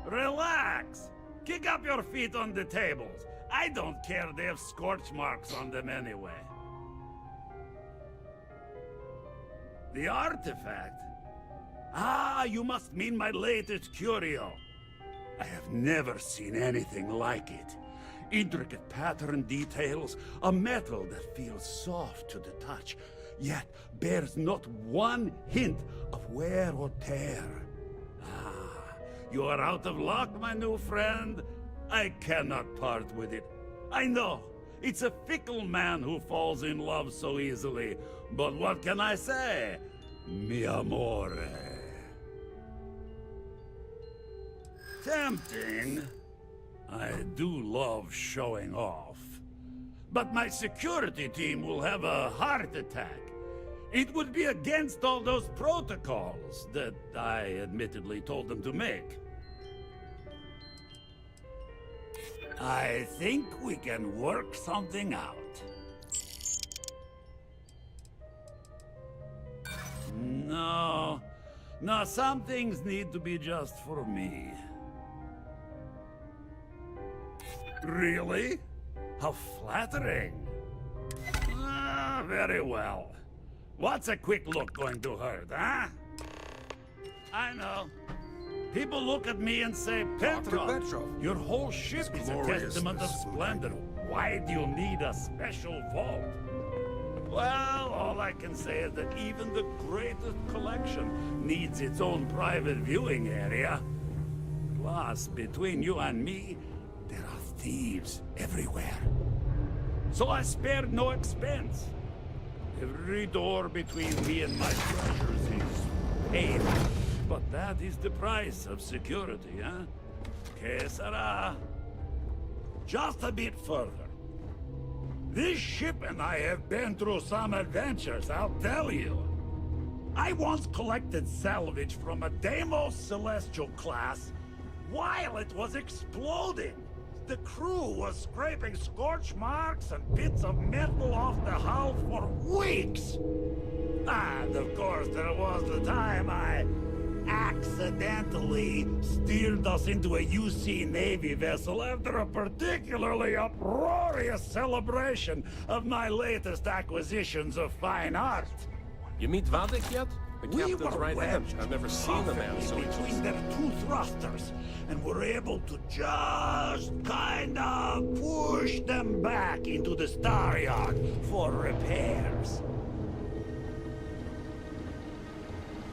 Relax. Kick up your feet on the tables. I don't care they have scorch marks on them anyway. The artifact? Ah, you must mean my latest curio. I have never seen anything like it. Intricate pattern details, a metal that feels soft to the touch. yet bears not one hint of wear or tear. Ah, you are out of luck, my new friend. I cannot part with it. I know, it's a fickle man who falls in love so easily, but what can I say? Mi amore. Tempting. I do love showing off. But my security team will have a heart attack. It would be against all those protocols that I admittedly told them to make. I think we can work something out. No, some things need to be just for me. Really? How flattering. Ah, very well. What's a quick look going to hurt, huh? I know. People look at me and say, Petrov, your whole ship is a testament of splendor. Why do you need a special vault? Well, all I can say is that even the greatest collection needs its own private viewing area. Plus, between you and me, there are thieves everywhere. So I spared no expense. Every door between me and my treasures is paid. But that is the price of security, huh? Que sera? Just a bit further. This ship and I have been through some adventures, I'll tell you. I once collected salvage from a Deimos Celestial class while it was exploding. The crew was scraping scorch marks and bits of metal off the hull for weeks. And of course, there was the time I accidentally steered us into a UC Navy vessel after a particularly uproarious celebration of my latest acquisitions of fine art. You meet Vadik yet? The We captain's were right hand. wedged I've never seen the man so between their two thrusters, and were able to just kind of push them back into the star yard for repairs.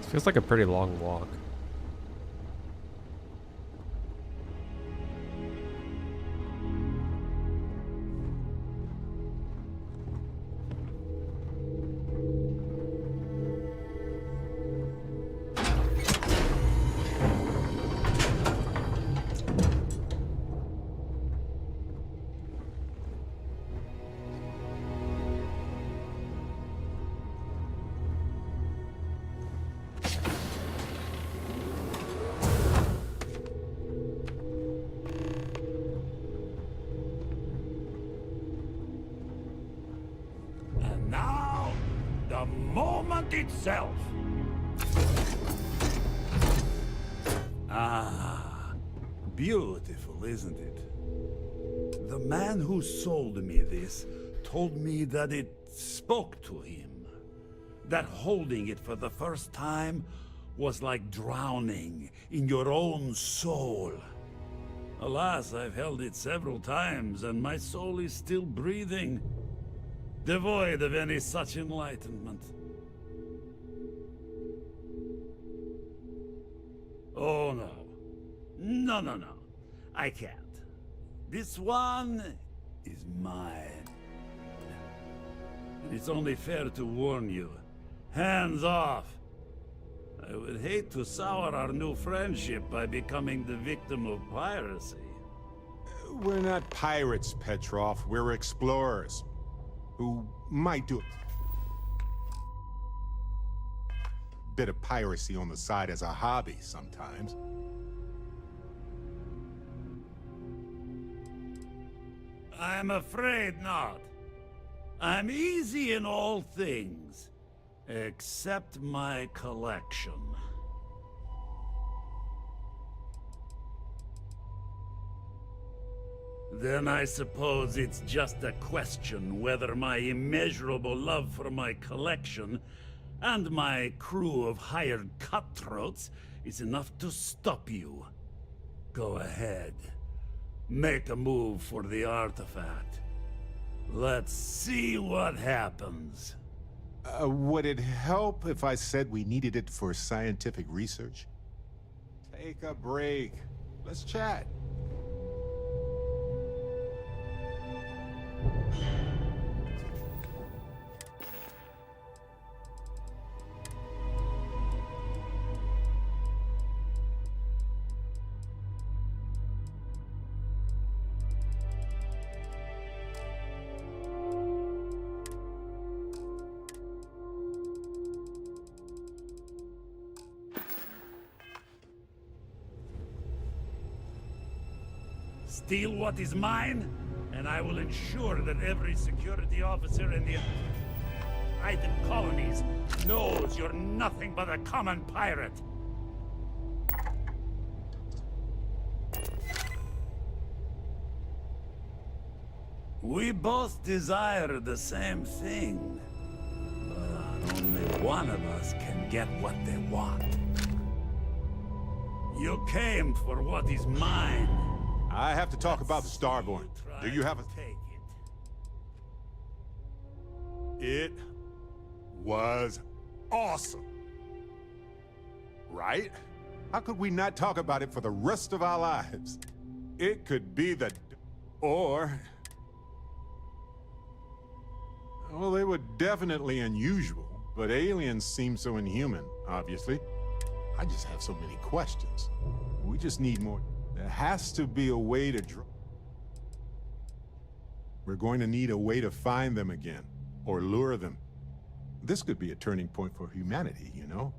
This feels like a pretty long walk. And now, the moment itself. Ah, beautiful, isn't it? The man who sold me this told me that it spoke to him. That holding it for the first time was like drowning in your own soul. Alas, I've held it several times, and my soul is still breathing, devoid of any such enlightenment. Oh no. No. I can't. This one is mine. And it's only fair to warn you. Hands off. I would hate to sour our new friendship by becoming the victim of piracy. We're not pirates, Petrov. We're explorers. Who might do a bit of piracy on the side as a hobby sometimes. I'm afraid not. I'm easy in all things, except my collection. Then I suppose it's just a question whether my immeasurable love for my collection and my crew of hired cutthroats is enough to stop you. Go ahead. Make a move for the artifact. Let's see what happens. Would it help if I said we needed it for scientific research? Take a break. Let's chat. Steal what is mine, and I will ensure that every security officer in the Titan colonies knows you're nothing but a common pirate. We both desire the same thing, but only one of us can get what they want. You came for what is mine. I have to talk about the Starborn. Do you have a... It was awesome. Right? How could we not talk about it for the rest of our lives? It could be the... Or... Well, they were definitely unusual, but aliens seem so inhuman, obviously. I just have so many questions. We just need more... There has to be a way to We're going to need a way to find them again, or lure them. This could be a turning point for humanity, you know?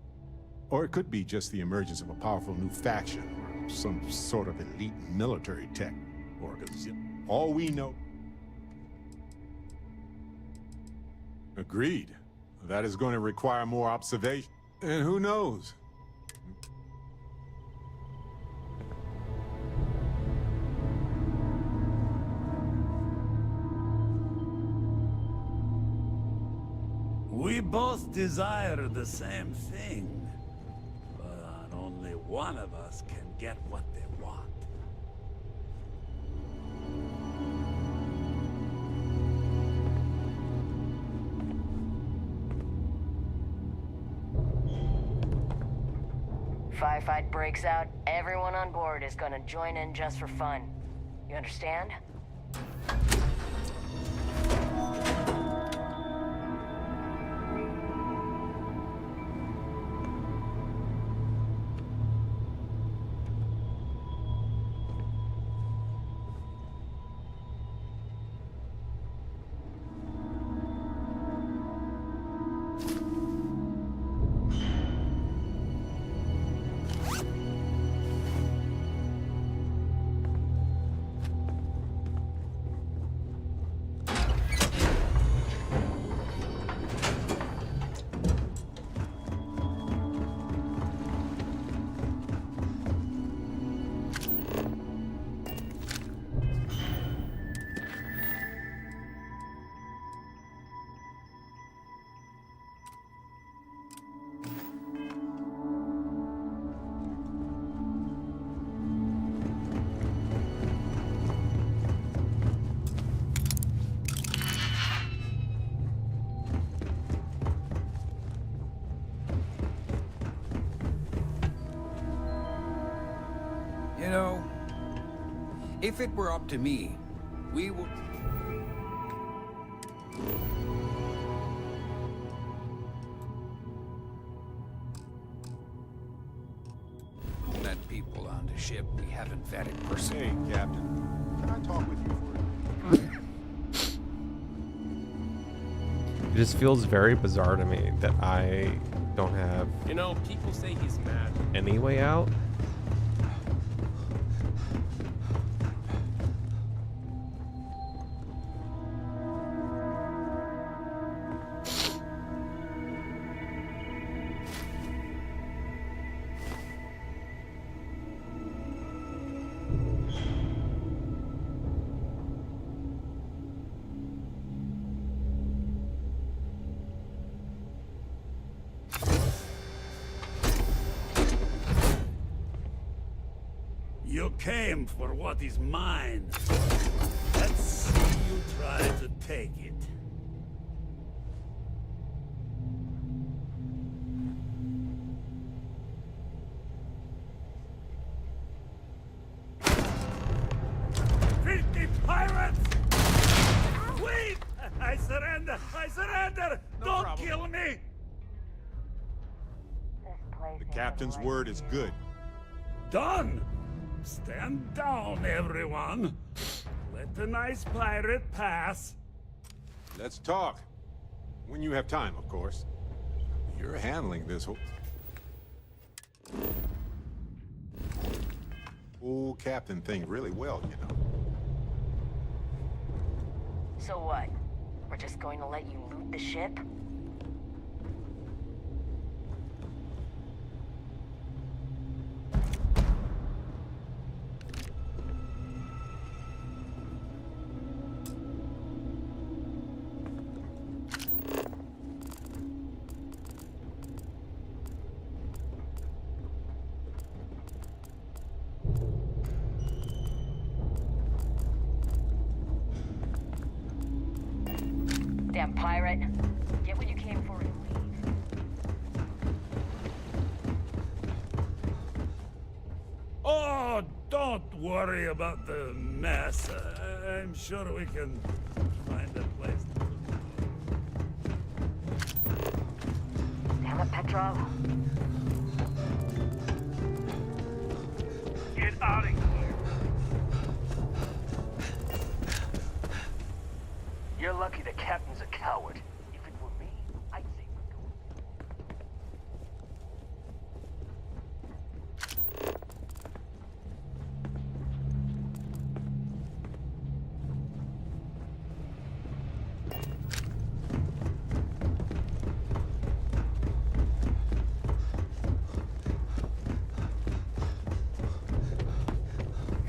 Or it could be just the emergence of a powerful new faction, or some sort of elite military tech, or all we know. Agreed. That is going to require more observation. And who knows? We both desire the same thing, but only one of us can get what they want. Firefight breaks out, everyone on board is gonna join in just for fun. You understand? You know, if it were up to me, we would... let people on the ship we haven't vetted personally. Hey, Captain. Can I talk with you for It just feels very bizarre to me that I don't have You know, people say he's mad. any way out. You came for what is mine. Let's see you try to take it. surrender! I surrender! Don't kill me! The captain's word is good. Done! Stand down, everyone. Let the nice pirate pass. Let's talk. When you have time, of course. You're handling this whole captain thing really well, you know. So what? We're just going to let you loot the ship? Damn pirate. Get what you came for and leave. Oh, don't worry about the mess. I'm sure we can find a place. Damn it, Petrov. Get out of here. You're lucky the captain's a coward. If it were me, I'd say we're going.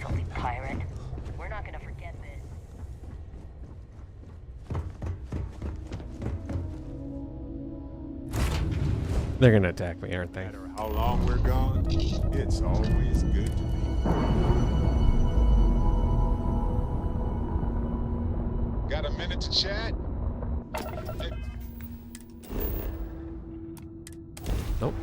Filthy pirate. We're not gonna forget this. They're gonna attack me, aren't they? No matter how long we're gone, it's always good to be. Got a minute to chat? Nope.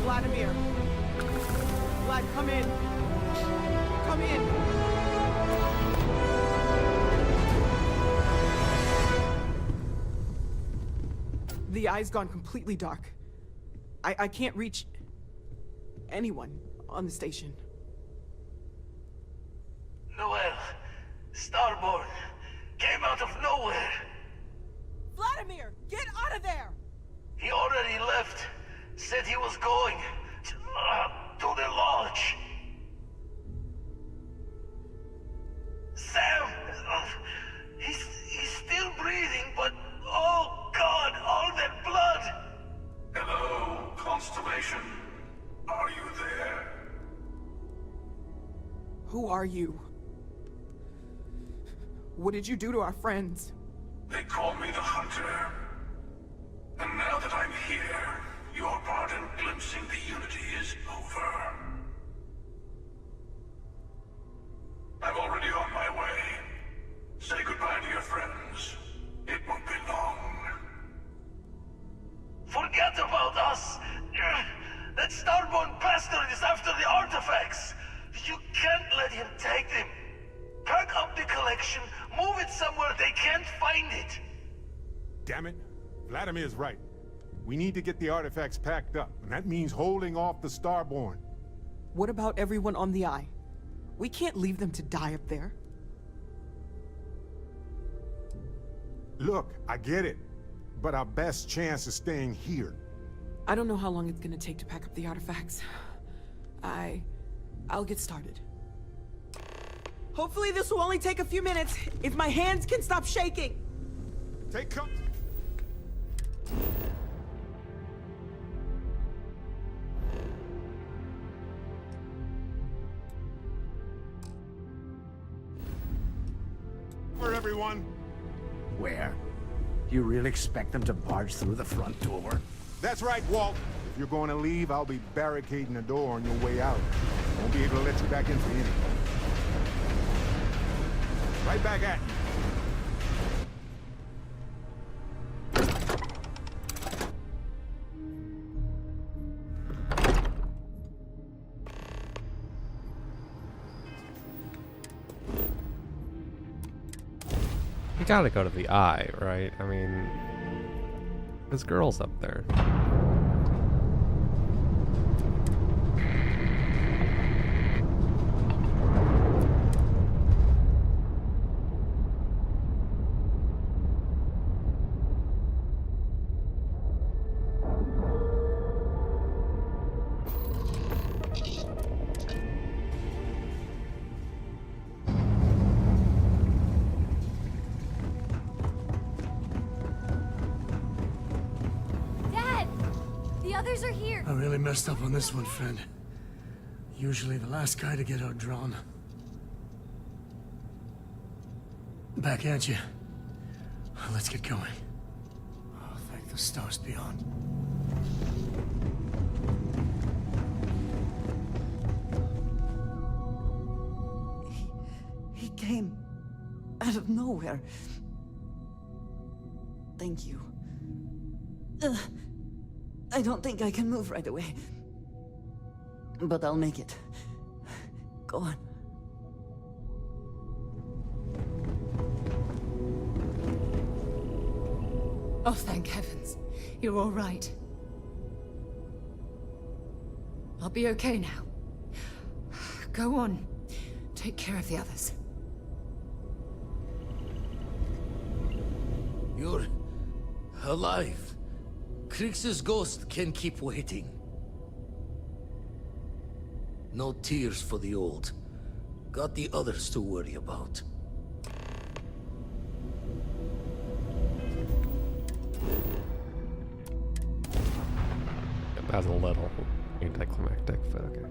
Vladimir. Vlad, come in. Come in. The eye's gone completely dark. I can't reach anyone on the station. Noel, Starborn, came out of nowhere. Vladimir, get out of there! He already left. Said he was going to the lodge. Sam, he's still breathing, but oh God, all that blood. Hello, Constellation. Are you there? Who are you? What did you do to our friends? They call me the Hunter. And now that I'm here, your part in glimpsing the Unity is over. I'm already on my way. Say goodbye to your friends. It won't be long. Forget about us! That Starborn bastard is after the artifacts! You can't let him take them! Pack up the collection, move it somewhere they can't find it! Damn it. Vladimir's right. We need to get the artifacts packed up, and that means holding off the Starborn. What about everyone on the Eye? We can't leave them to die up there. Look, I get it, but our best chance is staying here. I don't know how long it's gonna take to pack up the artifacts. I'll get started. Hopefully this will only take a few minutes, if my hands can stop shaking! Take cover! For everyone. Where? You really expect them to barge through the front door? That's right, Walt. If you're going to leave, I'll be barricading the door on your way out. Won't be able to let you back in for anything. Right back at you. You gotta go to the eye, right? I mean, there's girls up there. others are here. I really messed up on this one, friend. Usually the last guy to get outdrawn. Back at you. Let's get going. Oh, thank the stars beyond. He came out of nowhere. Thank you. I don't think I can move right away. But I'll make it. Go on. Oh, thank heavens. You're all right. I'll be okay now. Go on. Take care of the others. You're alive. Krix's ghost can keep waiting. No tears for the old. Got the others to worry about. That was a little anticlimactic, but okay.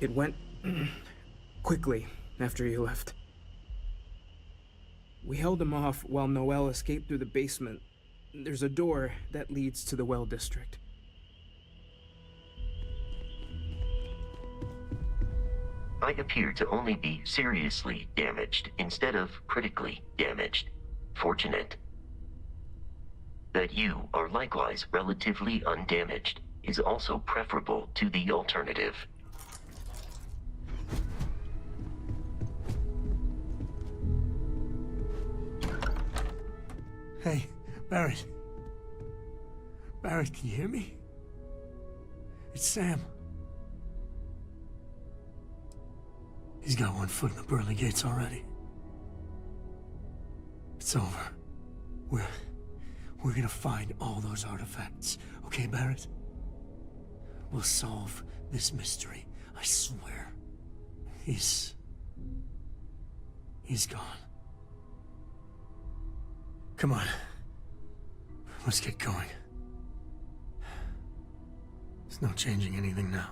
It went quickly after you left. We held him off while Noel escaped through the basement. There's a door that leads to the well district. I appear to only be seriously damaged instead of critically damaged. Fortunate. That you are likewise relatively undamaged is also preferable to the alternative. Hey, Barrett. Barrett, can you hear me? It's Sam. He's got one foot in the pearly gates already. It's over. We're gonna find all those artifacts. Okay, Barrett? We'll solve this mystery. I swear. He's gone. Come on. Let's get going. There's no changing anything now.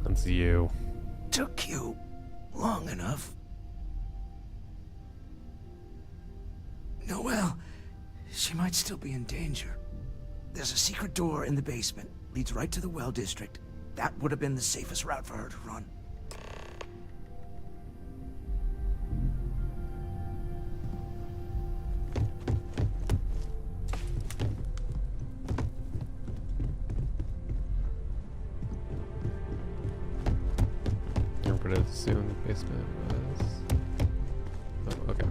That's you. Took you long enough. Noel, she might still be in danger. There's a secret door in the basement. Leads right to the well district. That would have been the safest route for her to run. Everybody would assume the basement was... Oh, okay.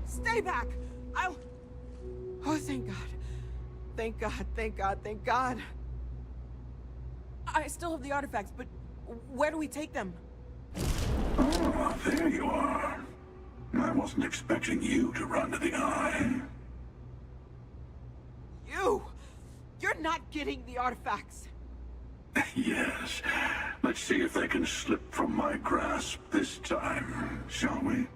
Stay back! I'll... Oh, thank God. Thank God, thank God, thank God. I still have the artifacts, but where do we take them? Oh, there you are. I wasn't expecting you to run to the eye. You! You're not getting the artifacts! Yes. Let's see if they can slip from my grasp this time, shall we?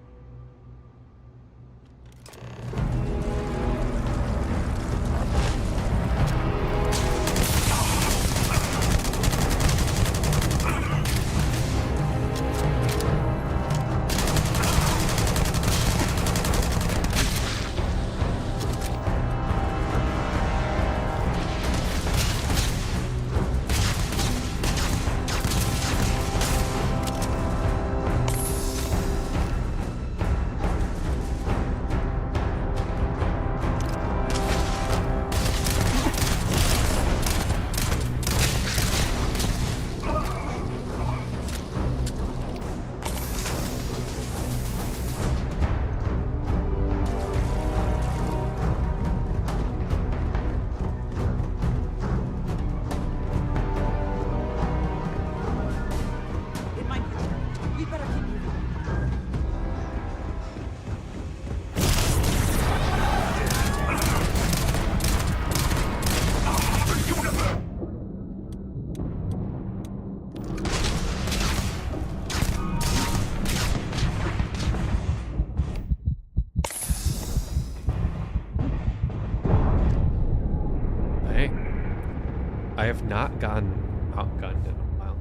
I have not gotten outgunned in a while.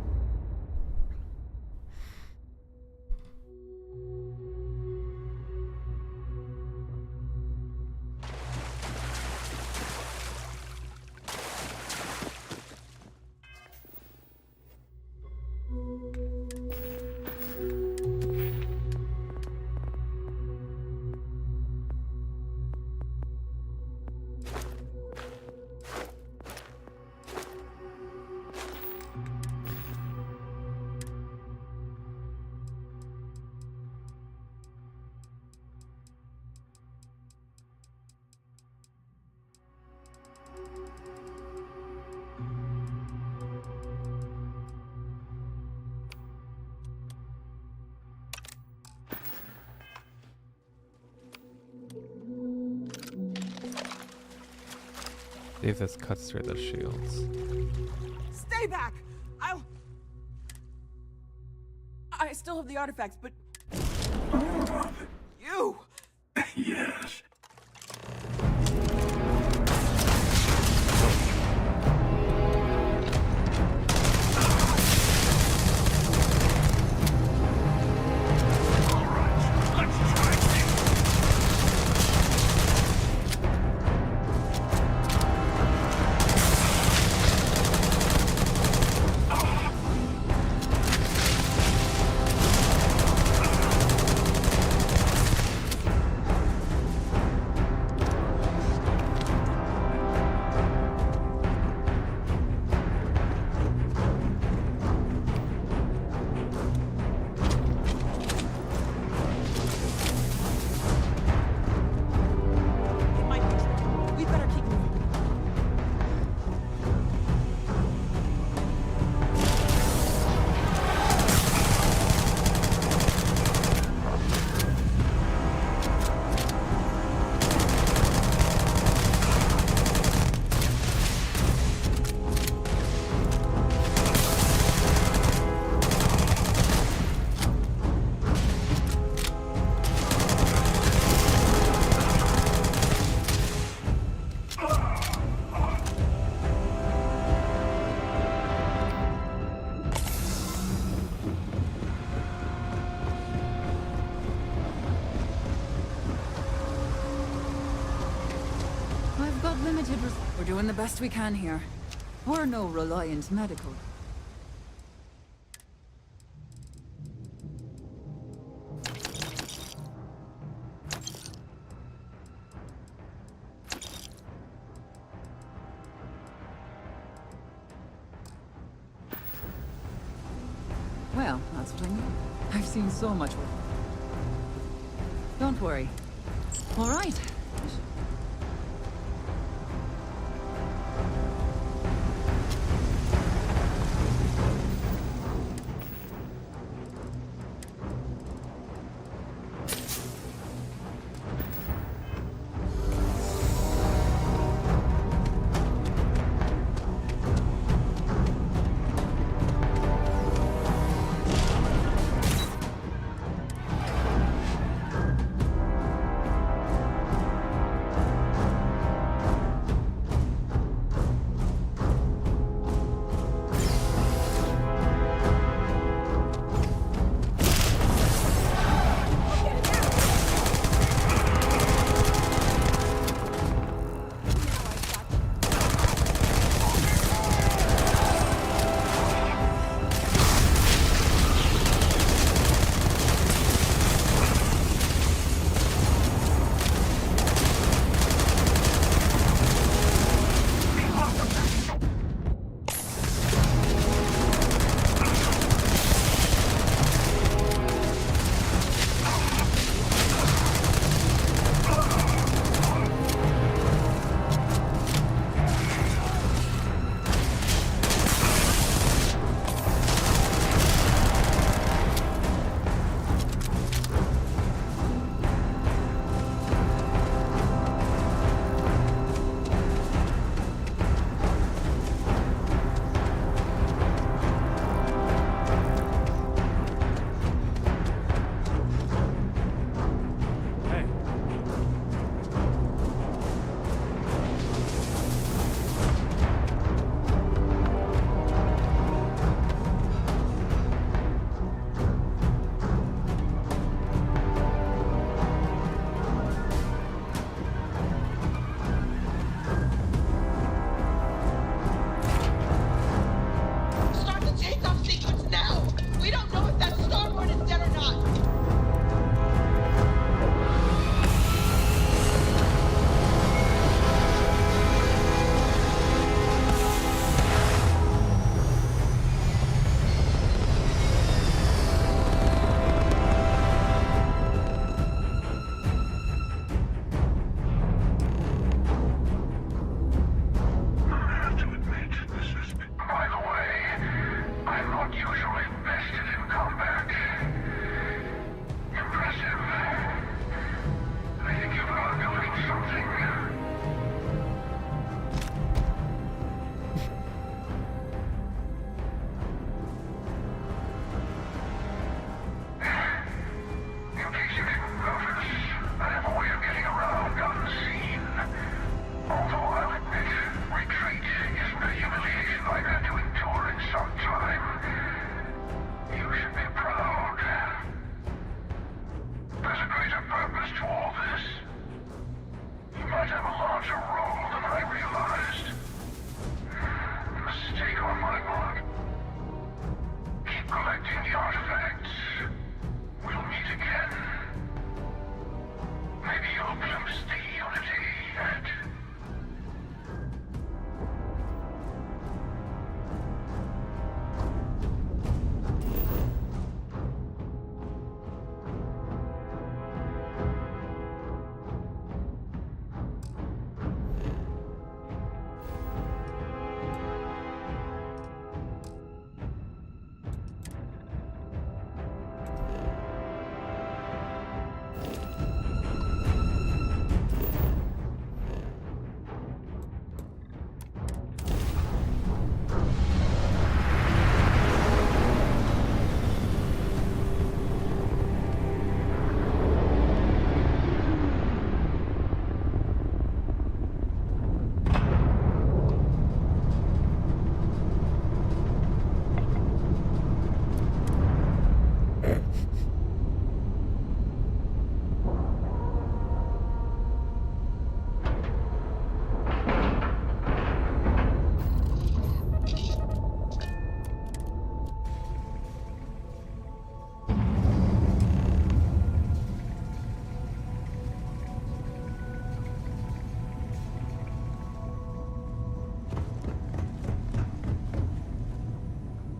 See if this cuts through the shields. Stay back! I still have the artifacts, but... You! Yes. We're doing the best we can here. We're no Reliant Medical. Well, that's what I mean. I've seen so much work. Don't worry. All right.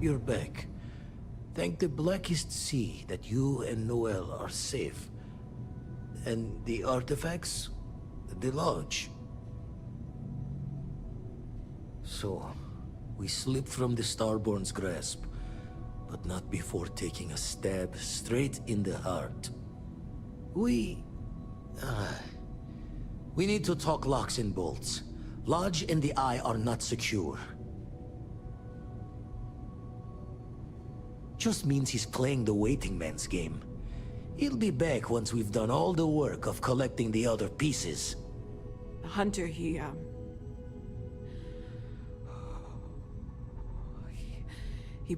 you're back. Thank the blackest sea that you and Noel are safe. And the artifacts? The lodge. So, we slipped from the Starborn's grasp, but not before taking a stab straight in the heart. We need to talk locks and bolts. Lodge and the Eye are not secure. Just means he's playing the waiting man's game. He'll be back once we've done all the work of collecting the other pieces. The hunter, he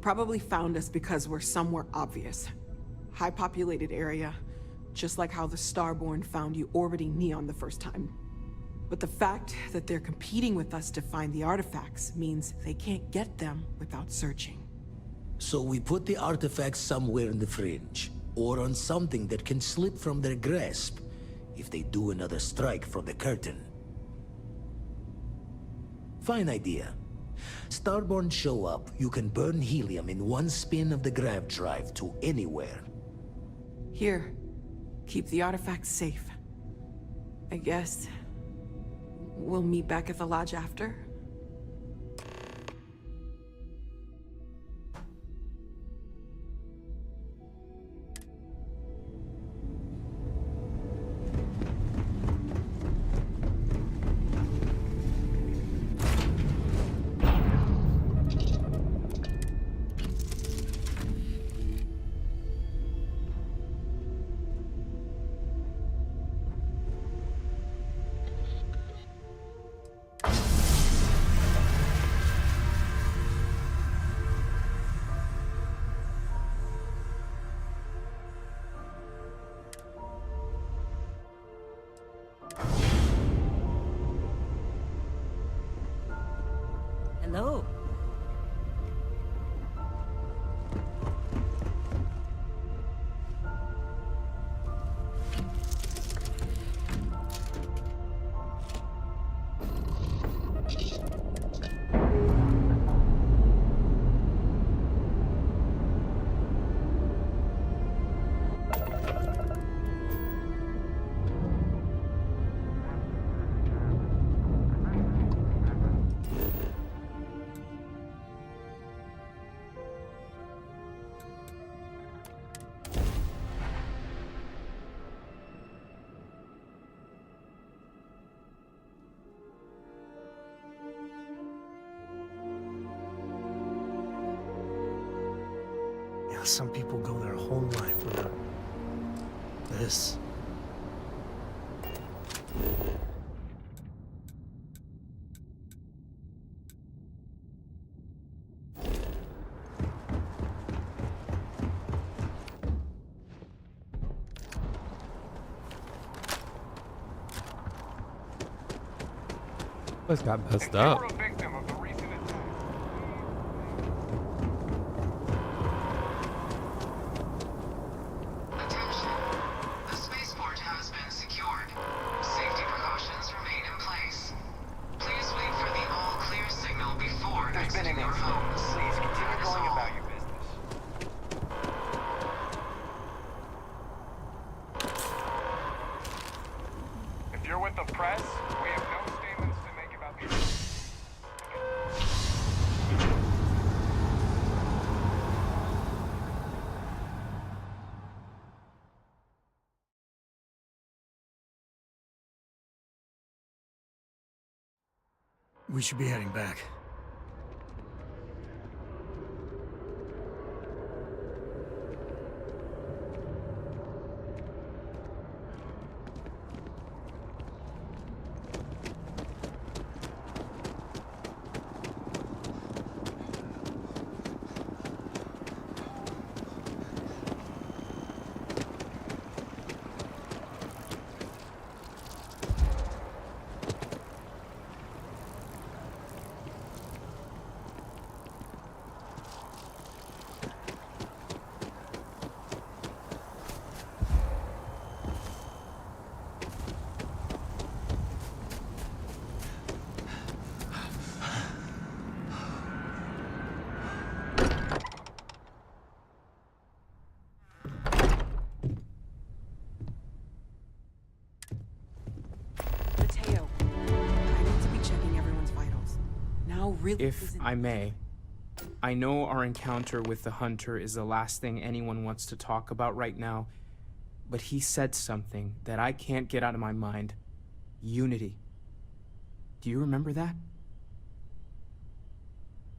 probably found us because we're somewhere obvious. High-populated area, just like how the Starborn found you orbiting Neon the first time. But the fact that they're competing with us to find the artifacts means they can't get them without searching. So we put the artifacts somewhere in the fringe, or on something that can slip from their grasp if they do another strike from the curtain. Fine idea. Starborn show up, you can burn helium in one spin of the grav drive to anywhere. Here, keep the artifacts safe. I guess we'll meet back at the lodge after. Hello. Yeah, some people go their whole life without this. Place got messed up. We should be heading back. really If isn't... I may, I know our encounter with the Hunter is the last thing anyone wants to talk about right now, but he said something that I can't get out of my mind. Unity. Do you remember that?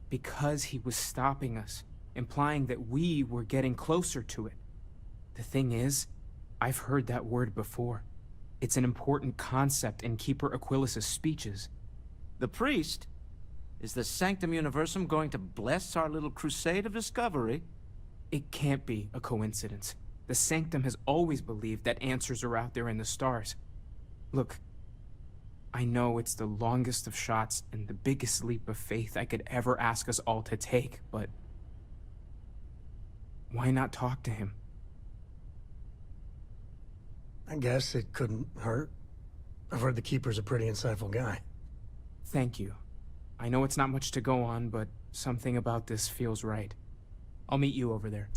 Because he was stopping us, implying that we were getting closer to it. The thing is, I've heard that word before. It's an important concept in Keeper Aquilas's speeches. The priest? Is the Sanctum Universum going to bless our little crusade of discovery? It can't be a coincidence. The Sanctum has always believed that answers are out there in the stars. Look, I know it's the longest of shots and the biggest leap of faith I could ever ask us all to take, but why not talk to him? I guess it couldn't hurt. I've heard the Keeper's a pretty insightful guy. Thank you. I know it's not much to go on, but something about this feels right. I'll meet you over there.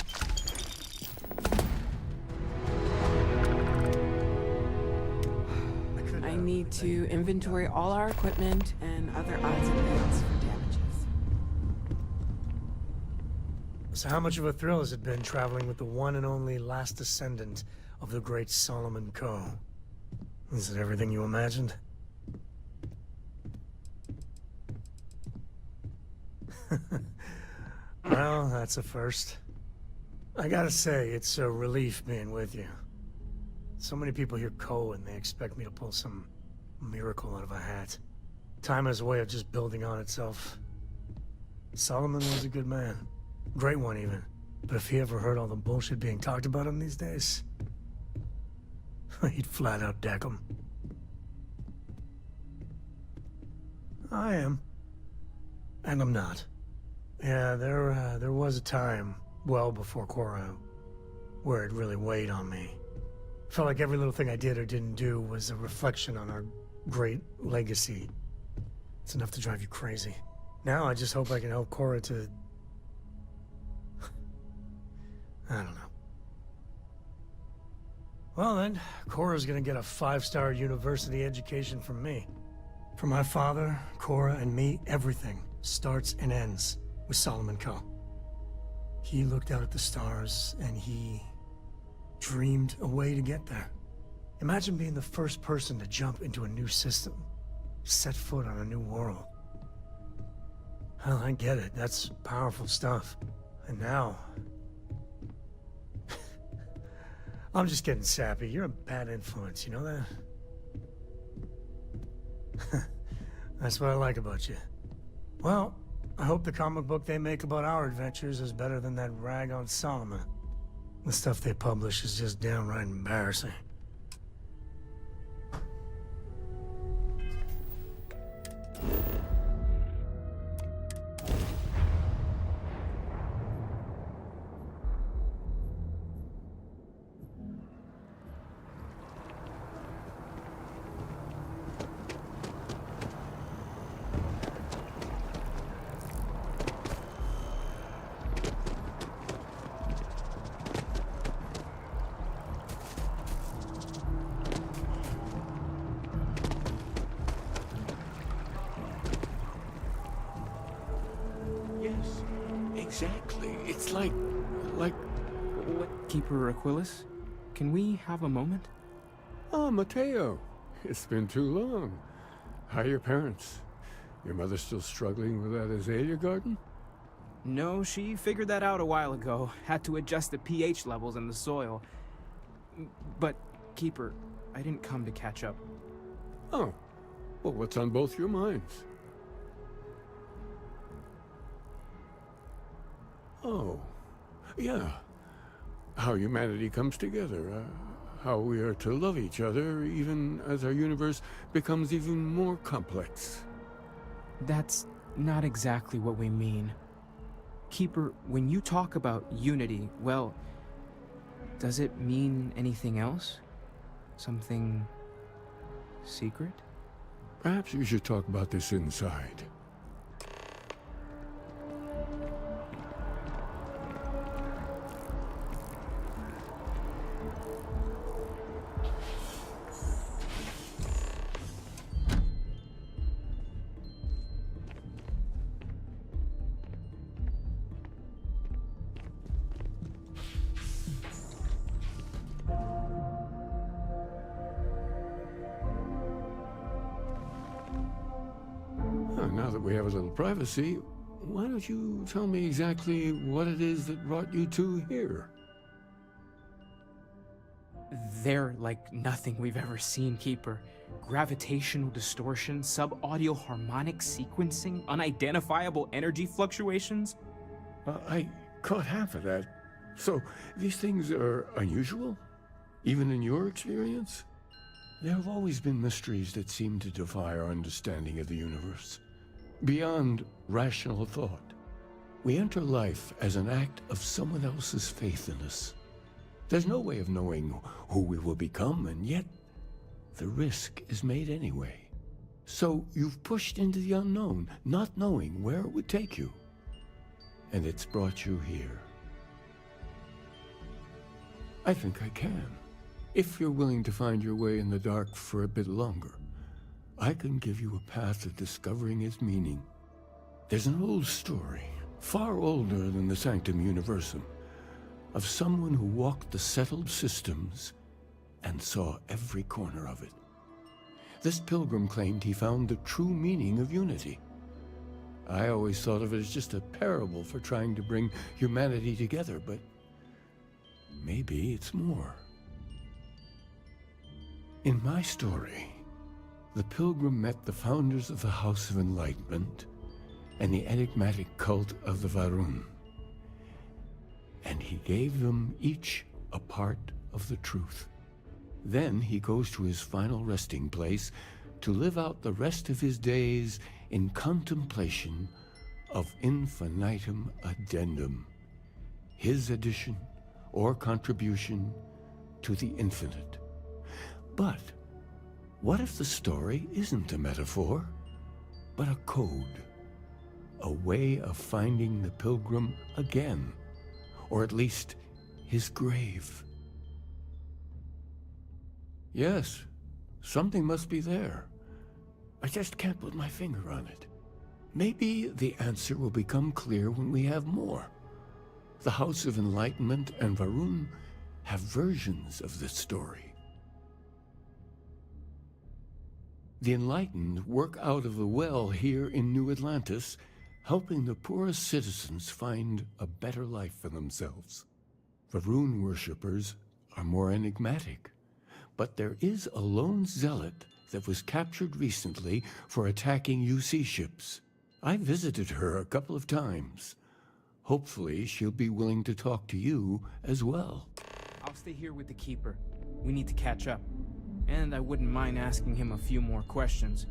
I need to inventory all our equipment and other odds and ends for damages. So how much of a thrill has it been traveling with the one and only last descendant of the great Solomon Coe? Is it everything you imagined? Well, that's a first. I gotta say, it's a relief being with you. So many people hear Coe and they expect me to pull some miracle out of a hat. Time has a way of just building on itself. Solomon was a good man. Great one, even. But if he ever heard all the bullshit being talked about him these days, he'd flat out deck him. I am. And I'm not. Yeah, there was a time, well before Korra, where it really weighed on me. Felt like every little thing I did or didn't do was a reflection on our great legacy. It's enough to drive you crazy. Now I just hope I can help Korra to... I don't know. Well then, Korra's gonna get a 5-star university education from me. For my father, Korra, and me, everything starts and ends with Solomon Coe. He looked out at the stars, and he dreamed a way to get there. Imagine being the first person to jump into a new system, set foot on a new world. Hell, I get it. That's powerful stuff. And now... I'm just getting sappy. You're a bad influence, you know that? That's what I like about you. Well, I hope the comic book they make about our adventures is better than that rag on Solomon. The stuff they publish is just downright embarrassing. Yes, exactly. It's like... What, Keeper Aquilas? Can we have a moment? Oh, Mateo. It's been too long. How are your parents? Your mother still struggling with that azalea garden? No, she figured that out a while ago. Had to adjust the pH levels in the soil. But, Keeper, I didn't come to catch up. Oh. Well, what's on both your minds? Oh. Yeah. How humanity comes together. How we are to love each other, even as our universe becomes even more complex. That's not exactly what we mean. Keeper, when you talk about unity, well, does it mean anything else? Something secret? Perhaps you should talk about this inside. we have a little privacy, why don't you tell me exactly what it is that brought you two here? They're like nothing we've ever seen, Keeper. Gravitational distortion, sub-audio harmonic sequencing, unidentifiable energy fluctuations. I caught half of that. So, these things are unusual? Even in your experience? There have always been mysteries that seem to defy our understanding of the universe. Beyond rational thought. We enter life as an act of someone else's faith in us. There's no way of knowing who we will become, and yet the risk is made anyway. So you've pushed into the unknown, not knowing where it would take you. And it's brought you here. I think I can. If you're willing to find your way in the dark for a bit longer, I can give you a path to discovering its meaning. There's an old story, far older than the Sanctum Universum, of someone who walked the settled systems and saw every corner of it. This pilgrim claimed he found the true meaning of unity. I always thought of it as just a parable for trying to bring humanity together, but maybe it's more. In my story, the pilgrim met the founders of the House of Enlightenment and the enigmatic cult of the Varun. And he gave them each a part of the truth. Then he goes to his final resting place to live out the rest of his days in contemplation of infinitum addendum, his addition or contribution to the infinite. But what if the story isn't a metaphor, but a code, a way of finding the pilgrim again, or at least his grave? Yes, something must be there. I just can't put my finger on it. Maybe the answer will become clear when we have more. The House of Enlightenment and Varun have versions of this story. The Enlightened work out of the well here in New Atlantis, helping the poorest citizens find a better life for themselves. Varun worshippers are more enigmatic, but there is a lone zealot that was captured recently for attacking UC ships. I visited her a couple of times. Hopefully she'll be willing to talk to you as well. I'll stay here with the Keeper. We need to catch up. And I wouldn't mind asking him a few more questions.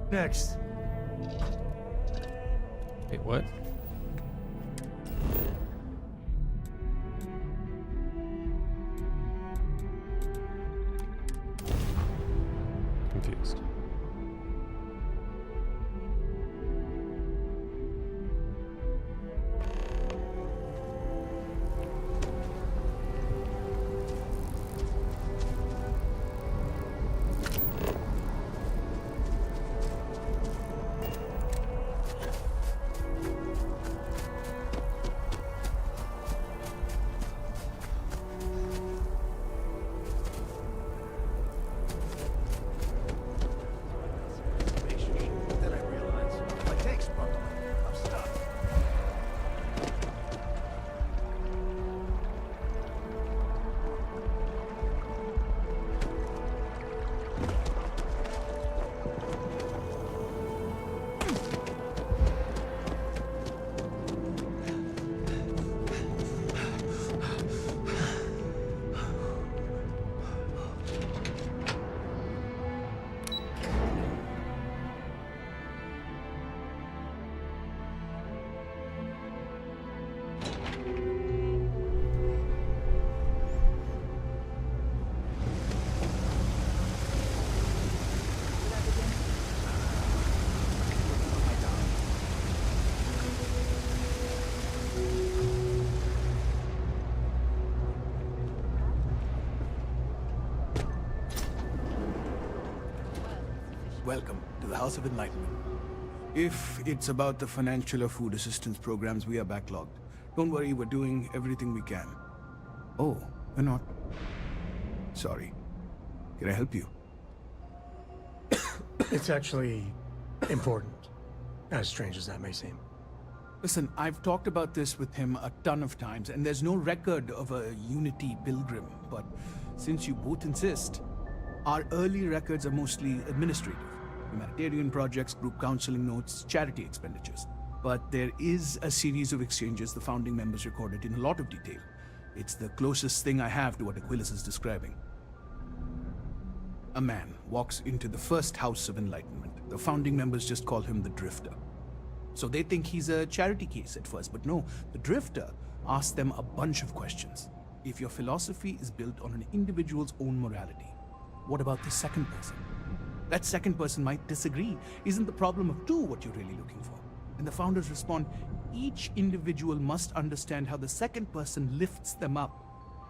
Next. Wait, what? Confused. welcome to the House of Enlightenment. If it's about the financial or food assistance programs, we are backlogged. Don't worry, we're doing everything we can. Oh, we're not. Sorry. Can I help you? It's actually important, as strange as that may seem. Listen, I've talked about this with him a ton of times, and there's no record of a Unity pilgrim, but since you both insist, our early records are mostly administrative. Humanitarian projects, group counseling notes, charity expenditures. But there is a series of exchanges the founding members recorded in a lot of detail. It's the closest thing I have to what Aquilus is describing. A man walks into the first House of Enlightenment. The founding members just call him the Drifter. So they think he's a charity case at first, but no, the Drifter asks them a bunch of questions. If your philosophy is built on an individual's own morality, what about the second person? That second person might disagree. Isn't the problem of two what you're really looking for? And the founders respond, each individual must understand how the second person lifts them up.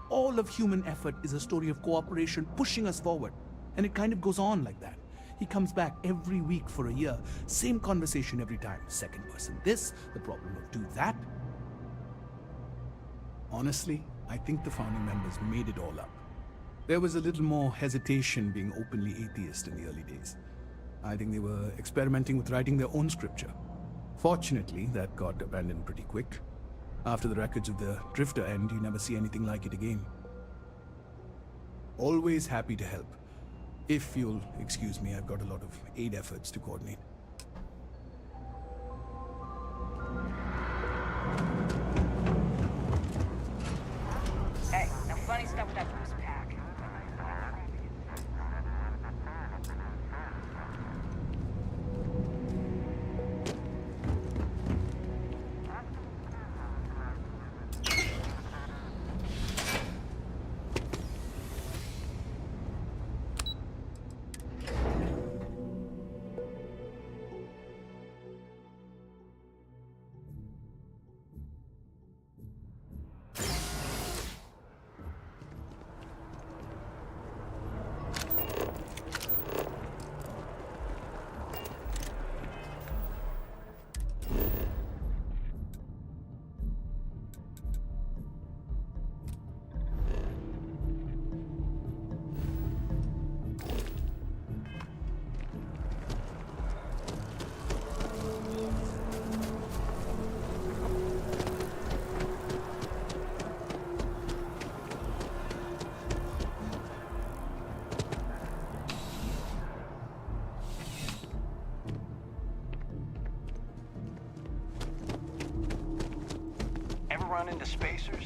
All of human effort is a story of cooperation pushing us forward. And it kind of goes on like that. He comes back every week for a year. Same conversation every time. Second person this, the problem of two that. Honestly, I think the founding members made it all up. There was a little more hesitation being openly atheist in the early days. I think they were experimenting with writing their own scripture. Fortunately, that got abandoned pretty quick. After the records of the Drifter end, you never see anything like it again. Always happy to help. If you'll excuse me, I've got a lot of aid efforts to coordinate. Hey, no funny stuff with that loose pack. Ever run into spacers?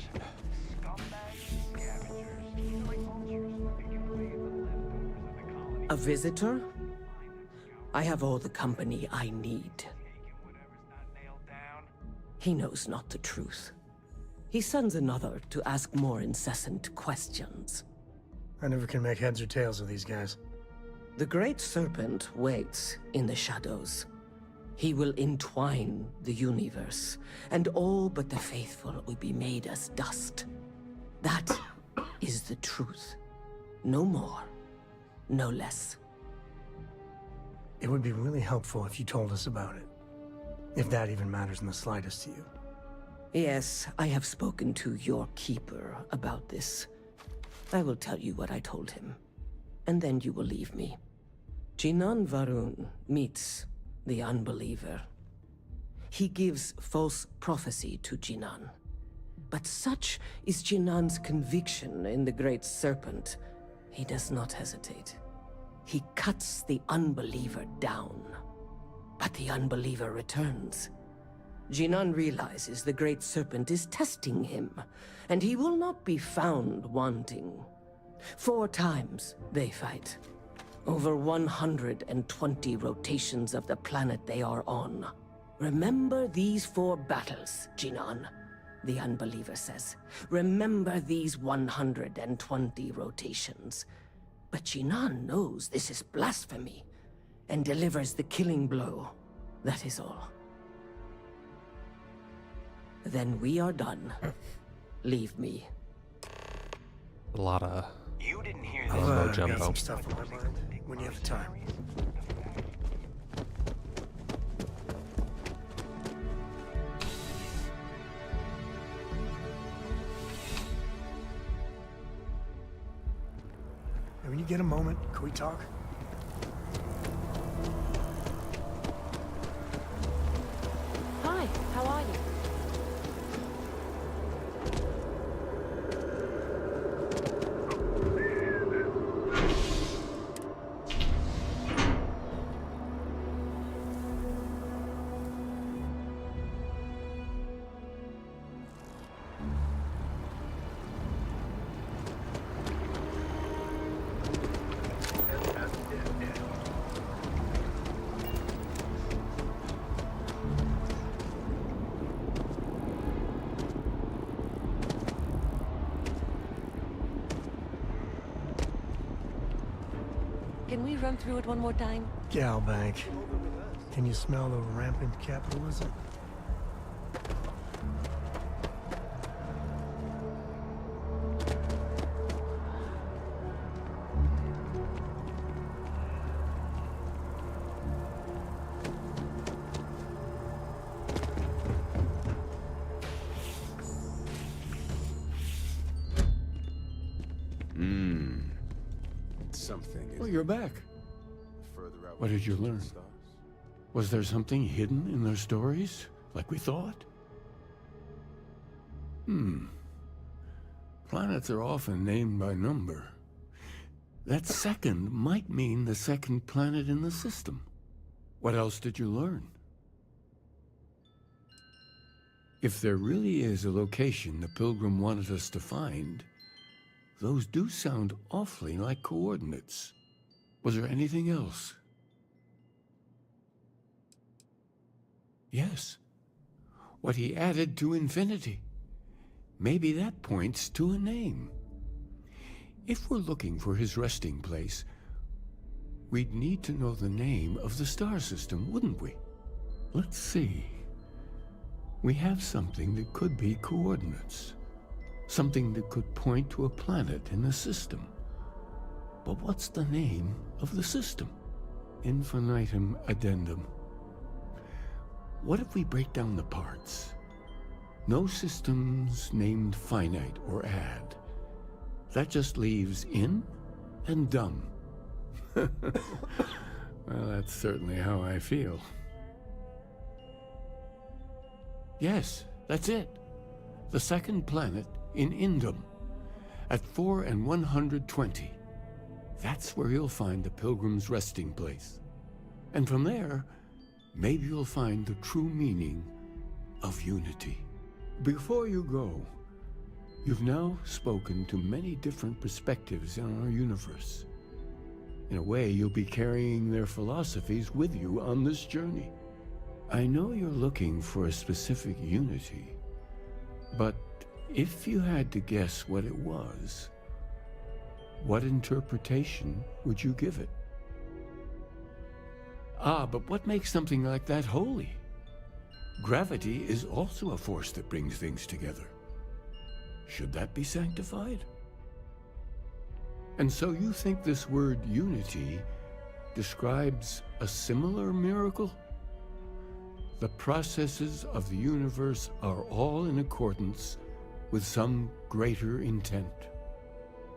A visitor? I have all the company I need. He knows not the truth. He sends another to ask more incessant questions. I never can make heads or tails of these guys. The Great Serpent waits in the shadows. He will entwine the universe, and all but the faithful will be made as dust. That is the truth. No more, no less. It would be really helpful if you told us about it. If that even matters in the slightest to you. Yes, I have spoken to your keeper about this. I will tell you what I told him, and then you will leave me. Jinan Varun meets the unbeliever. He gives false prophecy to Jinan. But such is Jinan's conviction in the Great Serpent, he does not hesitate. He cuts the unbeliever down. But the unbeliever returns. Jinan realizes the Great Serpent is testing him, and he will not be found wanting. 4 times they fight. Over 120 rotations of the planet they are on. Remember these 4 battles, Jinan, the unbeliever says. Remember these 120 rotations. But Jinan knows this is blasphemy, and delivers the killing blow. That is all. Then we are done. Leave me. A lot of You didn't hear mumbo Got jumbo. some stuff on my mind. When you have the time. When you get a moment, can we talk? Hi, how are you? Can we run through it one more time? Galbank. Can you smell the rampant capitalism? Something. Well, you're back. What did you learn? Was there something hidden in their stories, like we thought? Planets are often named by number. That second might mean the second planet in the system. What else did you learn? If there really is a location the Pilgrim wanted us to find, those do sound awfully like coordinates. Was there anything else? Yes. What he added to infinity. Maybe that points to a name. If we're looking for his resting place, we'd need to know the name of the star system, wouldn't we? Let's see. We have something that could be coordinates. Something that could point to a planet in the system. But what's the name of the system? Infinitum addendum. What if we break down the parts? No systems named finite or add. That just leaves in and dumb. Well, that's certainly how I feel. Yes, that's it. The second planet in Indum, at 4 and 120. That's where you'll find the Pilgrim's resting place. And from there, maybe you'll find the true meaning of unity. Before you go, you've now spoken to many different perspectives in our universe. In a way, you'll be carrying their philosophies with you on this journey. I know you're looking for a specific unity, but if you had to guess what it was, what interpretation would you give it? But what makes something like that holy? Gravity is also a force that brings things together. Should that be sanctified? And so you think this word unity describes a similar miracle? The processes of the universe are all in accordance with some greater intent.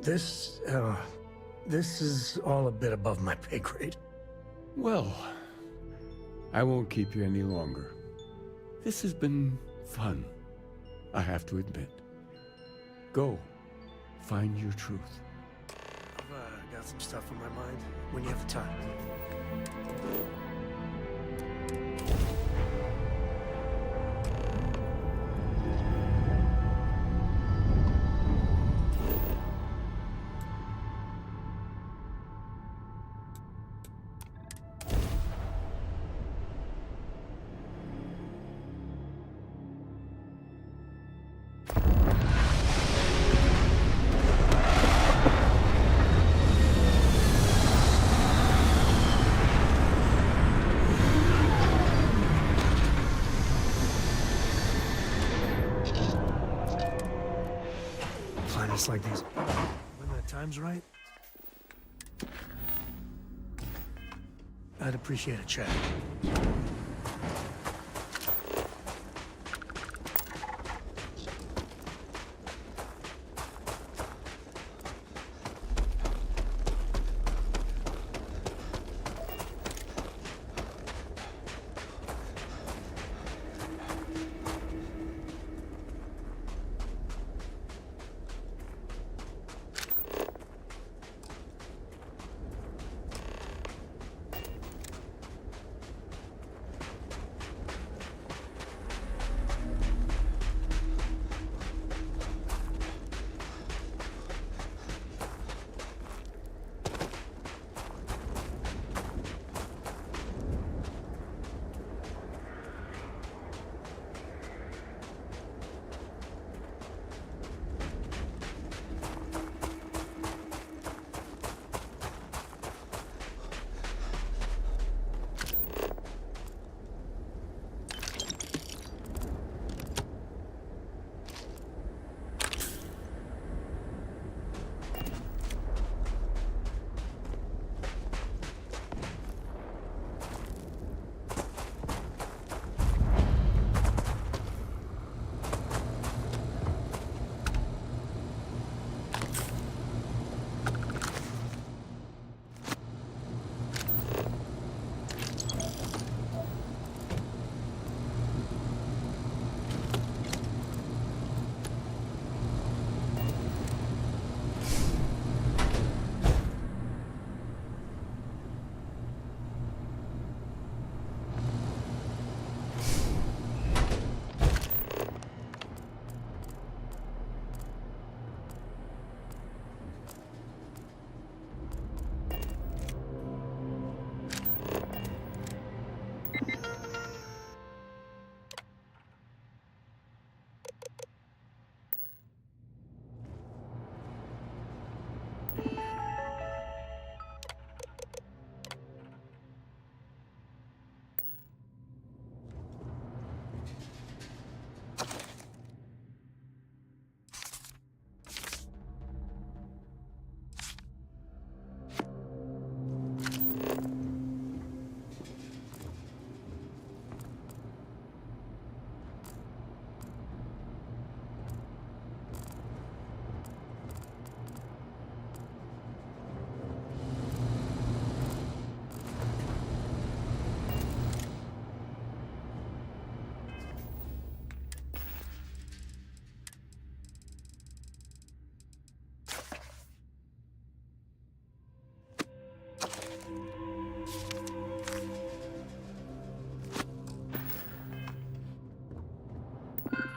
This is all a bit above my pay grade. Well, I won't keep you any longer. This has been fun, I have to admit. Go, find your truth. I've got some stuff on my mind. When you have the time. Planets like these. When the time's right, I'd appreciate a chat.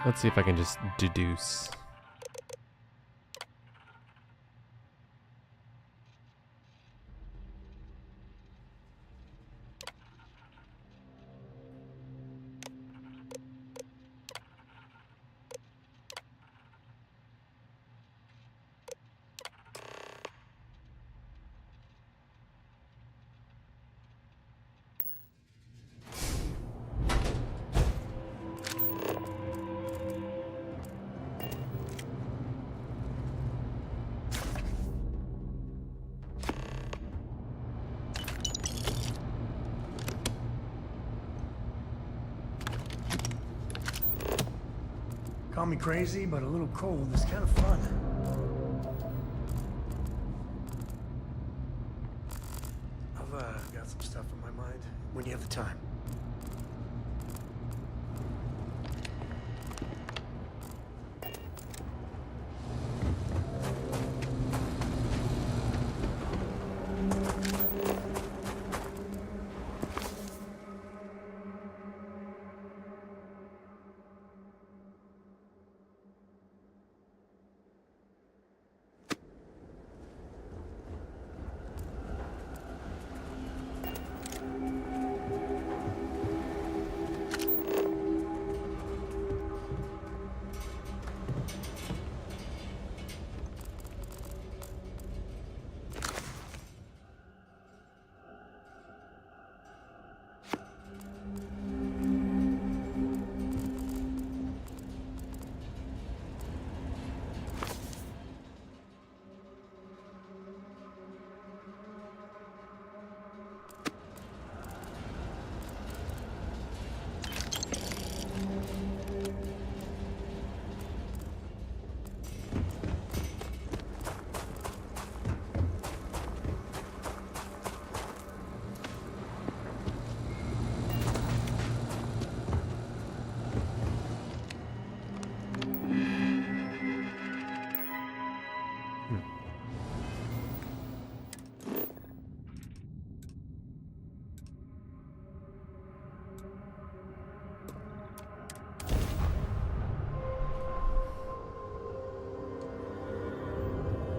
Let's see if I can just deduce. Call me crazy, but a little cold is kind of fun. I've got some stuff on my mind. When you have the time.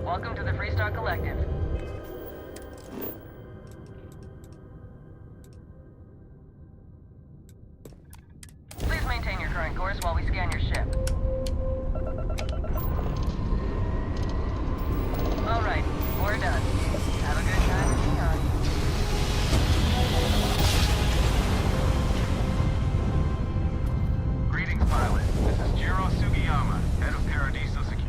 Welcome to the Freestar Collective. Please maintain your current course while we scan your ship. All right, we're done. Have a good time and beyond. Greetings, pilot. This is Jiro Sugiyama, head of Paradiso Security.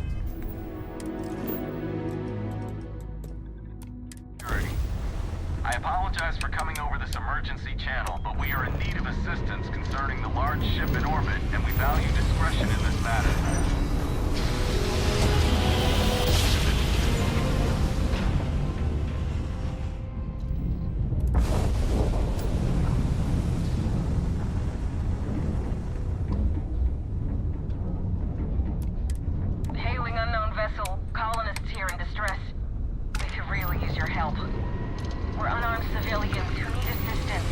I apologize for coming over this emergency channel, but we are in need of assistance concerning the large ship in orbit, and we value discretion in this matter. Hailing unknown vessel. Colonists here in distress. We could really use your help. We're unarmed civilians who need assistance.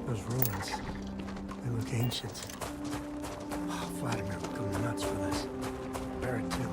Those ruins, they look ancient. Oh, Vladimir would go nuts for this. Barrett, too.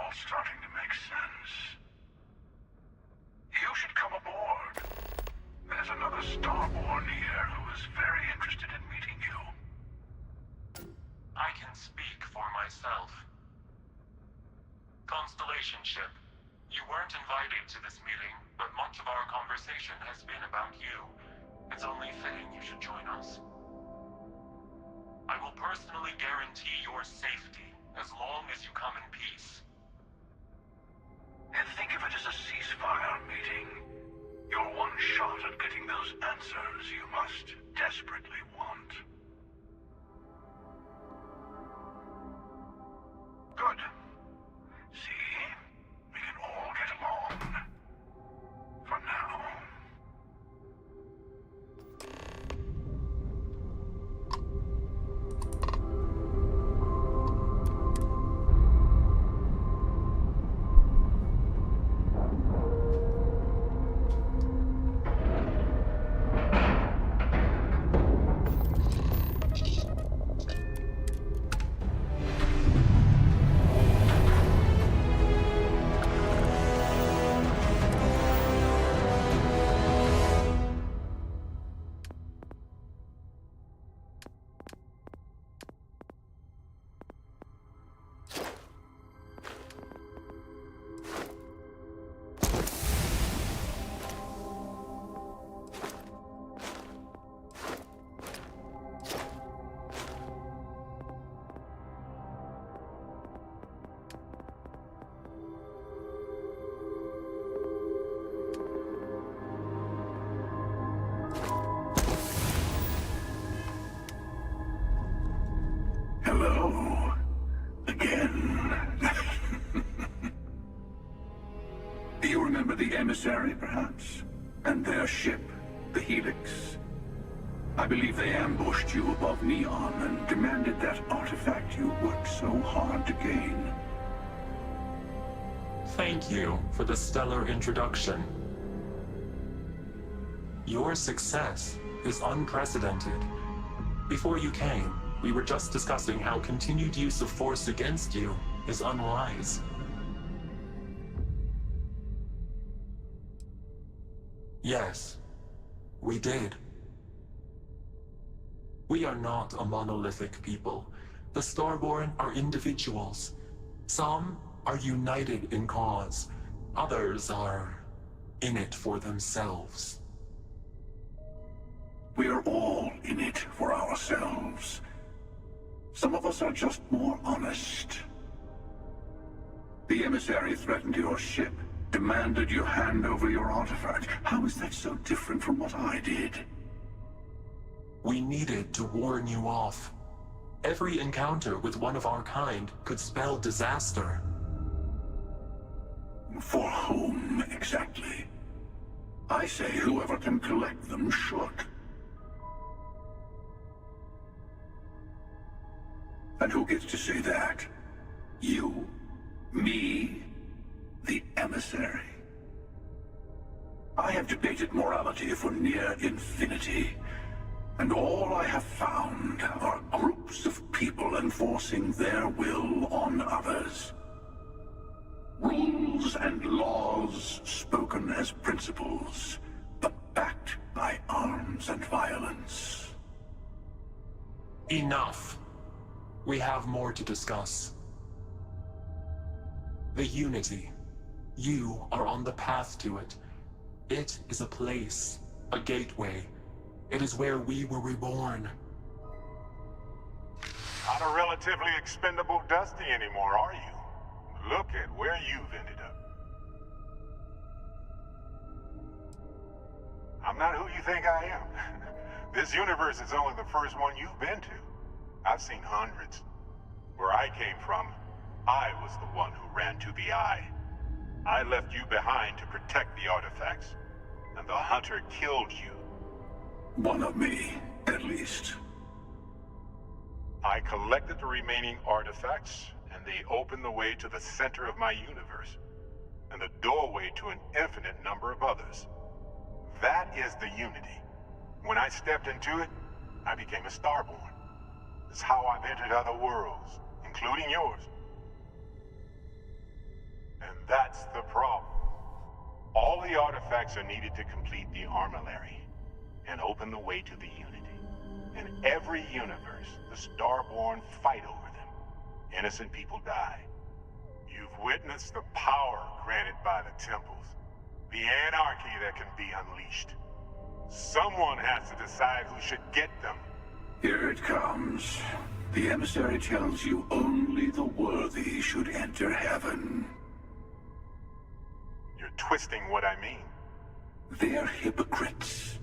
all starting to make sense. You should come aboard. There's another Starborn here who is very interested in meeting you. I can speak for myself. Constellation ship, you weren't invited to this meeting, but much of our conversation has been about you. It's only fitting you should join us. I will personally guarantee your safety as long as you come in peace. And think of it as a ceasefire meeting. Your one shot at getting those answers you must desperately want. Good. See? We can all get along. For now. Hello. Again. Do you remember the emissary, perhaps? And their ship, the Helix? I believe they ambushed you above Neon and demanded that artifact you worked so hard to gain. Thank you for the stellar introduction. Your success is unprecedented. Before you came, we were just discussing how continued use of force against you is unwise. Yes, we did. We are not a monolithic people. The Starborn are individuals. Some are united in cause. Others are in it for themselves. We are all in it for ourselves. Some of us are just more honest. The emissary threatened your ship, demanded you hand over your artifact. How is that so different from what I did? We needed to warn you off. Every encounter with one of our kind could spell disaster. For whom, exactly? I say whoever can collect them should. And who gets to say that? You? Me? The emissary? I have debated morality for near infinity, and all I have found are groups of people enforcing their will on others. Rules and laws spoken as principles, but backed by arms and violence. Enough. We have more to discuss. The Unity. You are on the path to it. It is a place, a gateway. It is where we were reborn. Not a relatively expendable Dusty anymore, are you? Look at where you've ended up. I'm not who you think I am. This universe is only the first one you've been to. I've seen hundreds. Where I came from, I was the one who ran to the Eye. I left you behind to protect the artifacts, and the Hunter killed you. One of me, at least. I collected the remaining artifacts, and they opened the way to the center of my universe, and the doorway to an infinite number of others. That is the Unity. When I stepped into it, I became a Starborn. It's how I've entered other worlds, including yours. That's the problem. All the artifacts are needed to complete the armillary and open the way to the Unity. In every universe, the Starborn fight over them. Innocent people die. You've witnessed the power granted by the temples, the anarchy that can be unleashed. Someone has to decide who should get them. Here it comes. The emissary tells you only the worthy should enter heaven. You're twisting what I mean. They're hypocrites.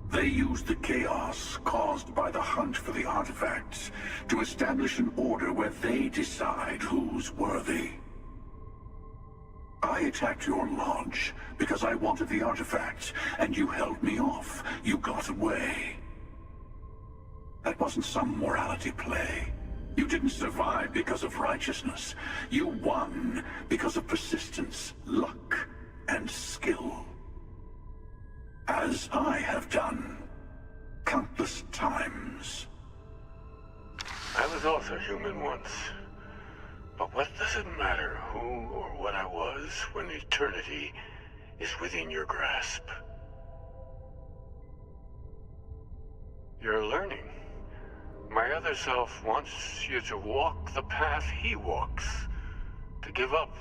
They use the chaos caused by the hunt for the artifacts to establish an order where they decide who's worthy. I attacked your lodge because I wanted the artifacts, and you held me off. You got away. That wasn't some morality play. You didn't survive because of righteousness. You won because of persistence, luck, and skill. As I have done countless times. I was also human once. But what does it matter who or what I was when eternity is within your grasp? You're learning. My other self wants you to walk the path he walks. To give up.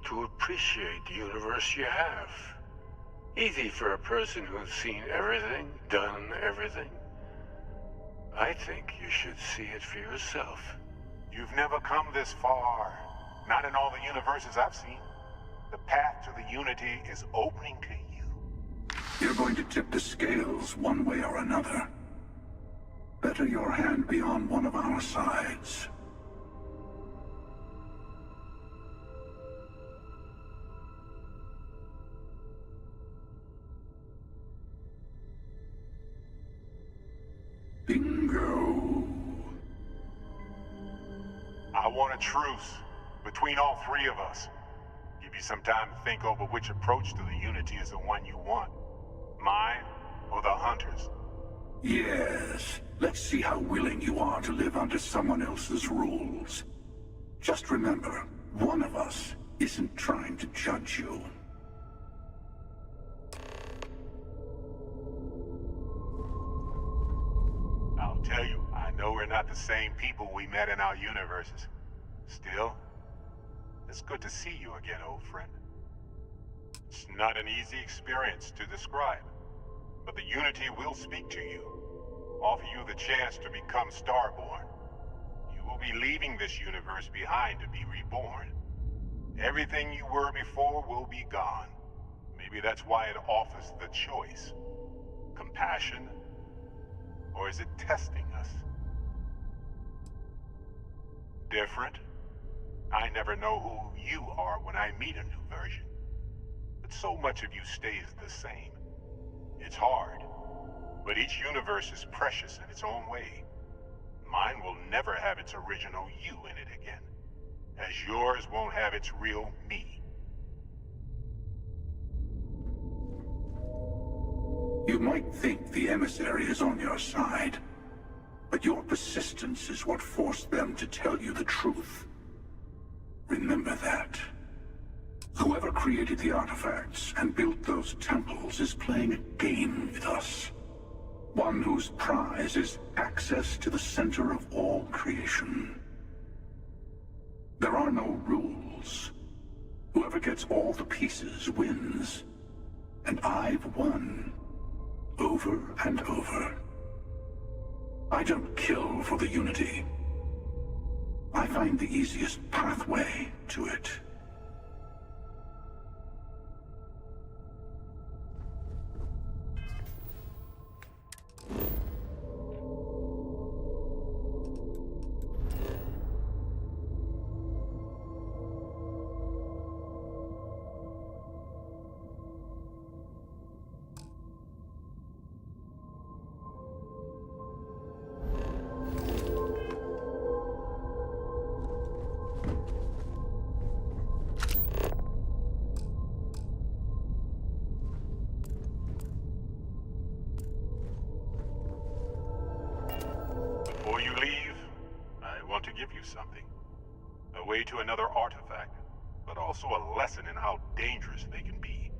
To appreciate the universe you have. Easy for a person who's seen everything, done everything. I think you should see it for yourself. You've never come this far. Not in all the universes I've seen. The path to the Unity is opening to you. You're going to tip the scales one way or another. Better your hand be on one of our sides. Bingo. I want a truce between all three of us. Give you some time to think over which approach to the Unity is the one you want. Mine or the Hunters? Yes. Let's see how willing you are to live under someone else's rules. Just remember, one of us isn't trying to judge you. I'll tell you, I know we're not the same people we met in our universes. Still, it's good to see you again, old friend. It's not an easy experience to describe, but the Unity will speak to you, offer you the chance to become Starborn. You will be leaving this universe behind to be reborn. Everything you were before will be gone. Maybe that's why it offers the choice. Compassion, or is it testing us? Different? I never know who you are when I meet a new version. But so much of you stays the same. It's hard, but each universe is precious in its own way. Mine will never have its original you in it again, as yours won't have its real me. You might think the emissary is on your side, but your persistence is what forced them to tell you the truth. Remember that. Whoever created the artifacts and built those temples is playing a game with us. One whose prize is access to the center of all creation. There are no rules. Whoever gets all the pieces wins. And I've won. Over and over. I don't kill for the Unity. I find the easiest pathway to it. Before you leave, I want to give you something. A way to another artifact. but also a lesson in how dangerous they can be.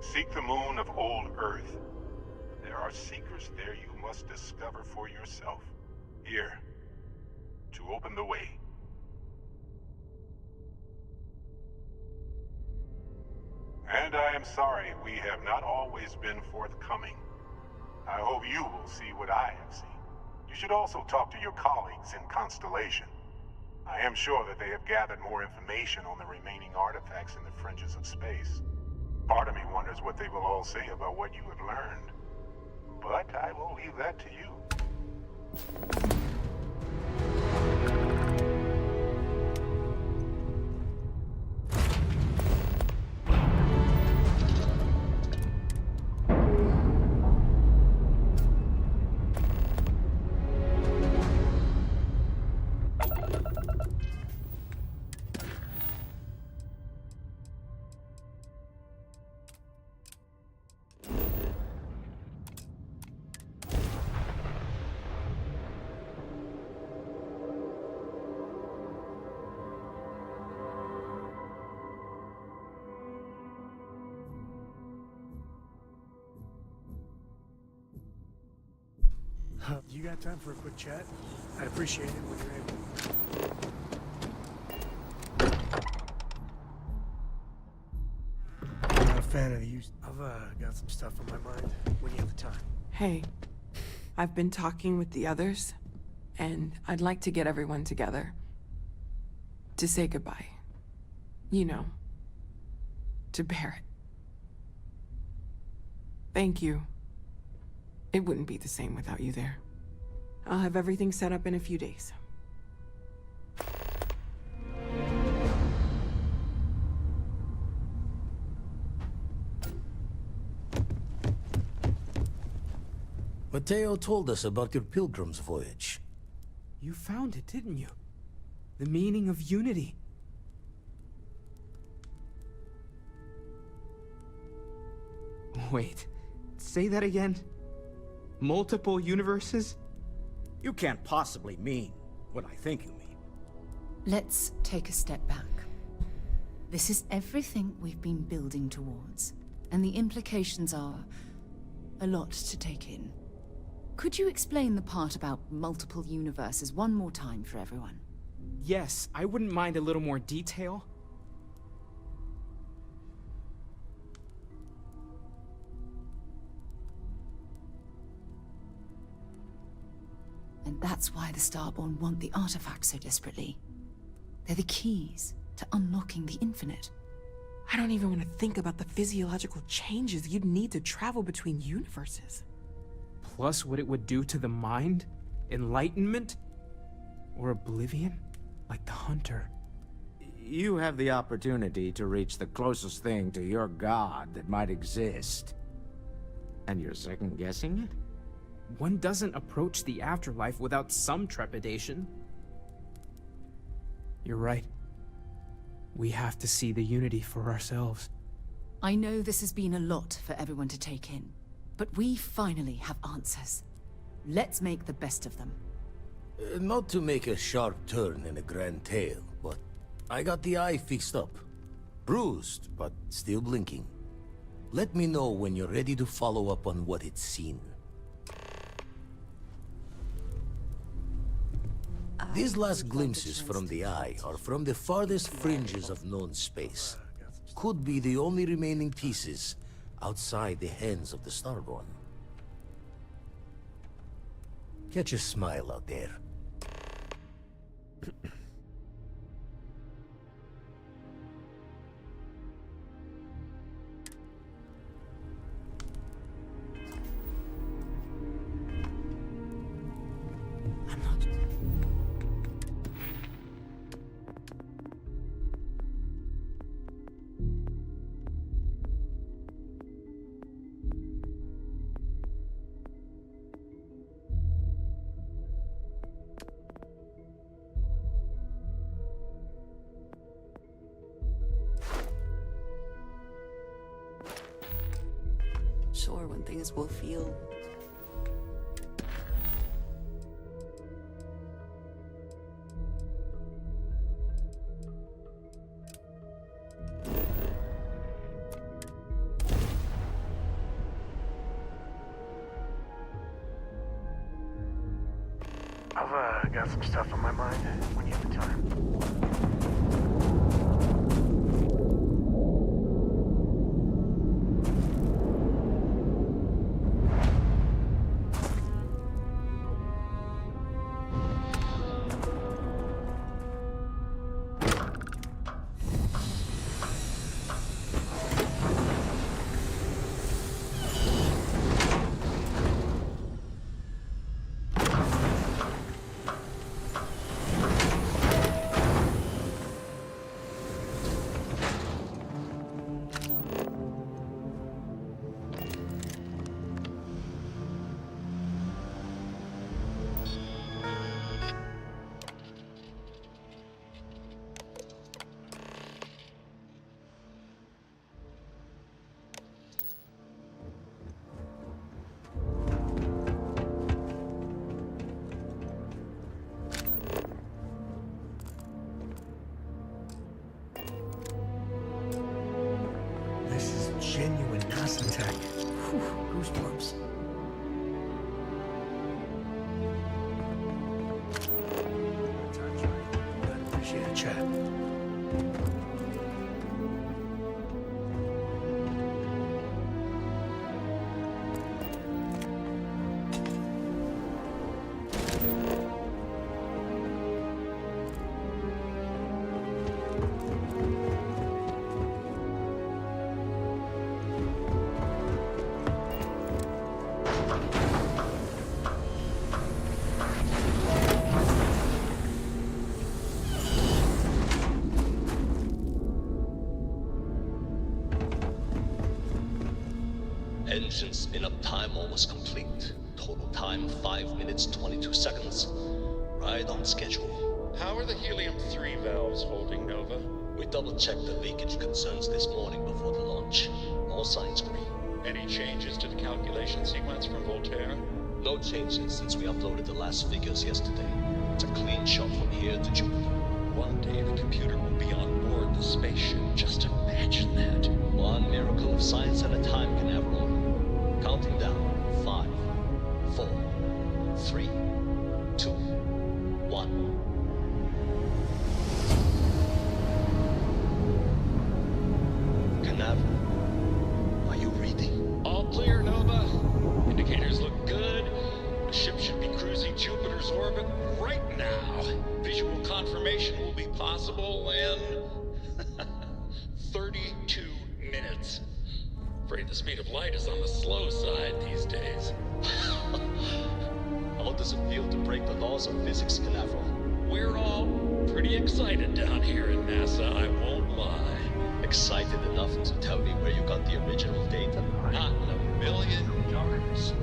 Seek the moon of old Earth. There are secrets there you must discover for yourself. Here, to open the way. And I am sorry we have not always been forthcoming. I hope you will see what I have seen. You should also talk to your colleagues in Constellation. I am sure that they have gathered more information on the remaining artifacts in the fringes of space. Part of me wonders what they will all say about what you have learned. But I will leave that to you. You got time for a quick chat? I'd appreciate it when you're able. I'm not a fan of the use. I've got some stuff on my mind when you have the time. Hey, I've been talking with the others, and I'd like to get everyone together. To say goodbye. You know. To Barrett. Thank you. It wouldn't be the same without you there. I'll have everything set up in a few days. Mateo told us about your pilgrim's voyage. You found it, didn't you? The meaning of unity. Wait, say that again? Multiple universes? You can't possibly mean what I think you mean. Let's take a step back. This is everything we've been building towards, and the implications are a lot to take in. Could you explain the part about multiple universes one more time for everyone? Yes, I wouldn't mind a little more detail. And that's why the Starborn want the artifacts so desperately. They're the keys to unlocking the infinite. I don't even want to think about the physiological changes you'd need to travel between universes. Plus what it would do to the mind? Enlightenment? Or oblivion? Like the Hunter. You have the opportunity to reach the closest thing to your god that might exist. And you're second-guessing it? One doesn't approach the afterlife without some trepidation. You're right. We have to see the unity for ourselves. I know this has been a lot for everyone to take in, but we finally have answers. Let's make the best of them. Not to make a sharp turn in a grand tale, but I got the eye fixed up. Bruised, but still blinking. Let me know when you're ready to follow up on what it's seen. These last glimpses from the eye are from the farthest fringes of known space. Could be the only remaining pieces outside the hands of the Starborn. Catch a smile out there. Sure, when things will feel I got some stuff on my mind when you have the time. This is genuine NASA tech. Whew, goosebumps. Time's right. I'd appreciate a chat. Engine spin-up time almost complete. Total time 5 minutes 22 seconds. Right on schedule. How are the helium-3 valves holding, Nova? We double-checked the leakage concerns this morning before the launch. All signs green. Any changes to the calculation sequence from Voltaire? No changes since we uploaded the last figures yesterday. It's a clean shot from here to Jupiter. One day the computer will be on board the spaceship. Just imagine that. One miracle of science at a time, Canaveral. Counting down. 5, 4, 3, 2, 1. Canaveral, are you reading? All clear, Nova. Indicators look good. The ship should be cruising Jupiter's orbit right now. Visual confirmation will be possible in 32 minutes. Afraid the speed of light is on the slow side these days. How does it feel to break the laws of physics, Canaveral? We're all pretty excited down here in NASA, I won't lie. Excited enough to tell me where you got the original data? Not in a million years.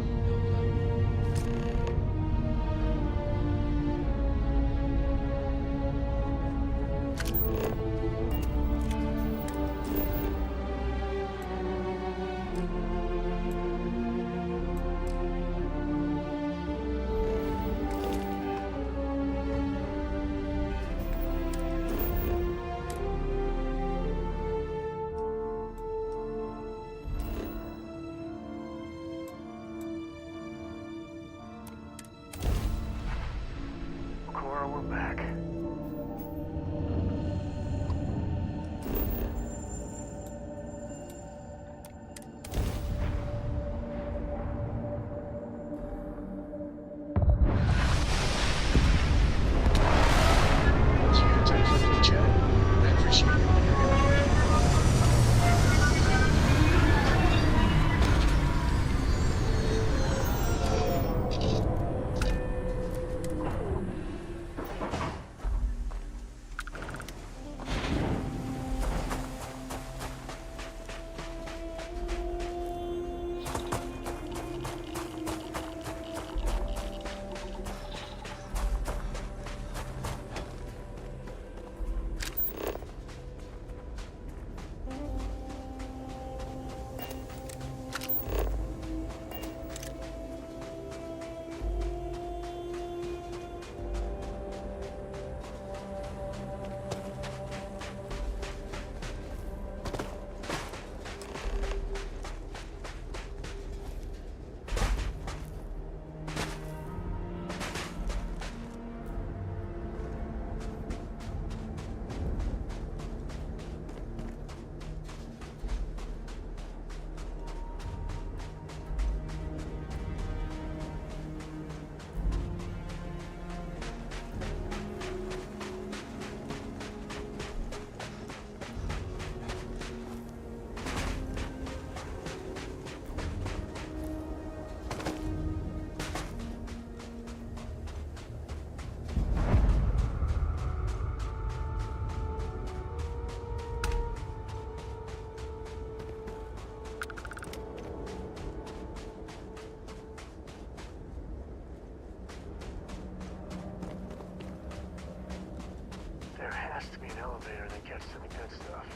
catch some good stuff.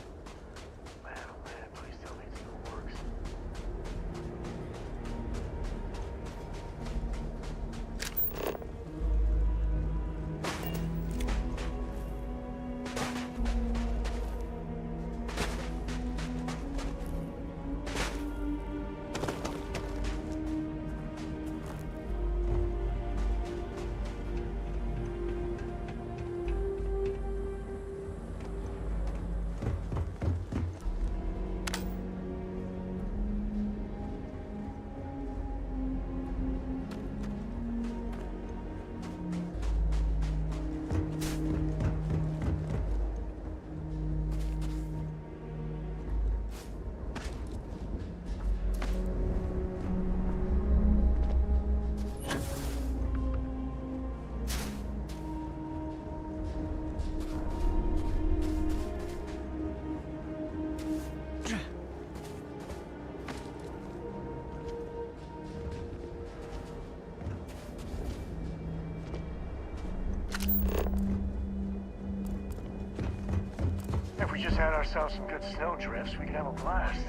Man, oh man, please tell me it still works. If we just had ourselves some good snow drifts, we could have a blast.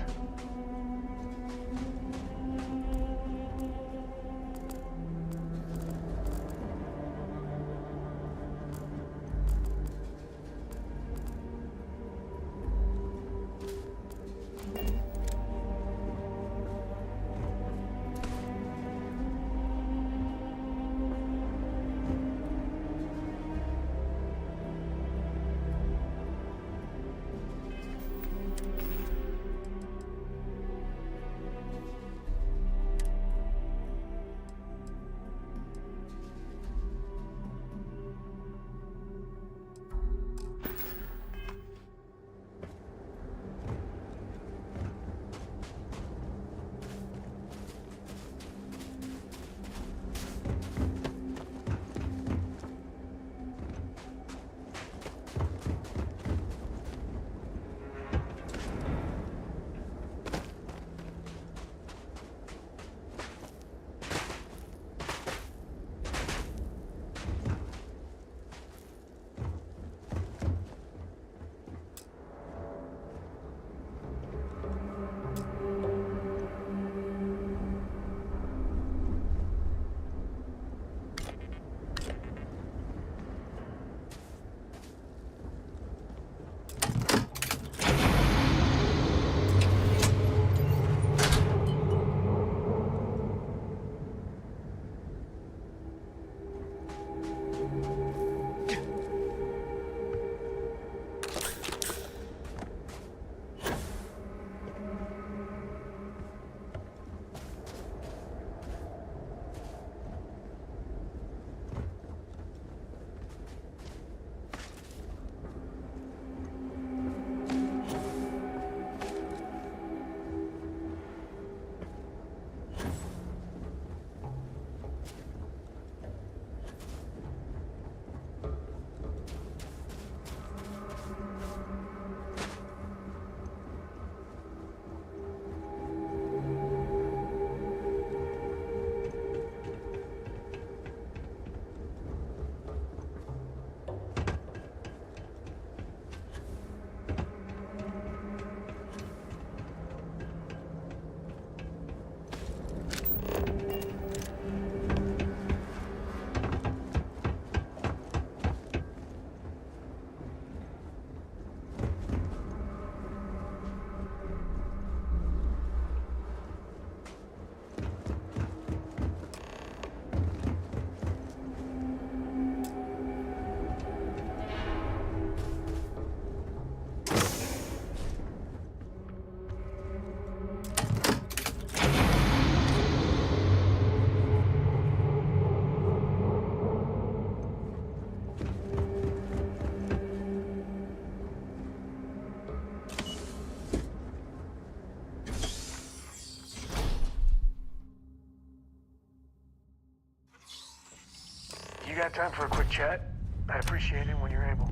You got time for a quick chat? I'd appreciate it when you're able.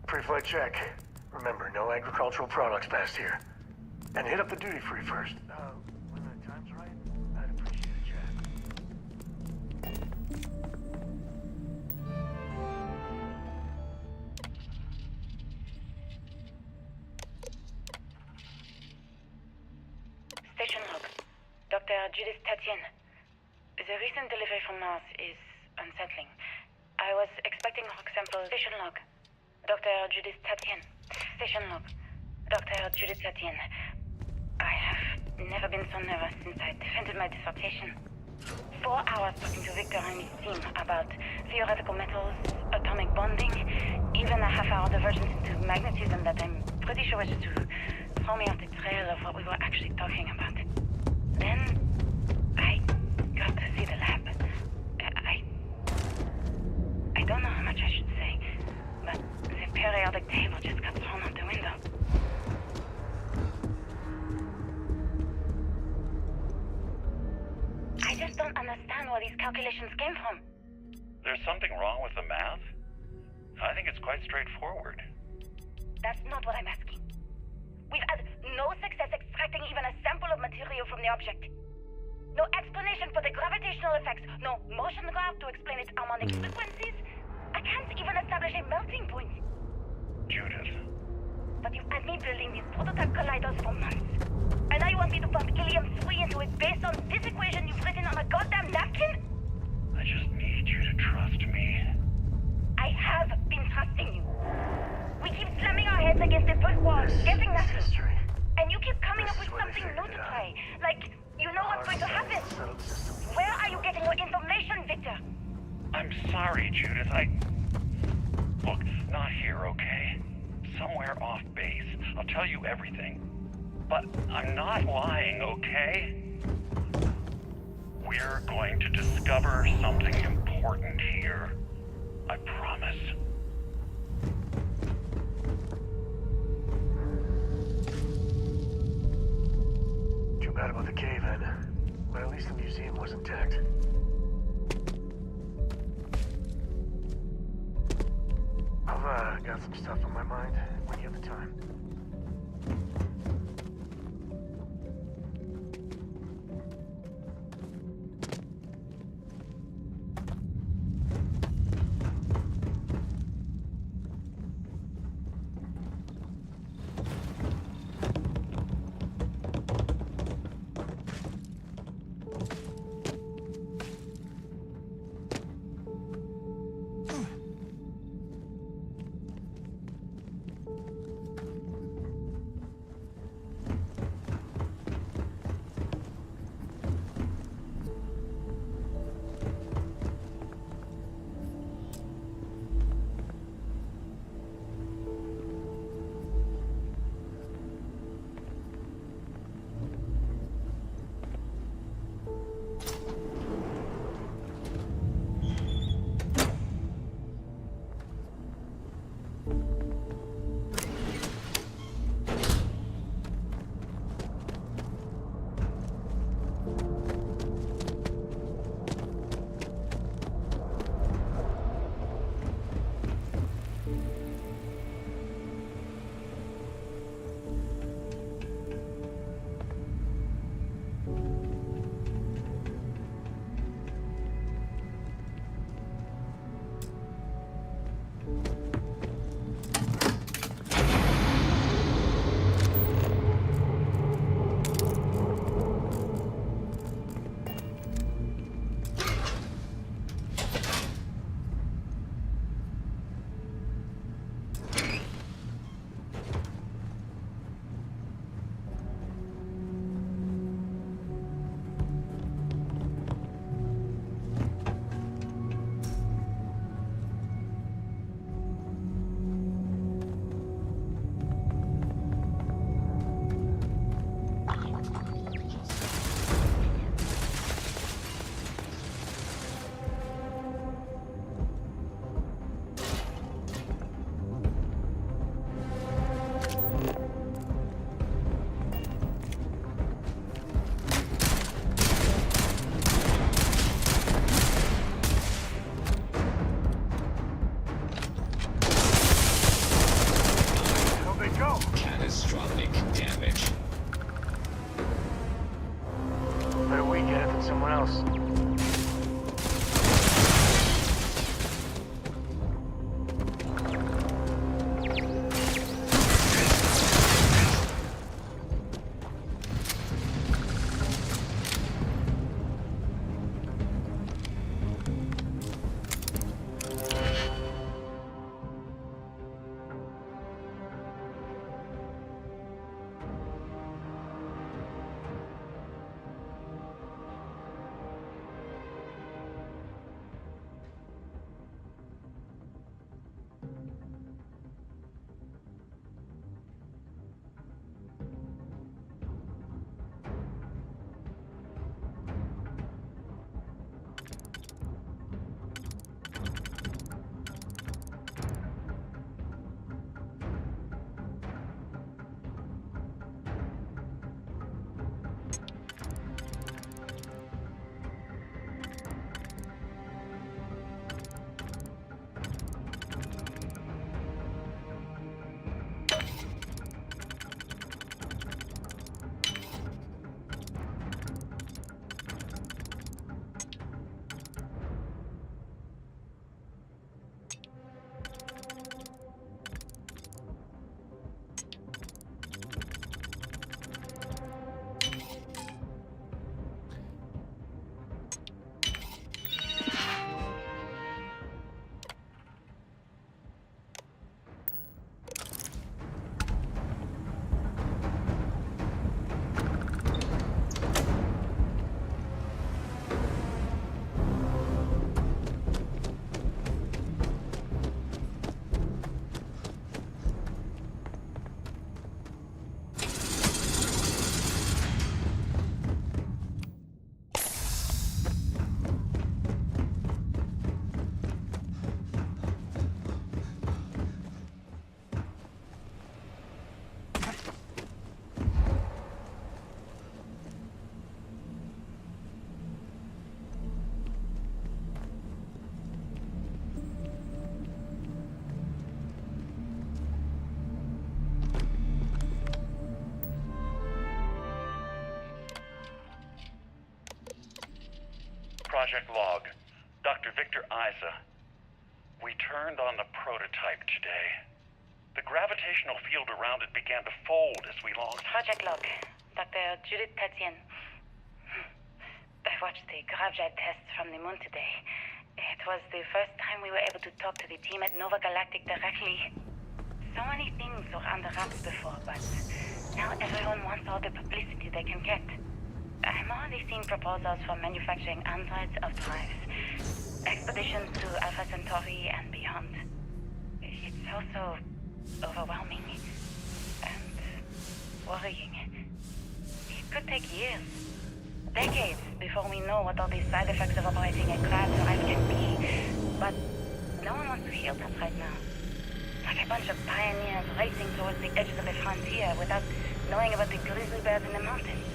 Pre-flight check. Remember, no agricultural products past here. And hit up the duty-free first. When the time's right, I'd appreciate a chat. Judith Tatian. The recent delivery from Mars is unsettling. I was expecting rock sample station log. Dr. Judith Tatian. Station log. Dr. Judith Tatian. I have never been so nervous since I defended my dissertation. 4 hours talking to Victor and his team about theoretical metals, atomic bonding, even a half-hour divergence into magnetism that I'm pretty sure was just to throw me off the trail of what we were actually talking about. Then, I got to see the lab. I don't know how much I should say, but the periodic table just got thrown out the window. I just don't understand where these calculations came from. There's something wrong with the math? I think it's quite straightforward. That's not what I'm asking. We've had no success extracting even a sample of material from the object. No explanation for the gravitational effects, no motion graph to explain its harmonic frequencies. I can't even establish a melting point. Judith. But you've had me building these prototype colliders for months. And now you want me to pump helium-3 into it based on this equation you've written on a goddamn napkin? I just need you to trust me. I have been trusting you. We keep slamming our heads against a brick wall, getting nothing. And you keep coming up with something new to try. Like, you know what's going to happen. Where are you getting your information, Victor? I'm sorry, Judith. Look, not here, okay? Somewhere off base. I'll tell you everything. But I'm not lying, okay? We're going to discover something important here. I promise. Too bad about the cave, Ed. But at least the museum was intact. I've got some stuff on my mind when you have the time. Project log. Dr. Victor Isa. We turned on the prototype today. The gravitational field around it began to fold as we launched. Project log. Dr. Judith Tatian. I watched the gravjet tests from the moon today. It was the first time we were able to talk to the team at Nova Galactic directly. So many things were under wraps before, but now everyone wants all the publicity they can get. I'm already seeing proposals for manufacturing androids of drives, expeditions to Alpha Centauri and beyond. It's also overwhelming and worrying. It could take years, decades, before we know what all these side effects of operating a craft drive can be. But no one wants to hear that right now. Like a bunch of pioneers racing towards the edges of the frontier without knowing about the grizzly bears in the mountains.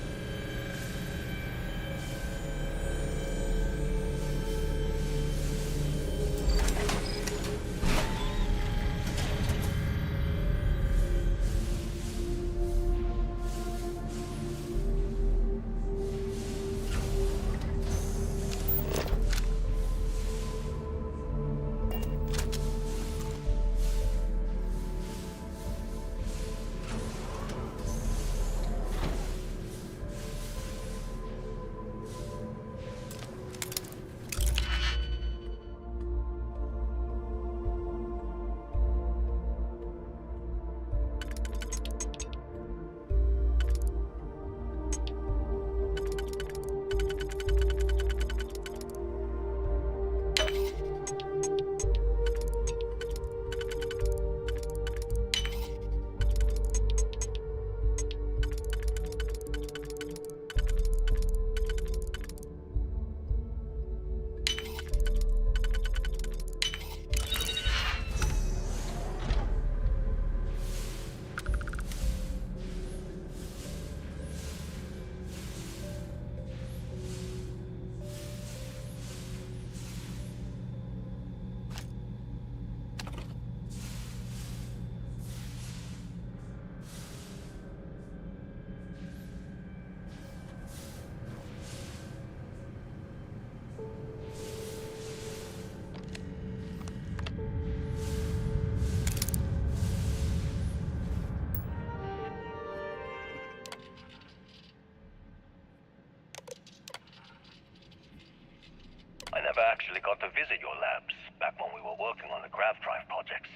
I never actually got to visit your labs back when we were working on the grav drive projects.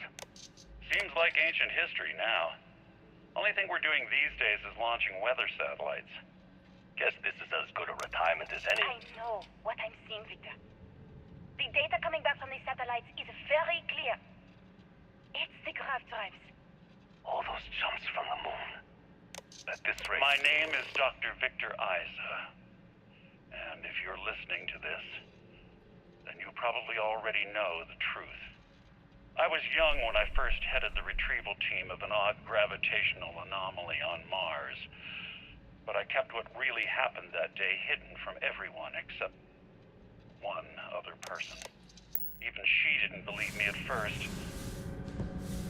Seems like ancient history now. Only thing we're doing these days is launching weather satellites. Guess this is as good a retirement as any. I know what I'm seeing, Victor. The data coming back from the satellites is very clear. It's the grav drives. All those jumps from the moon. At this rate... My name is Dr. Victor Isa. And if you're listening to this, then you probably already know the truth. I was young when I first headed the retrieval team of an odd gravitational anomaly on Mars. But I kept what really happened that day hidden from everyone except one other person. Even she didn't believe me at first.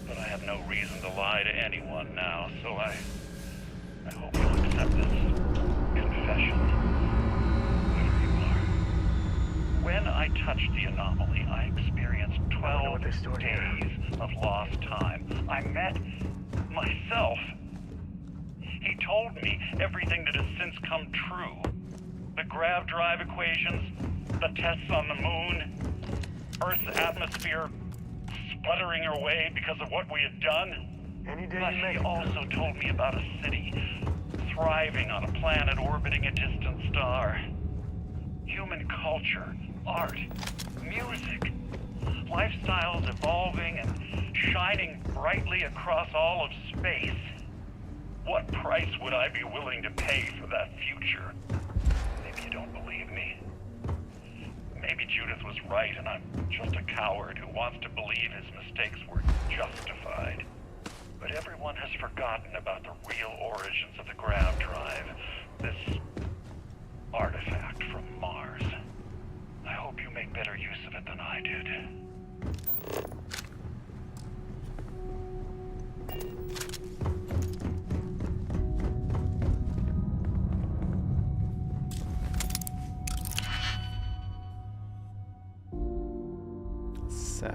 But I have no reason to lie to anyone now, so I hope you'll accept this confession. When I touched the anomaly, I experienced 12 days of lost time. I met myself. He told me everything that has since come true. The grav drive equations, the tests on the moon, Earth's atmosphere sputtering away because of what we had done. But he also told me about a city thriving on a planet orbiting a distant star. Human culture, art, music, lifestyles evolving and shining brightly across all of space. What price would I be willing to pay for that future? Maybe you don't believe me. Maybe Judith was right and I'm just a coward who wants to believe his mistakes were justified. But everyone has forgotten about the real origins of the grav drive. This artifact from Mars. I hope you make better use of it than I did.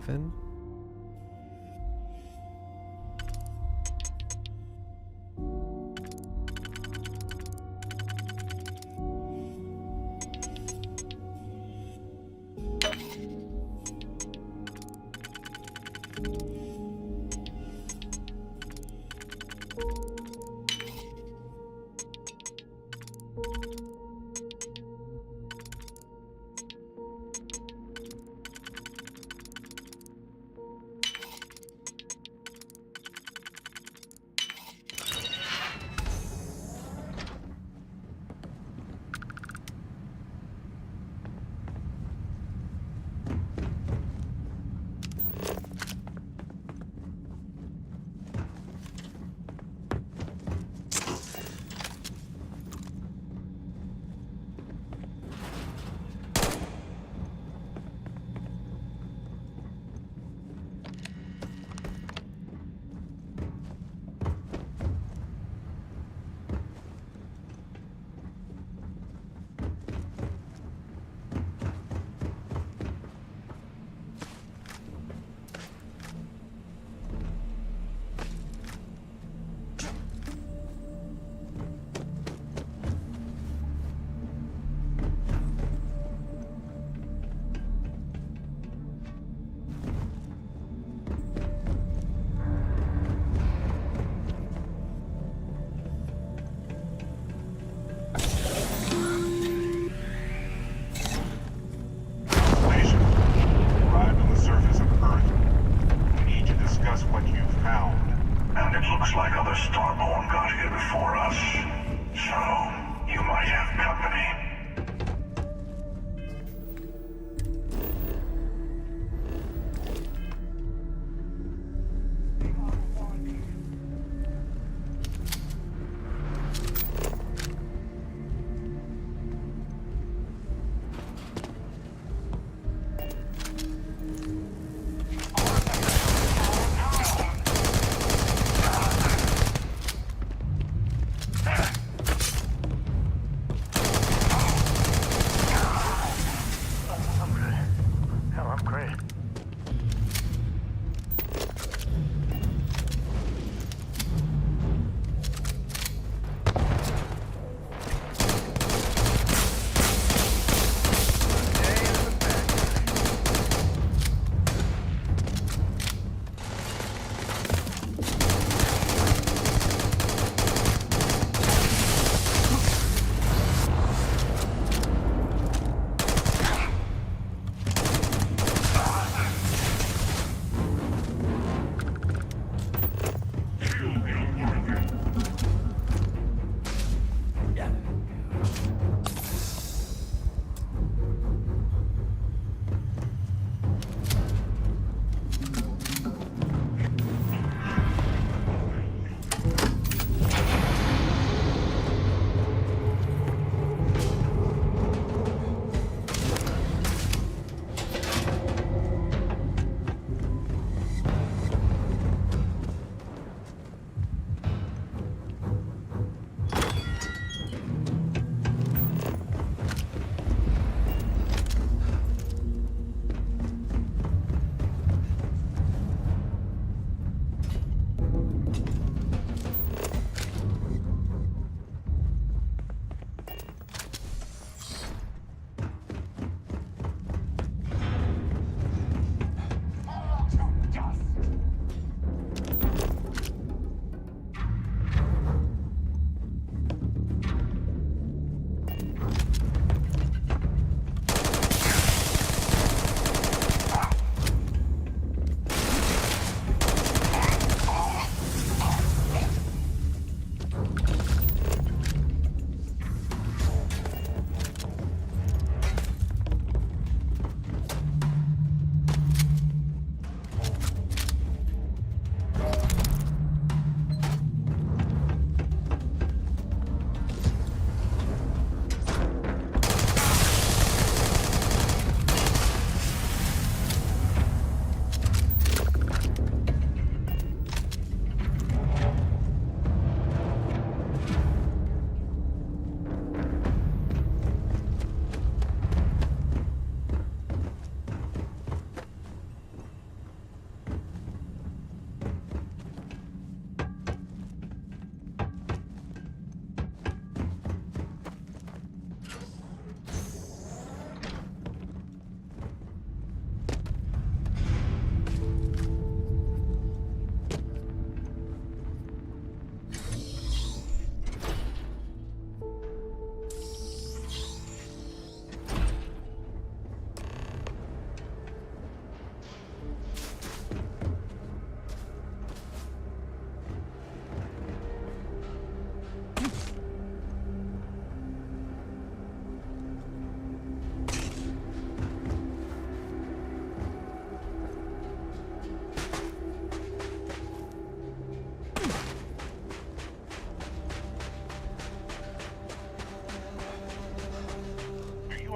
7?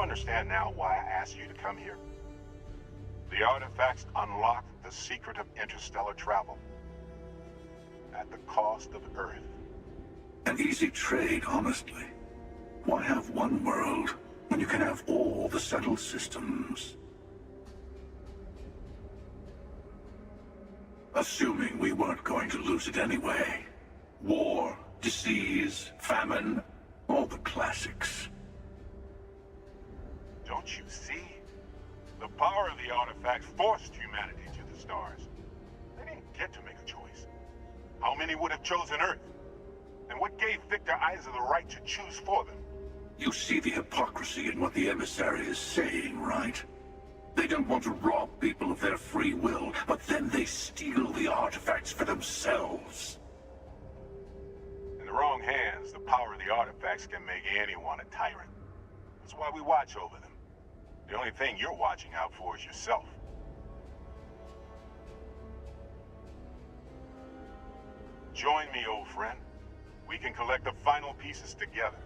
understand now why I asked you to come here? The artifacts unlock the secret of interstellar travel at the cost of Earth. An easy trade, honestly. Why have one world when you can have all the settled systems? Assuming we weren't going to lose it anyway. War, disease, famine, all the classics. Don't you see? The power of the artifacts forced humanity to the stars. They didn't get to make a choice. How many would have chosen Earth? And what gave Victor Isa the right to choose for them? You see the hypocrisy in what the emissary is saying, right? They don't want to rob people of their free will, but then they steal the artifacts for themselves. In the wrong hands, the power of the artifacts can make anyone a tyrant. That's why we watch over them. The only thing you're watching out for is yourself. Join me, old friend. We can collect the final pieces together.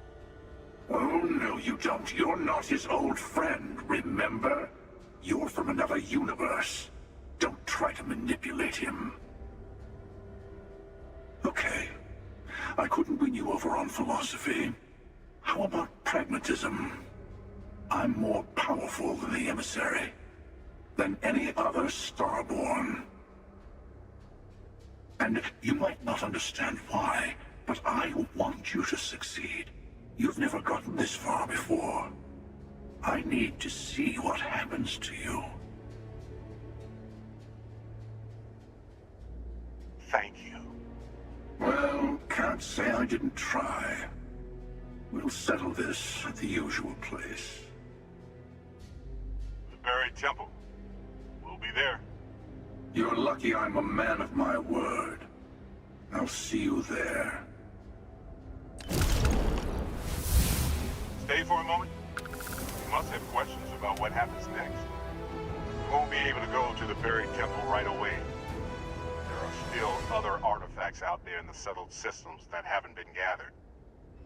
Oh, no, you don't. You're not his old friend, remember? You're from another universe. Don't try to manipulate him. Okay. I couldn't win you over on philosophy. How about pragmatism? I'm more powerful than the emissary. Than any other Starborn. And you might not understand why, but I want you to succeed. You've never gotten this far before. I need to see what happens to you. Thank you. Well, can't say I didn't try. We'll settle this at the usual place. The buried temple. We'll be there. You're lucky I'm a man of my word. I'll see you there. Stay for a moment. You must have questions about what happens next. You won't be able to go to the buried temple right away. There are still other artifacts out there in the settled systems that haven't been gathered.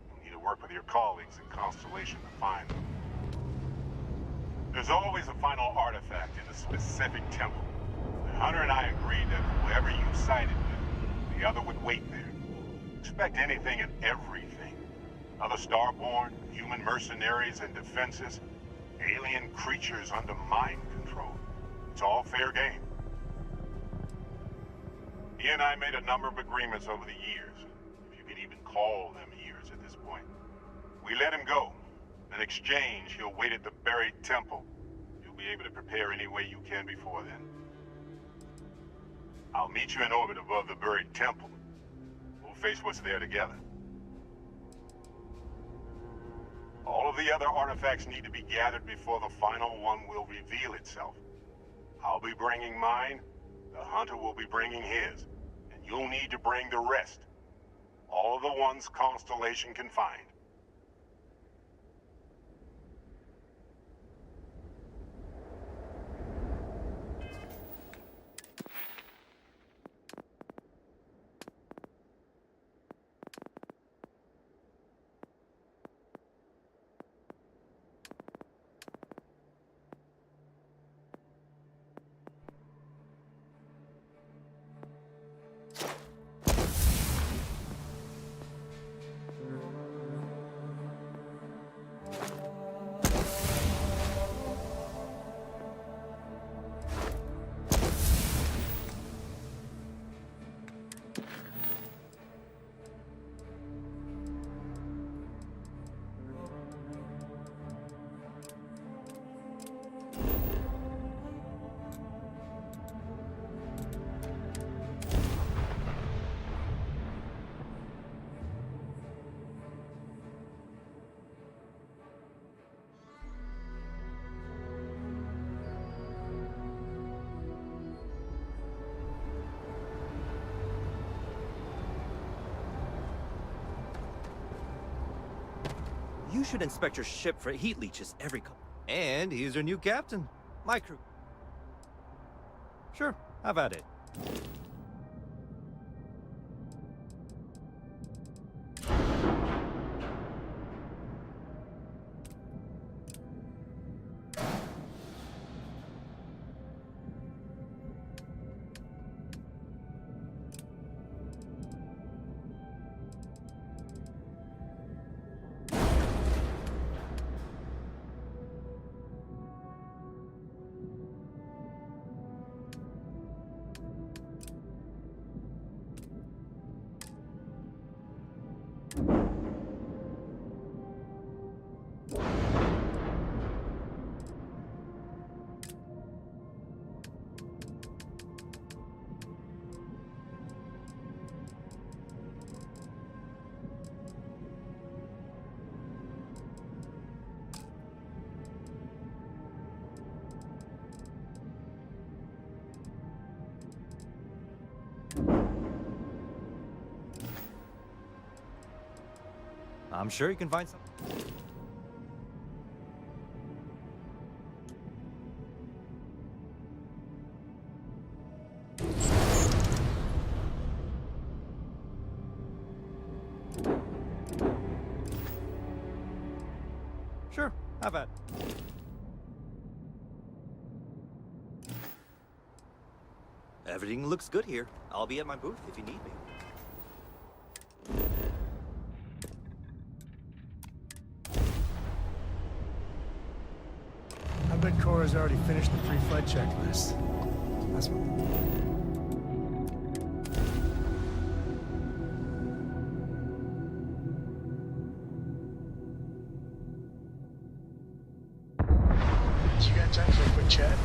You'll need to work with your colleagues in Constellation to find them. There's always a final artifact in a specific temple. The Hunter and I agreed that whoever you sided with, the other would wait there. Expect anything and everything. Other Starborn, human mercenaries and defenses, alien creatures under mind control. It's all fair game. He and I made a number of agreements over the years, if you could even call them years at this point. We let him go. In exchange, he'll wait at the buried temple. You'll be able to prepare any way you can before then. I'll meet you in orbit above the buried temple. We'll face what's there together. All of the other artifacts need to be gathered before the final one will reveal itself. I'll be bringing mine, the Hunter will be bringing his, and you'll need to bring the rest. All of the ones Constellation can find. You should inspect your ship for heat leeches every couple. And he's your new captain. My crew. Sure, have at it. I'm sure you can find something. Sure, have at it. Everything looks good here. I'll be at my booth if you need me. I bet Cora's already finished the pre-flight checklist. That's what... You got time for a quick chat?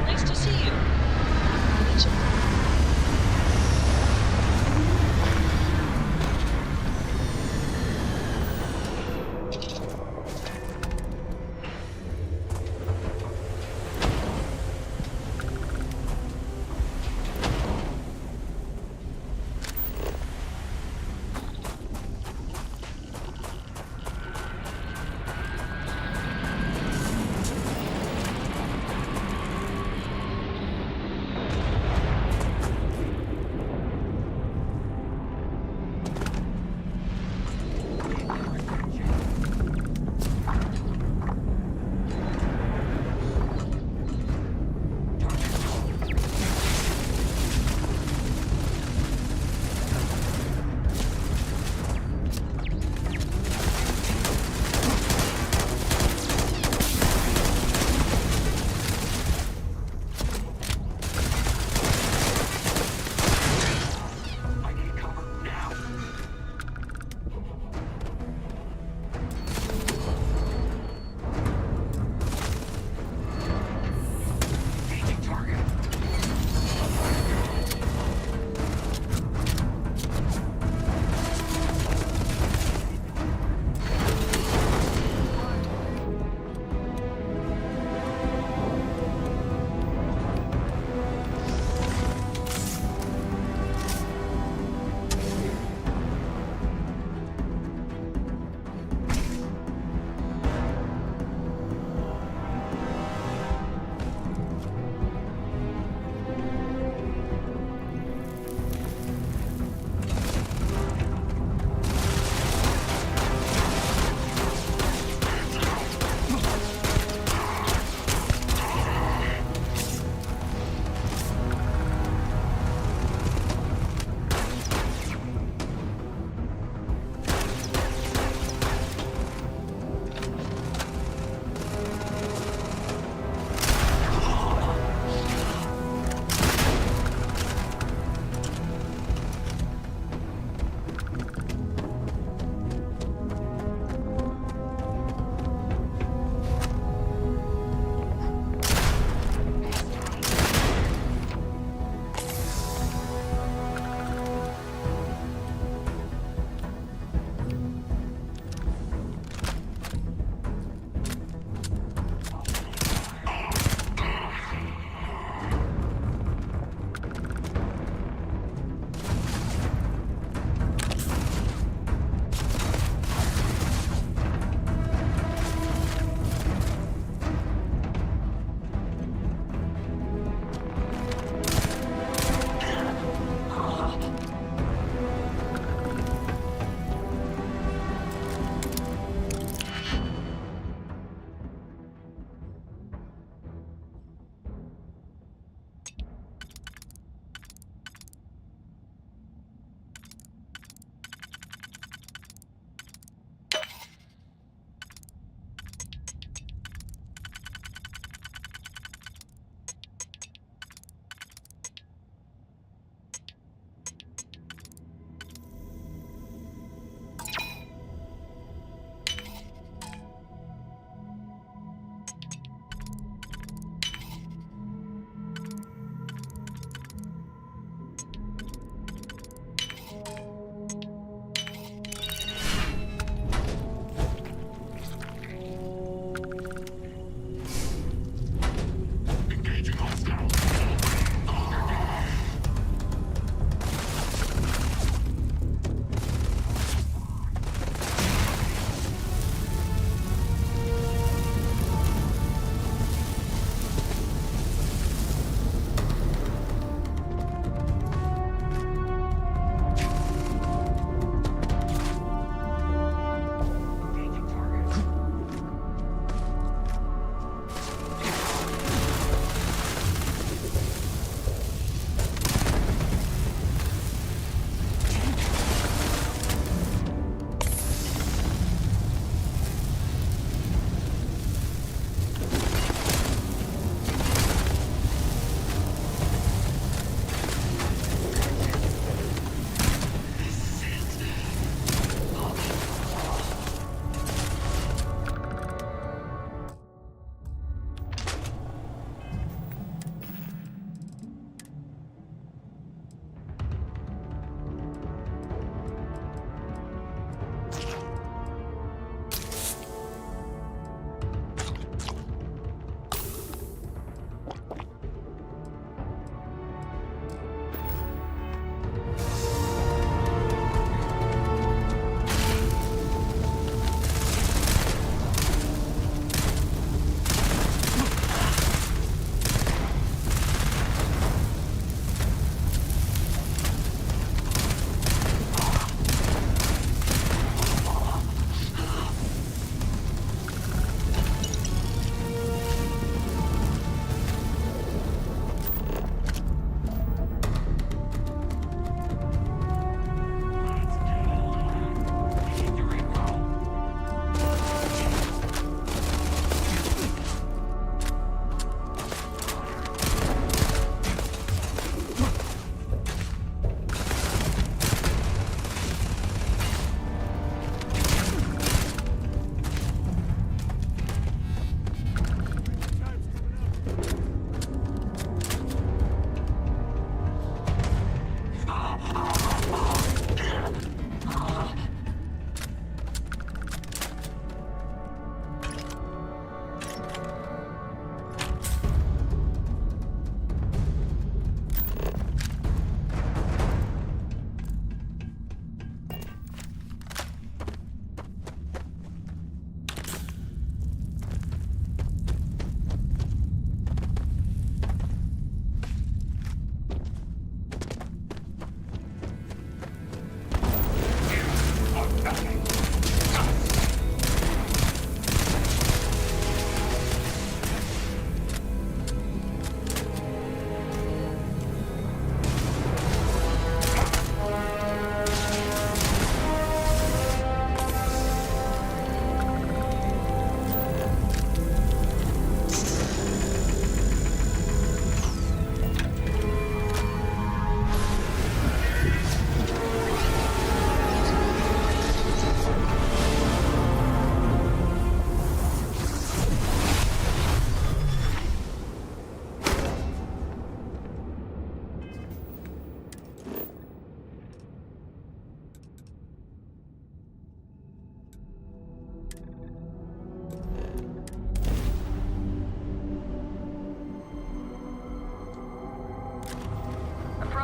Nice to see you. Mitchell.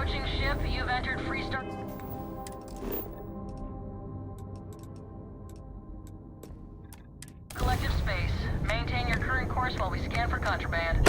Approaching ship, you've entered Freestar. Collective space. Maintain your current course while we scan for contraband.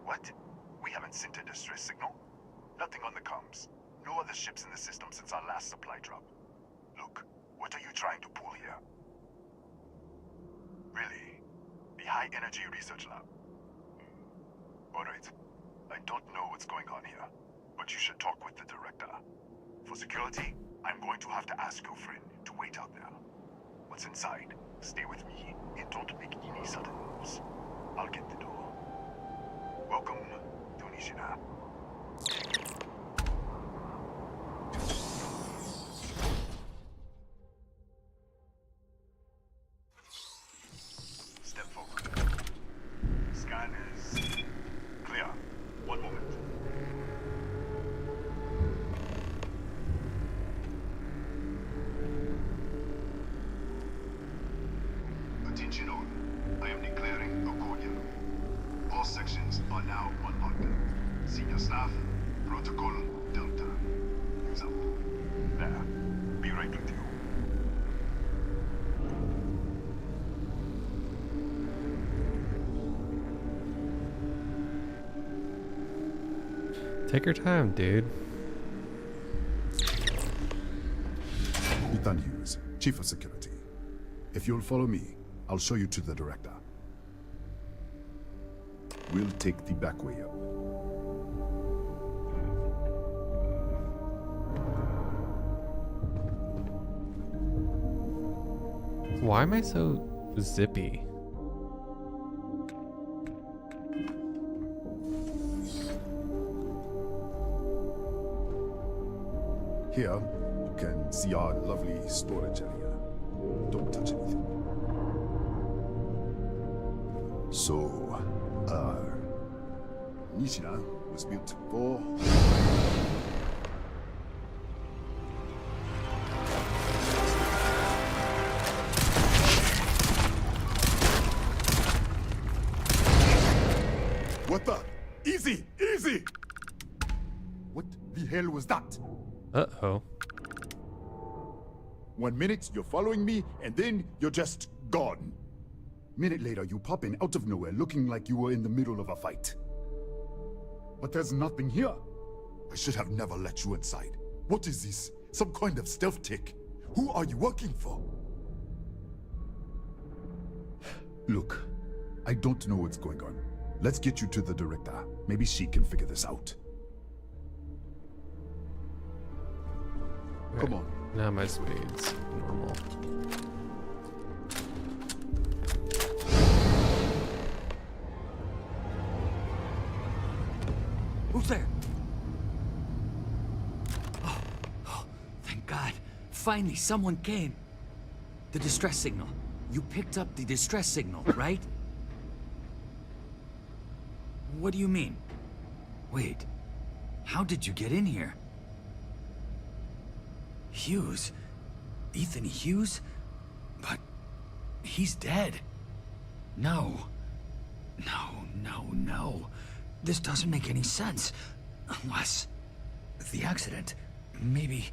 What? We haven't sent a distress signal? Nothing on the comms. No other ships in the system since our last supply drop. Look, what are you trying to pull here? Really? The High Energy Research Lab? Alright. I don't know what's going on here, but you should talk with the director. For security, I'm going to have to ask your friend to wait out there. Once inside, stay with me and don't make any sudden moves. I'll get the door. Welcome to Nishina. Step forward. Scan is clear. One moment. Attention all. I am declaring a cordial. All sections are now on lockdown. Senior staff, protocol Delta. Use up. There. Be right with you. Take your time, dude. Ethan Hughes, Chief of Security. If you'll follow me, I'll show you to the director. We'll take the back way up. Why am I so zippy? Here, you can see our lovely storage area. Don't touch anything. So, Nishina was built for... What the? Easy! Easy! What the hell was that? Uh-oh. 1 minute, you're following me, and then you're just gone. Minute later, you pop in out of nowhere looking like you were in the middle of a fight. But there's nothing here. I should have never let you inside. What is this? Some kind of stealth tick? Who are you working for? Look, I don't know what's going on. Let's get you to the director. Maybe she can figure this out. Right. Come on. Now my speed's normal. Who's there? Oh, thank God. Finally, someone came. The distress signal. You picked up the distress signal, right? What do you mean? Wait, how did you get in here? Hughes? Ethan Hughes? But he's dead. No. No. This doesn't make any sense. Unless... the accident. Maybe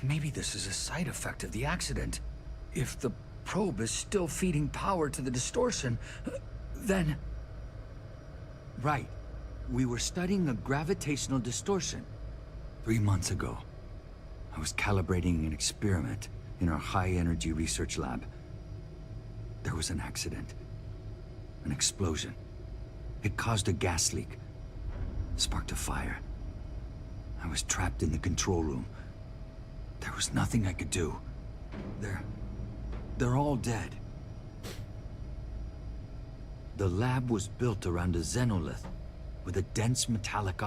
this is a side effect of the accident. If the probe is still feeding power to the distortion, then... Right. We were studying a gravitational distortion. 3 months ago, I was calibrating an experiment in our high-energy research lab. There was an accident. An explosion. It caused a gas leak. Sparked a fire. I was trapped in the control room. There was nothing I could do. They're all dead. The lab was built around a xenolith with a dense metallic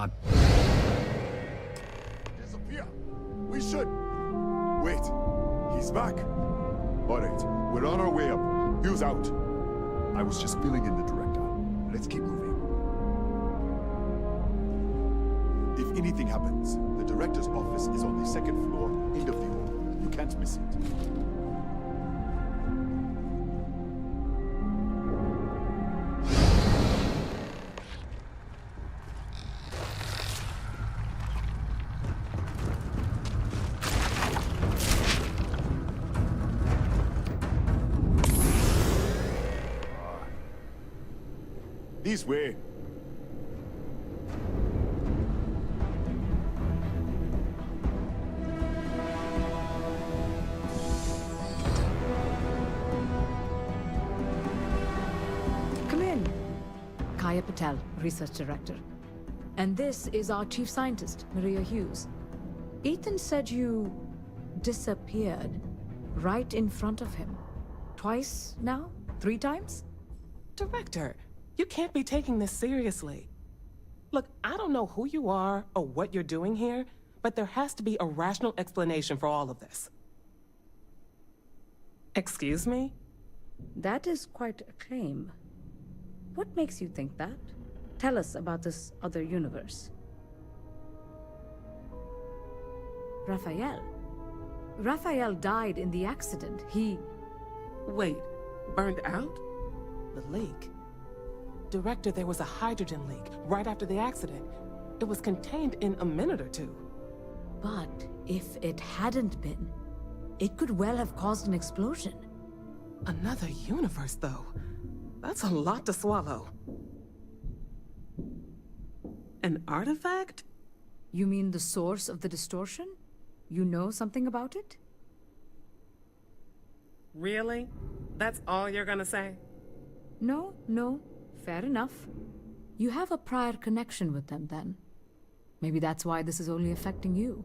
Disappear! We should... Wait, he's back. All right, we're on our way up. Hughes out. I was just filling in the director. Let's keep moving. If anything happens, the director's office is on the 2nd floor, end of the hall. You can't miss it. This way. Come in. Kaya Patel, Research Director. And this is our Chief Scientist, Maria Hughes. Ethan said you disappeared right in front of him. Twice now? 3 times? Director, you can't be taking this seriously. Look, I don't know who you are or what you're doing here, but there has to be a rational explanation for all of this. Excuse me? That is quite a claim. What makes you think that? Tell us about this other universe. Raphael. Raphael died in the accident. He... Wait, burned out? The leak. Director, there was a hydrogen leak right after the accident. It was contained in a minute or 2. But if it hadn't been, it could well have caused an explosion. Another universe, though. That's a lot to swallow. An artifact? You mean the source of the distortion? You know something about it? Really? That's all you're gonna say? No. Fair enough. You have a prior connection with them, then. Maybe that's why this is only affecting you.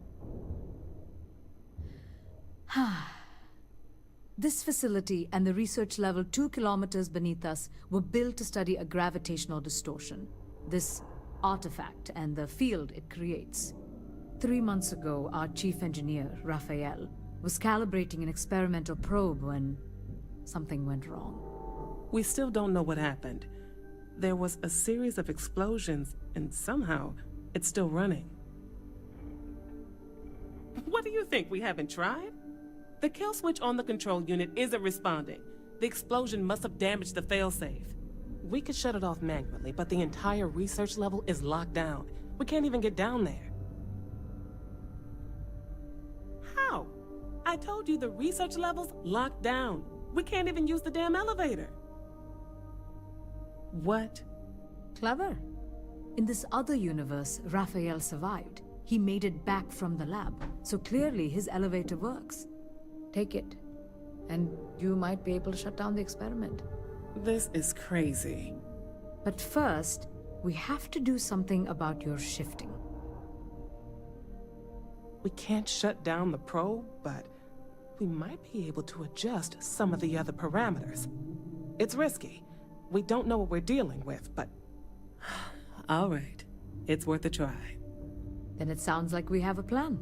This facility and the research level 2 kilometers beneath us were built to study a gravitational distortion. This artifact and the field it creates. 3 months ago, our chief engineer, Raphael, was calibrating an experimental probe when something went wrong. We still don't know what happened. There was a series of explosions, and somehow, it's still running. What do you think, we haven't tried? The kill switch on the control unit isn't responding. The explosion must have damaged the failsafe. We could shut it off manually, but the entire research level is locked down. We can't even get down there. How? I told you the research level's locked down. We can't even use the damn elevator. What? Clever. In this other universe, Raphael survived. He made it back from the lab, so clearly his elevator works. Take it, and you might be able to shut down the experiment. This is crazy. But first, we have to do something about your shifting. We can't shut down the probe, but we might be able to adjust some of the other parameters. It's risky. We don't know what we're dealing with, but... All right. It's worth a try. Then it sounds like we have a plan.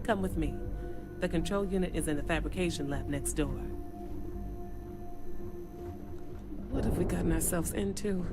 Come with me. The control unit is in the fabrication lab next door. What have we gotten ourselves into?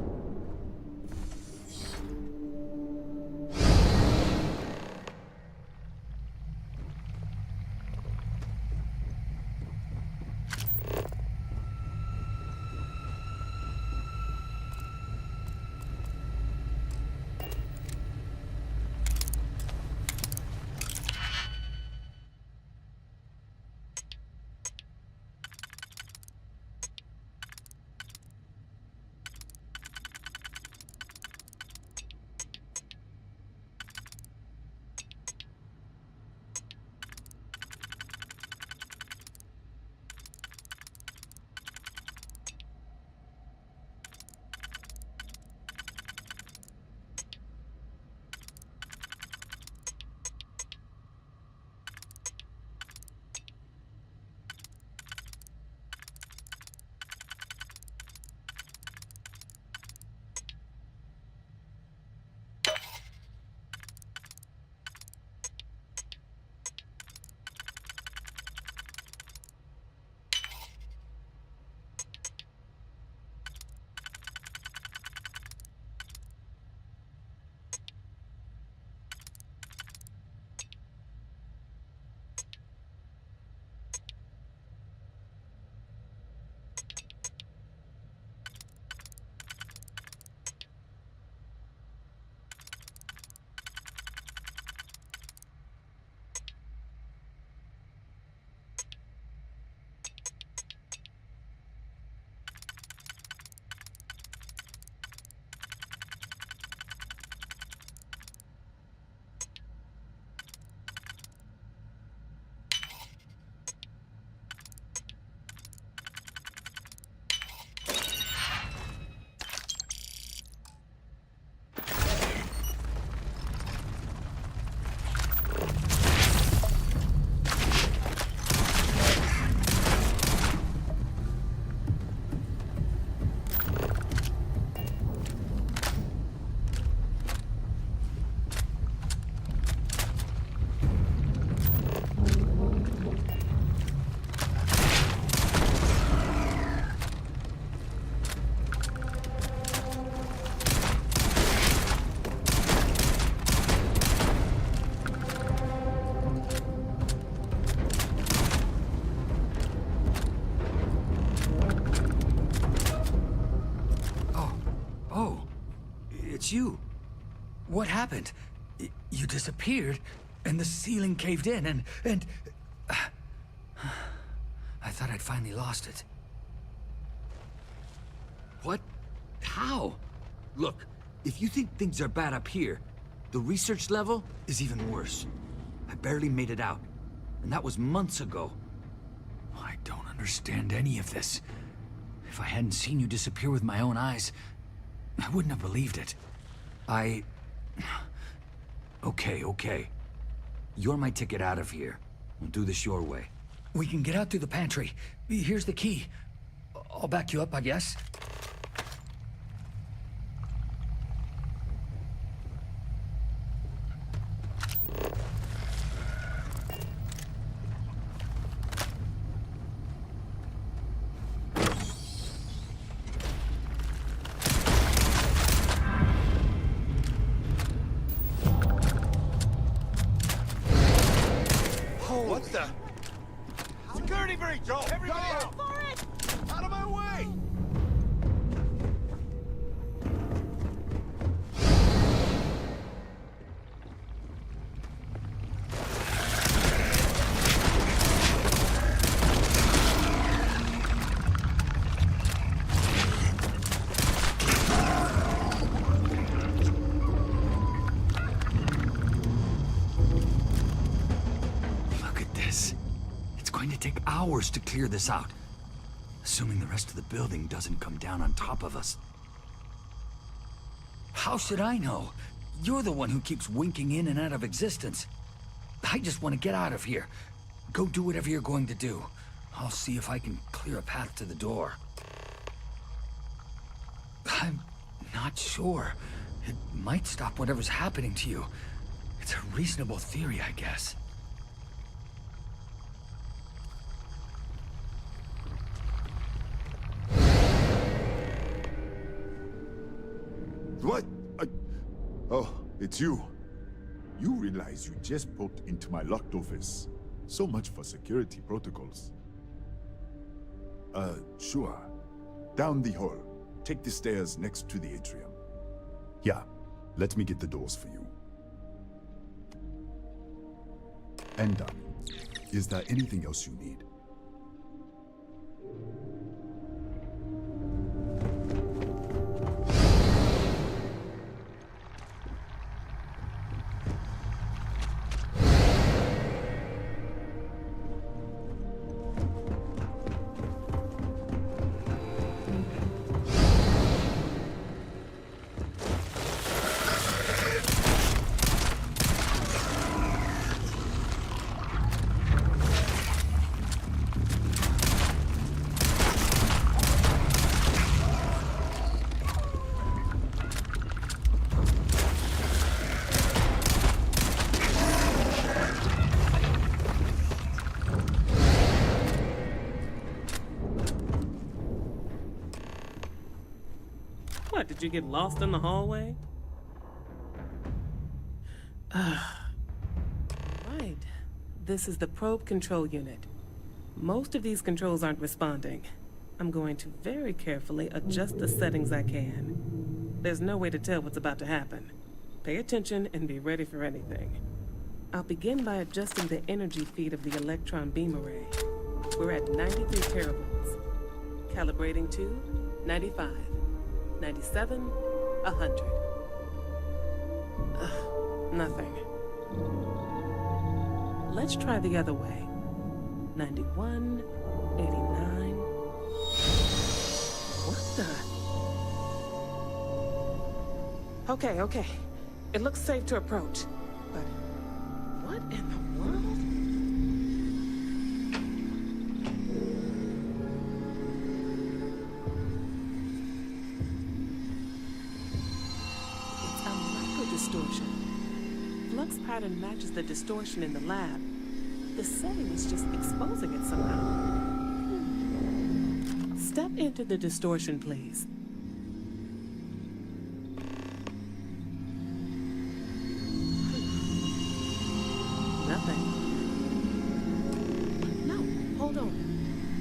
It's you. What happened? You disappeared, and the ceiling caved in, and... I thought I'd finally lost it. What? How? Look, if you think things are bad up here, the research level is even worse. I barely made it out, and that was months ago. I don't understand any of this. If I hadn't seen you disappear with my own eyes, I wouldn't have believed it. Okay. You're my ticket out of here. We'll do this your way. We can get out through the pantry. Here's the key. I'll back you up, I guess. What the? Security breach! Joe, everybody out! Out of my way! going to take hours to clear this out. Assuming the rest of the building doesn't come down on top of us. How should I know? You're the one who keeps winking in and out of existence. I just want to get out of here. Go do whatever you're going to do. I'll see if I can clear a path to the door. I'm not sure. It might stop whatever's happening to you. It's a reasonable theory, I guess. What? Oh, it's you. You realize you just poked into my locked office. So much for security protocols. Sure. Down the hall. Take the stairs next to the atrium. Yeah, let me get the doors for you. And done. Is there anything else you need? What, did you get lost in the hallway? Right. This is the probe control unit. Most of these controls aren't responding. I'm going to very carefully adjust the settings I can. There's no way to tell what's about to happen. Pay attention and be ready for anything. I'll begin by adjusting the energy feed of the electron beam array. We're at 93 teravolts. Calibrating to 95. 97, 100. Nothing. Let's try the other way. 91, 89. What the? Okay. It looks safe to approach. But what in the world? Distortion. Flux pattern matches the distortion in the lab. The setting is just exposing it somehow. Step into the distortion, please. Nothing. No, hold on.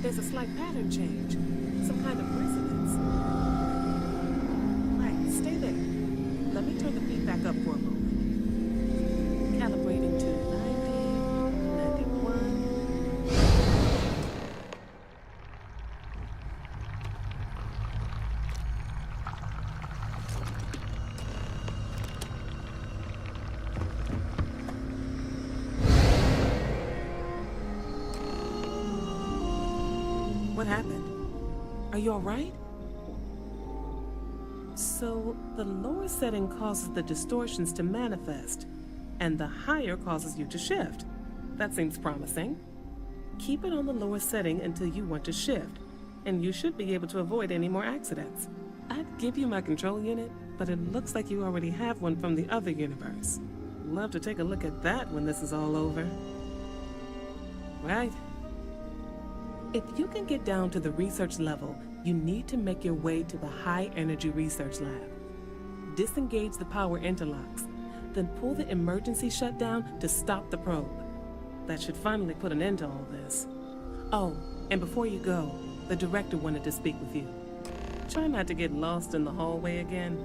There's a slight pattern change. Some kind of resonance. Right, stay there. Let me turn the feedback up for a moment. Calibrating to 90, 91. What happened? Are you all right? So, the lower setting causes the distortions to manifest, and the higher causes you to shift. That seems promising. Keep it on the lower setting until you want to shift, and you should be able to avoid any more accidents. I'd give you my control unit, but it looks like you already have one from the other universe. Love to take a look at that when this is all over. Right? If you can get down to the research level, you need to make your way to the High Energy Research Lab. Disengage the power interlocks, then pull the emergency shutdown to stop the probe. That should finally put an end to all this. Oh, and before you go, the director wanted to speak with you. Try not to get lost in the hallway again.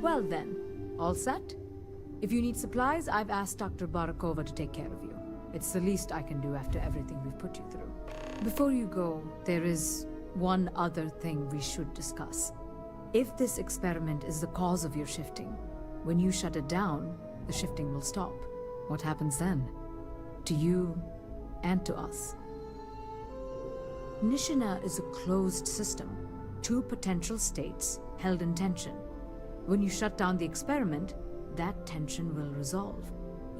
Well then, all set? If you need supplies, I've asked Dr. Barakova to take care of you. It's the least I can do after everything we've put you through. Before you go, there is one other thing we should discuss. If this experiment is the cause of your shifting, when you shut it down, the shifting will stop. What happens then? To you and to us. Nishina is a closed system, two potential states held in tension. When you shut down the experiment, that tension will resolve.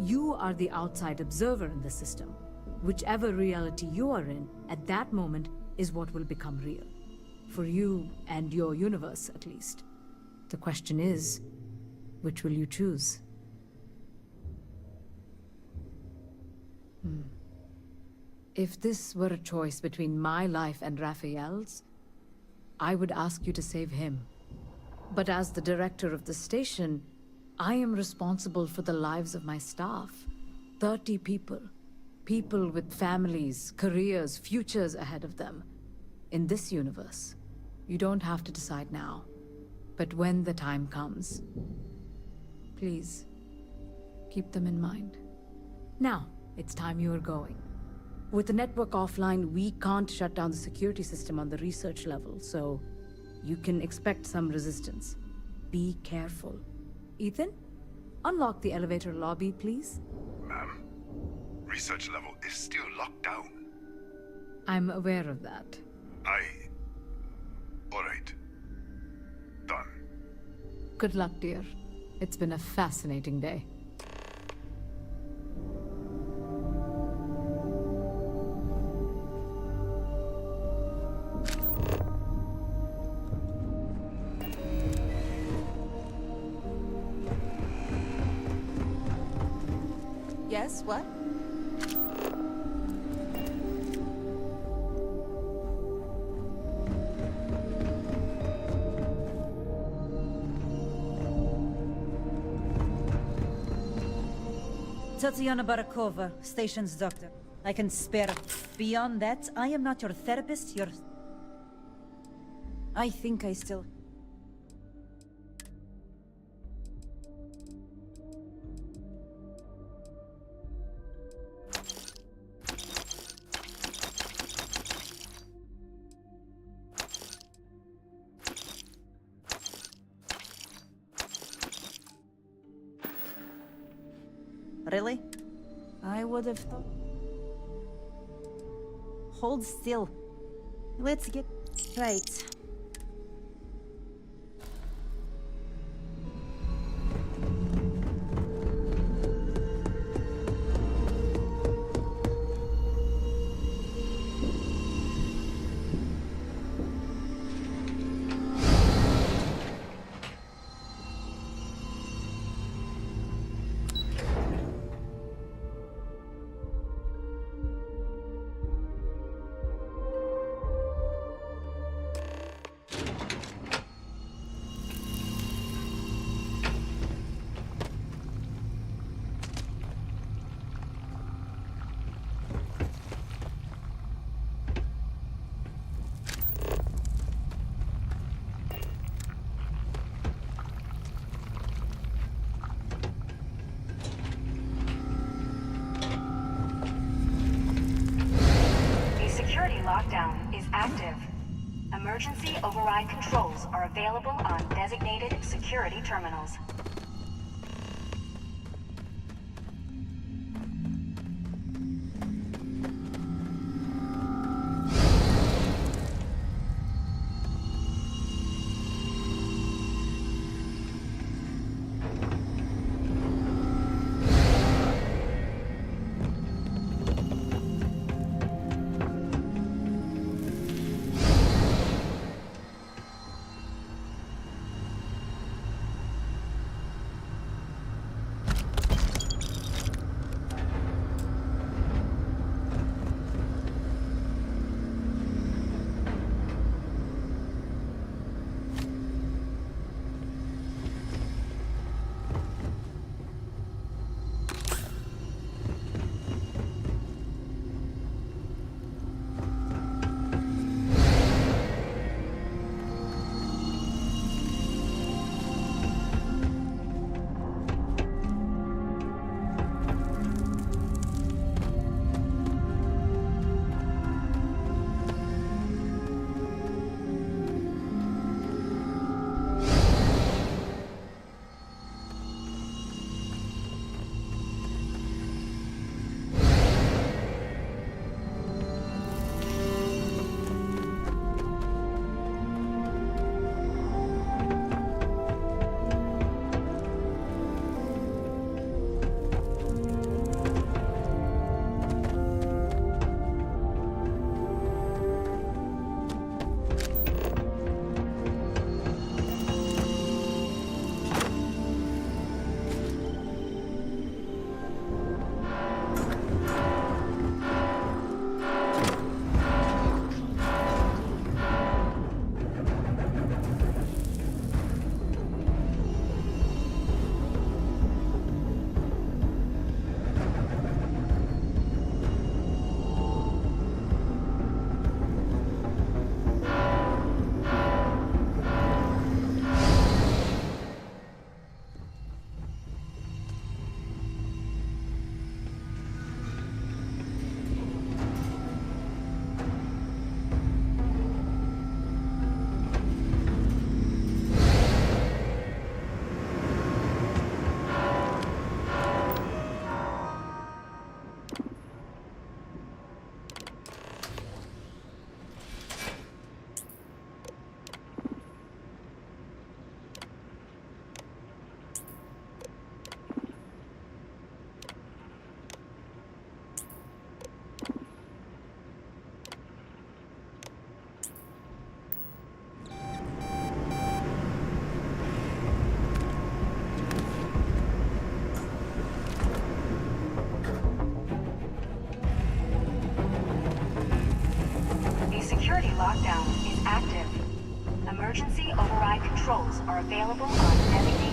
You are the outside observer in the system. Whichever reality you are in, at that moment, is what will become real. For you and your universe, at least. The question is, which will you choose? If this were a choice between my life and Raphael's, I would ask you to save him. But as the director of the station, I am responsible for the lives of my staff. 30 people. People with families, careers, futures ahead of them. In this universe, you don't have to decide now. But when the time comes, please, keep them in mind. Now, it's time you are going. With the network offline, we can't shut down the security system on the research level, so you can expect some resistance. Be careful. Ethan, unlock the elevator lobby, please. Ma'am, research level is still locked down. I'm aware of that. All right. Done. Good luck, dear. It's been a fascinating day. Yes, what? Tatiana Barakova, station's doctor. I can spare. Beyond that, I am not your therapist, I think I still... Really? I would have thought... Hold still. Let's get... Right. Lockdown is active. Emergency override controls are available on designated security terminals. lockdown is active. Emergency override controls are available on designated...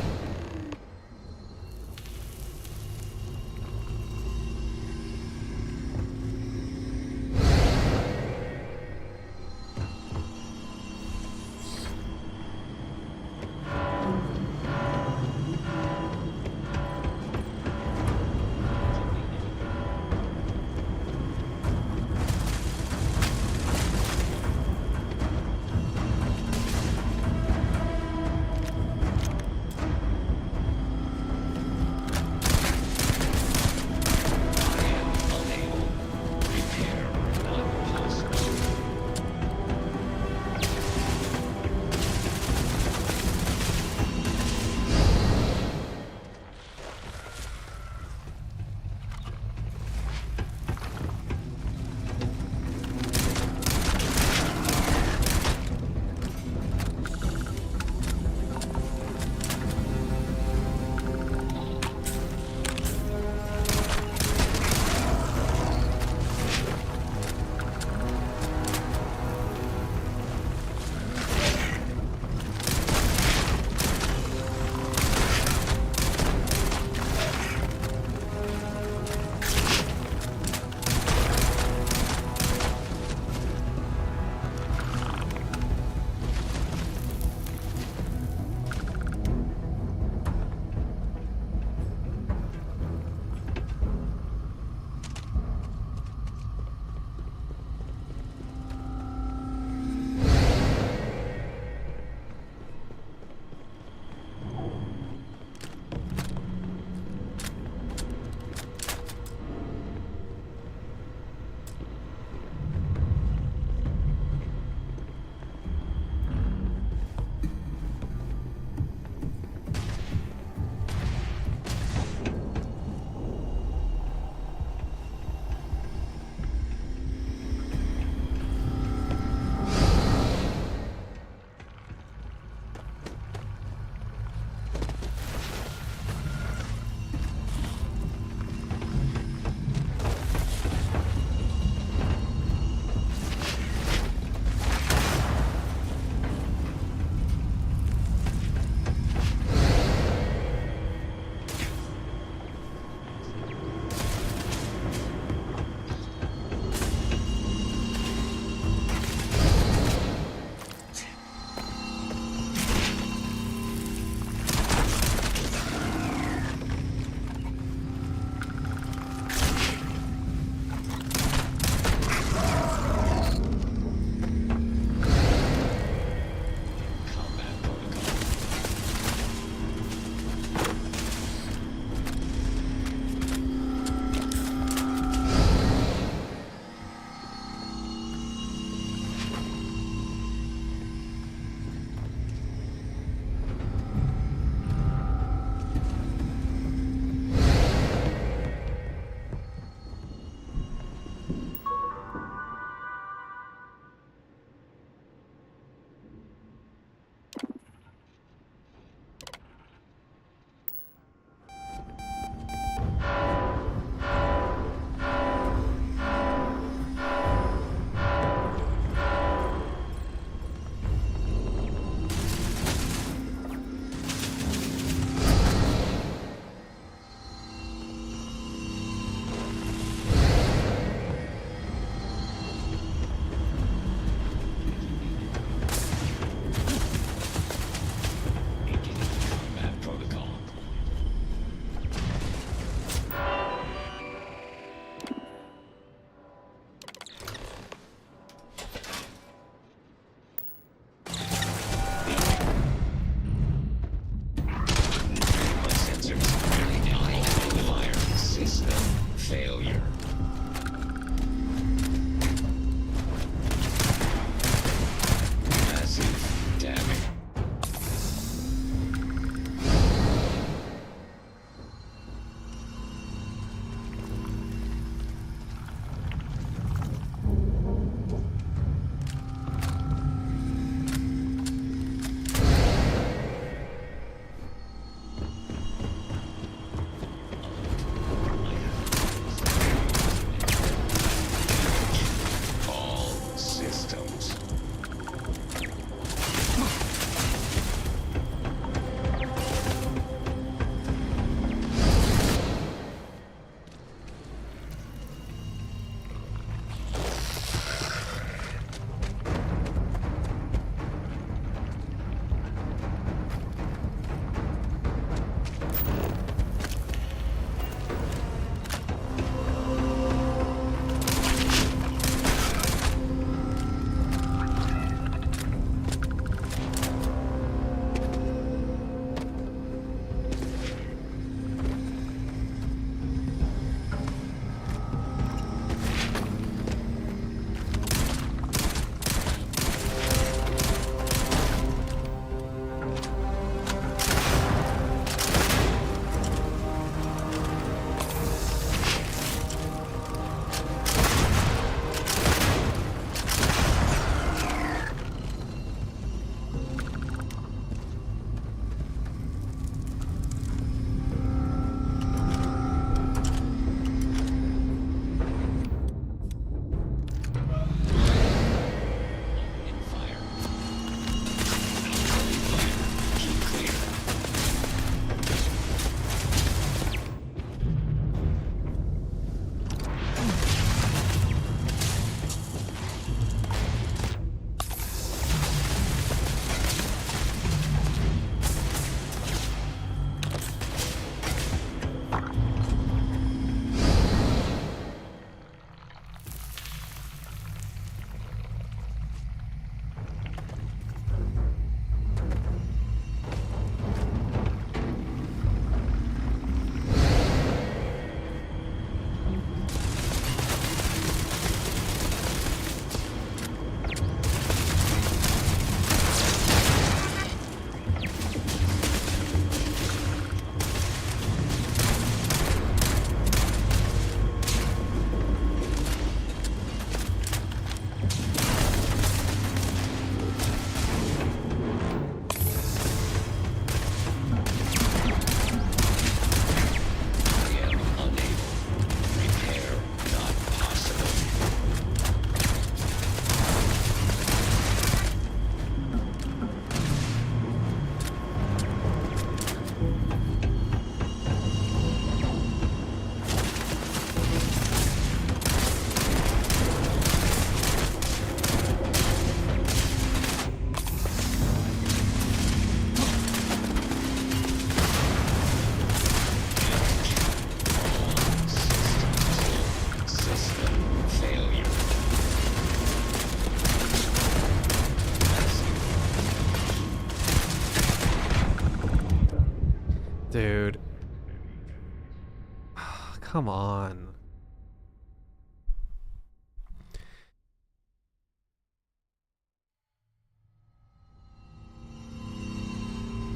come on.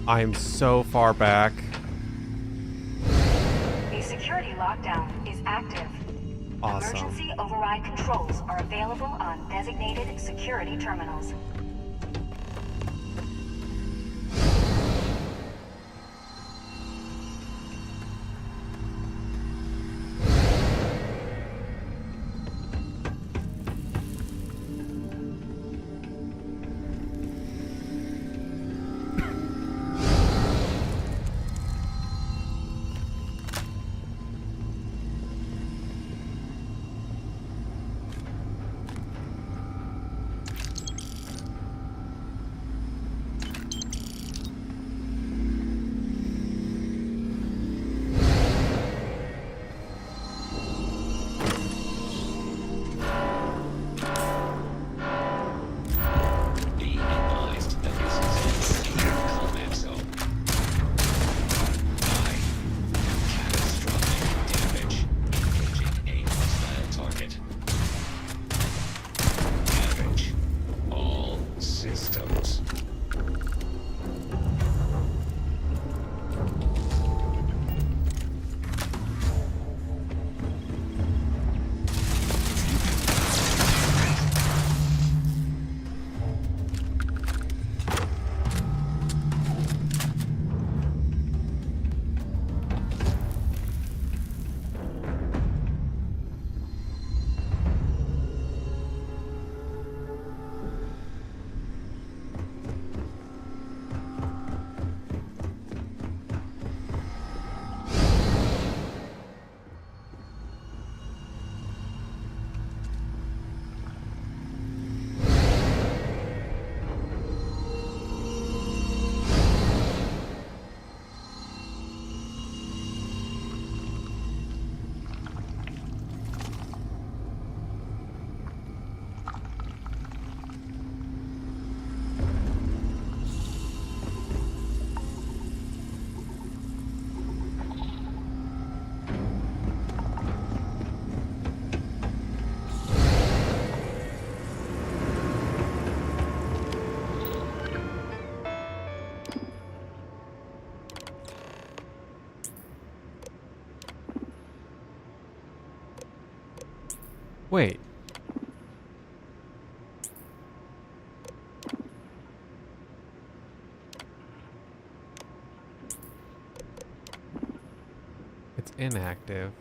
I am so far back. A security lockdown is active. Awesome. Emergency override controls are available on designated security terminals. Wait. It's inactive.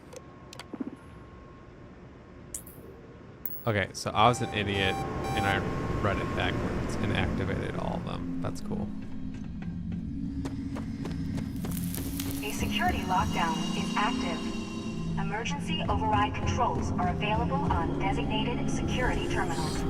Okay, so I was an idiot and I read it backwards and activated all of them. That's cool. A security lockdown is active. Emergency override controls are available on designated security terminals.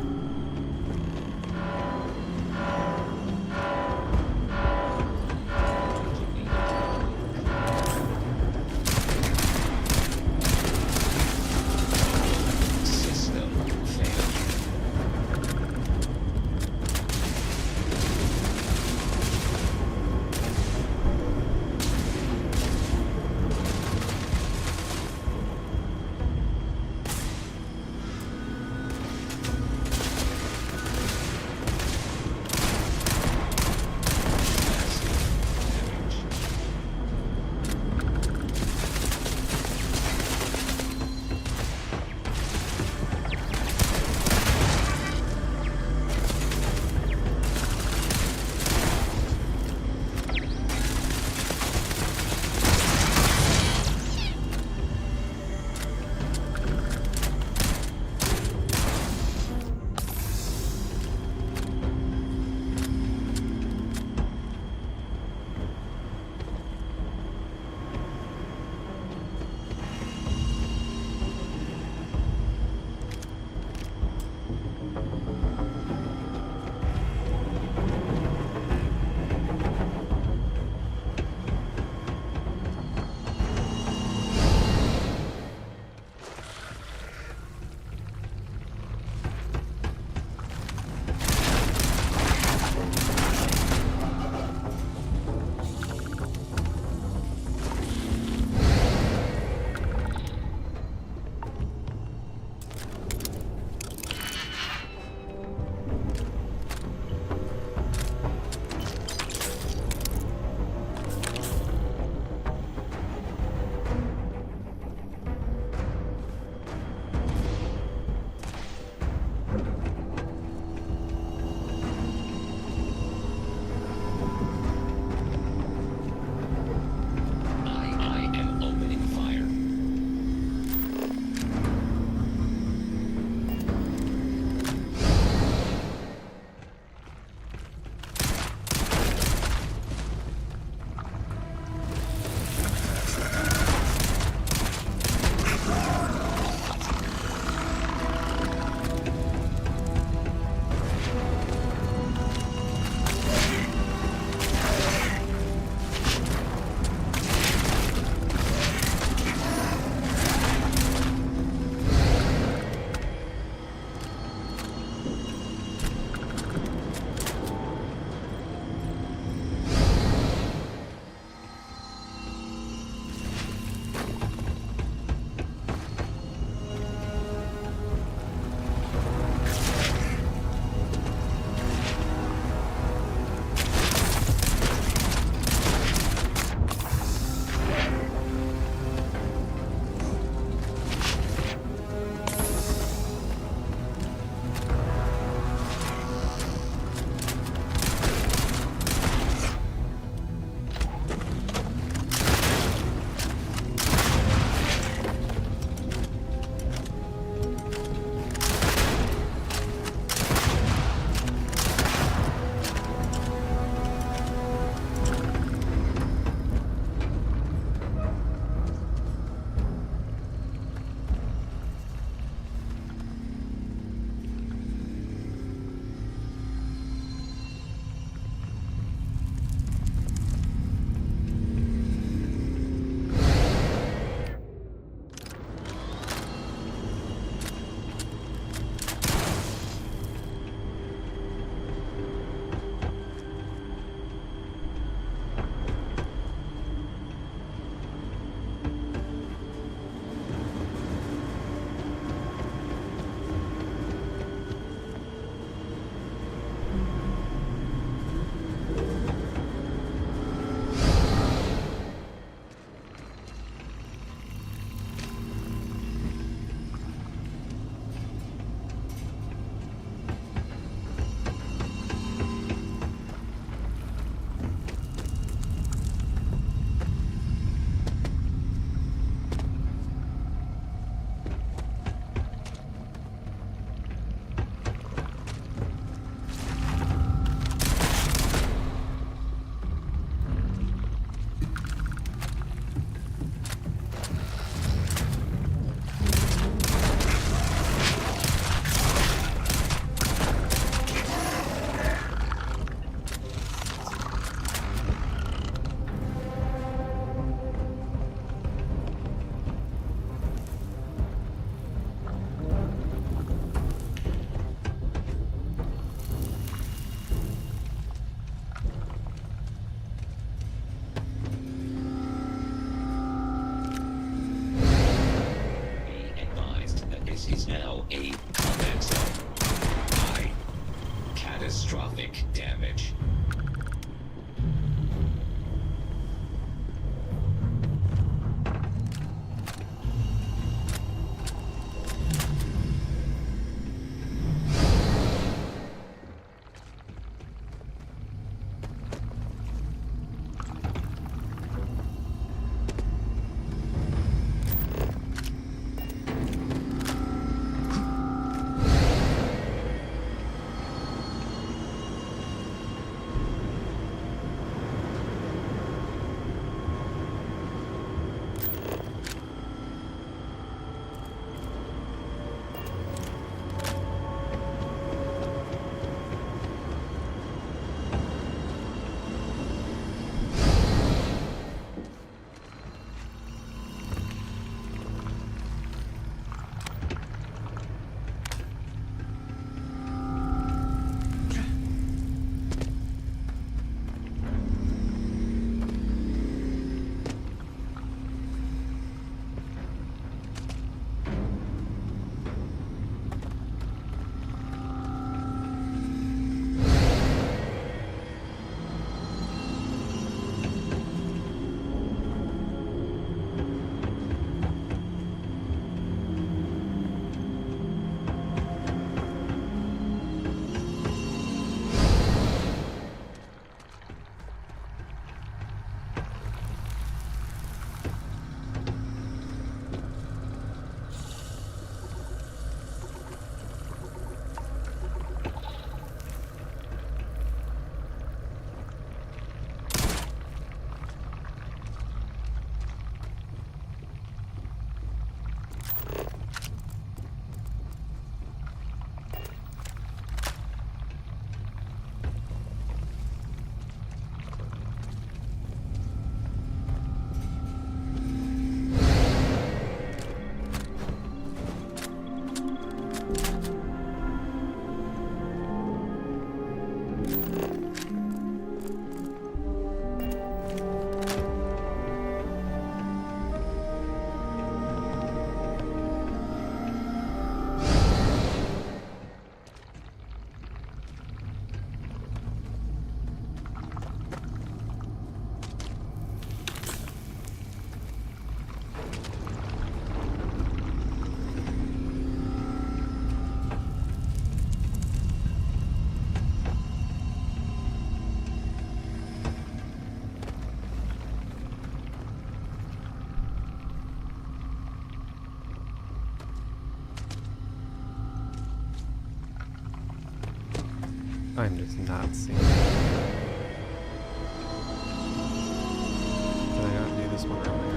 catastrophic damage. I'm just not seeing it. Did I not do this one earlier?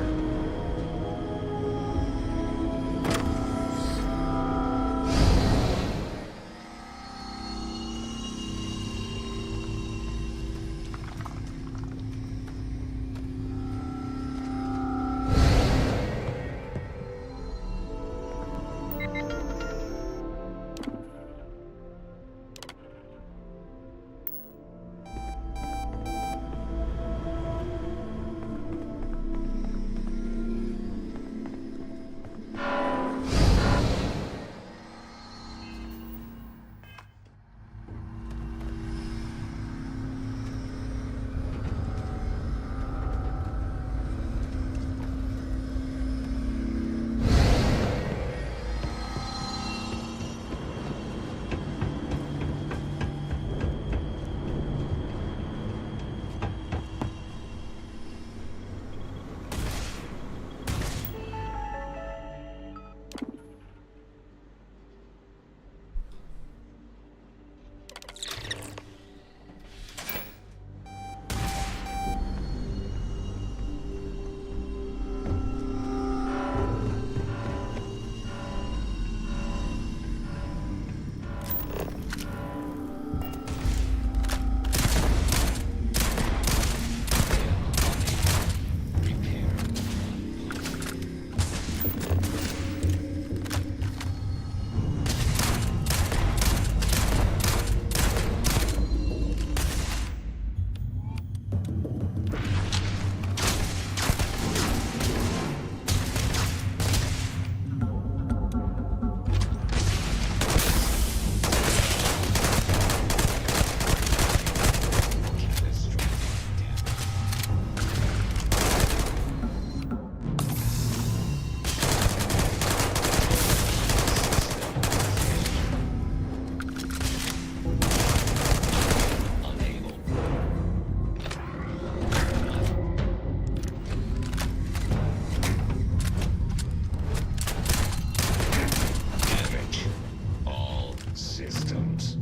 systems.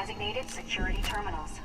designated security terminals.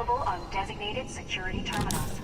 available on designated security terminals.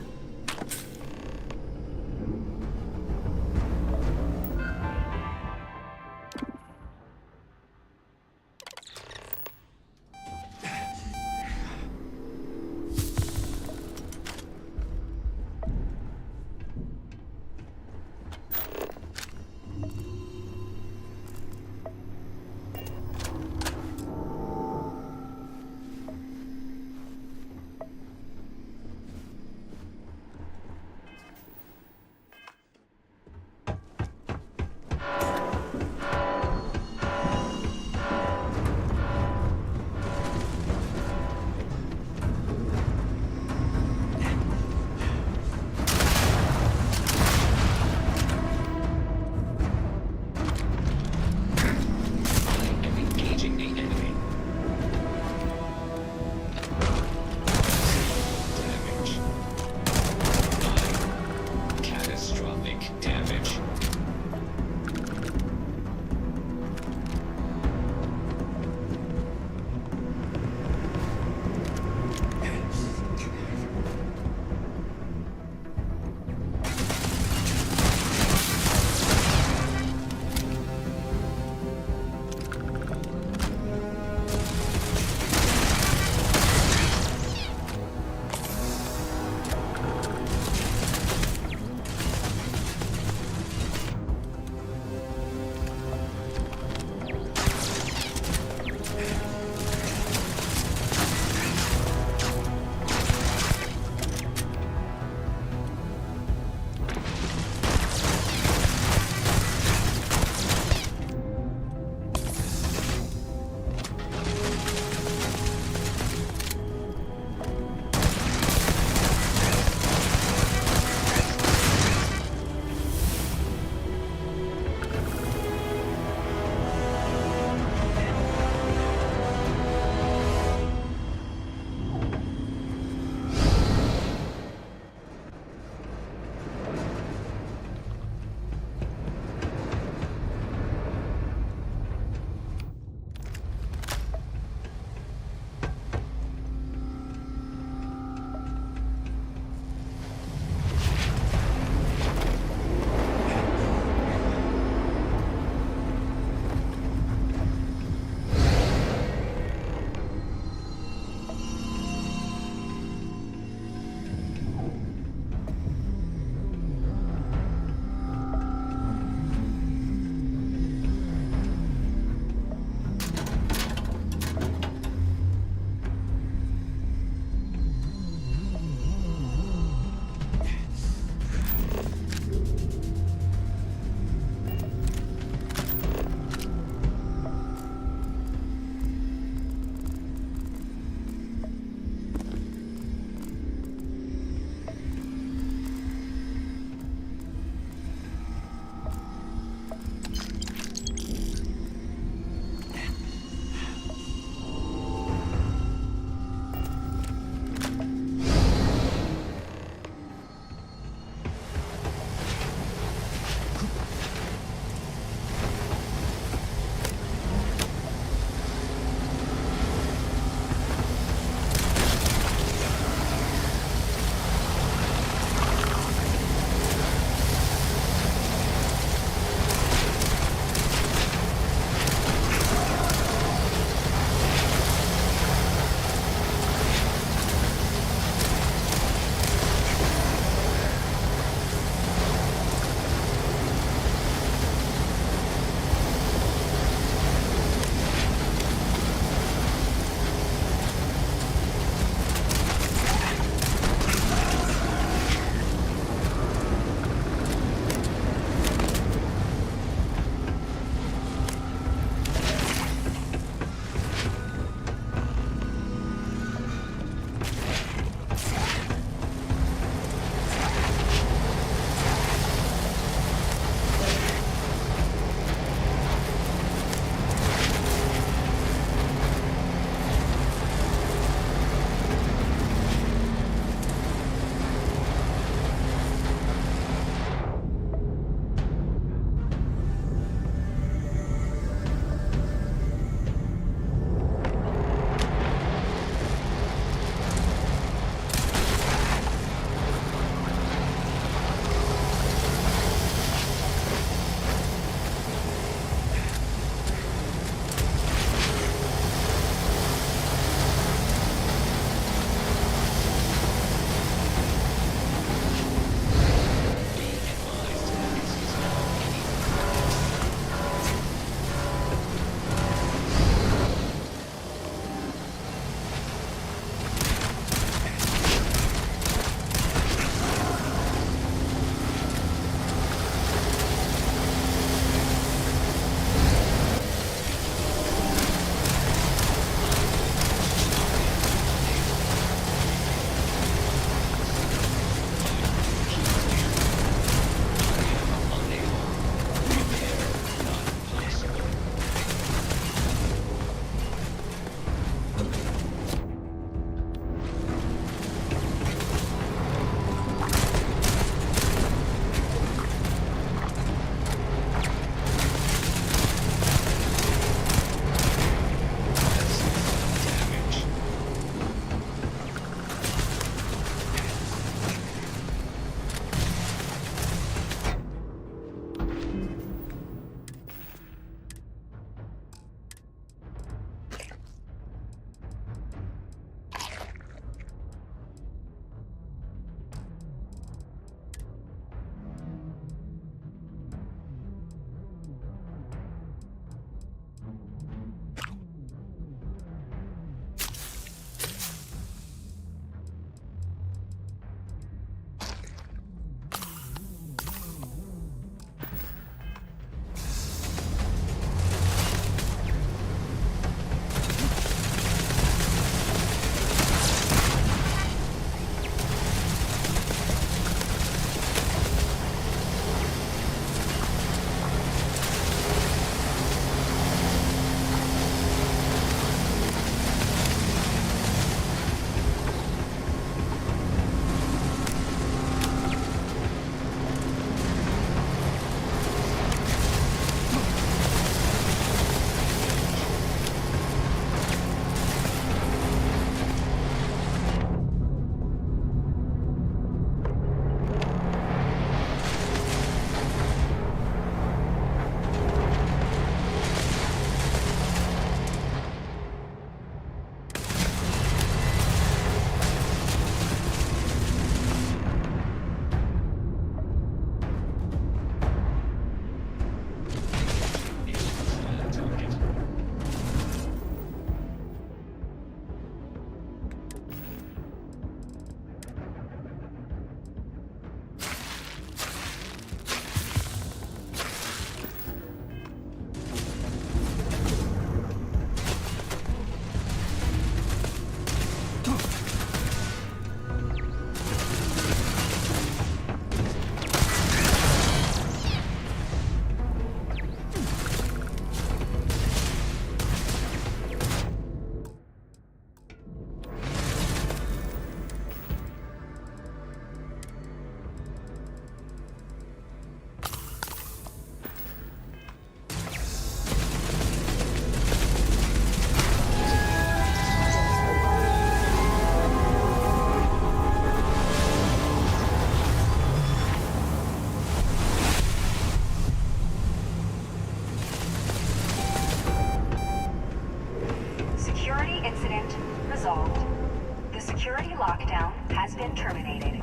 lockdown has been terminated.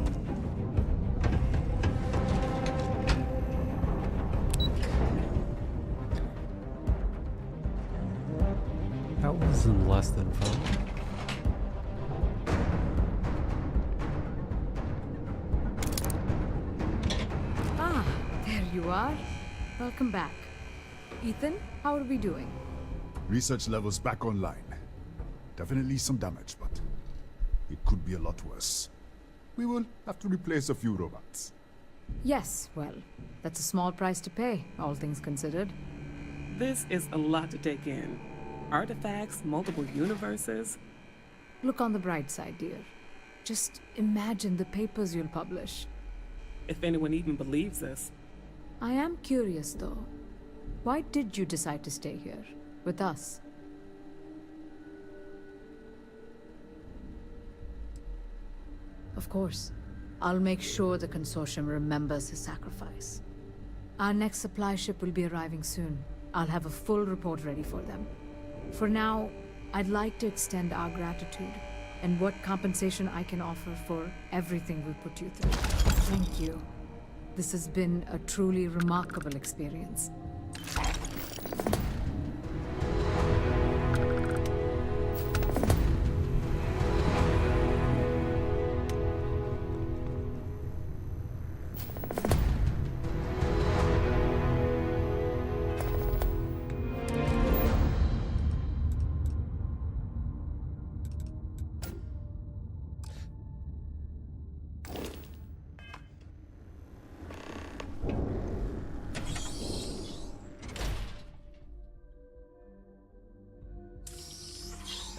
That was less than fun. Ah, there you are. Welcome back. Ethan, how are we doing? Research levels back online. Definitely some damage, but it could be a lot worse. We will have to replace a few robots. Yes, well, that's a small price to pay, all things considered. This is a lot to take in. Artifacts, multiple universes. Look on the bright side, dear. Just imagine the papers you'll publish. If anyone even believes this. I am curious, though. Why did you decide to stay here, with us? Of course. I'll make sure the Consortium remembers his sacrifice. Our next supply ship will be arriving soon. I'll have a full report ready for them. For now, I'd like to extend our gratitude and what compensation I can offer for everything we put you through. Thank you. This has been a truly remarkable experience.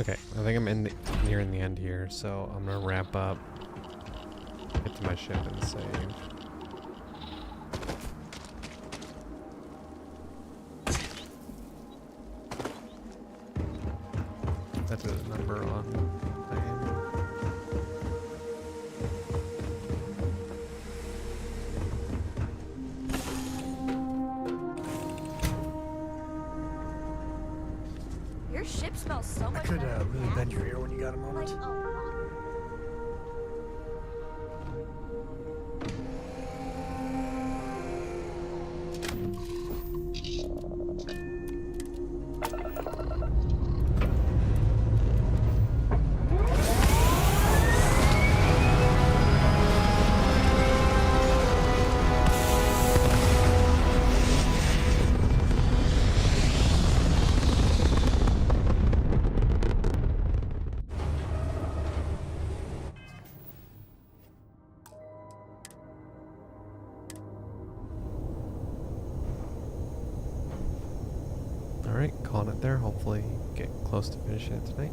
Okay, I think I'm nearing the end here, so I'm gonna wrap up, get to my ship and save. That's a number on Your ship smells so much I could better really bend your ear when you got a moment. like, oh. Alright, calling it there. Hopefully get close to finishing it tonight.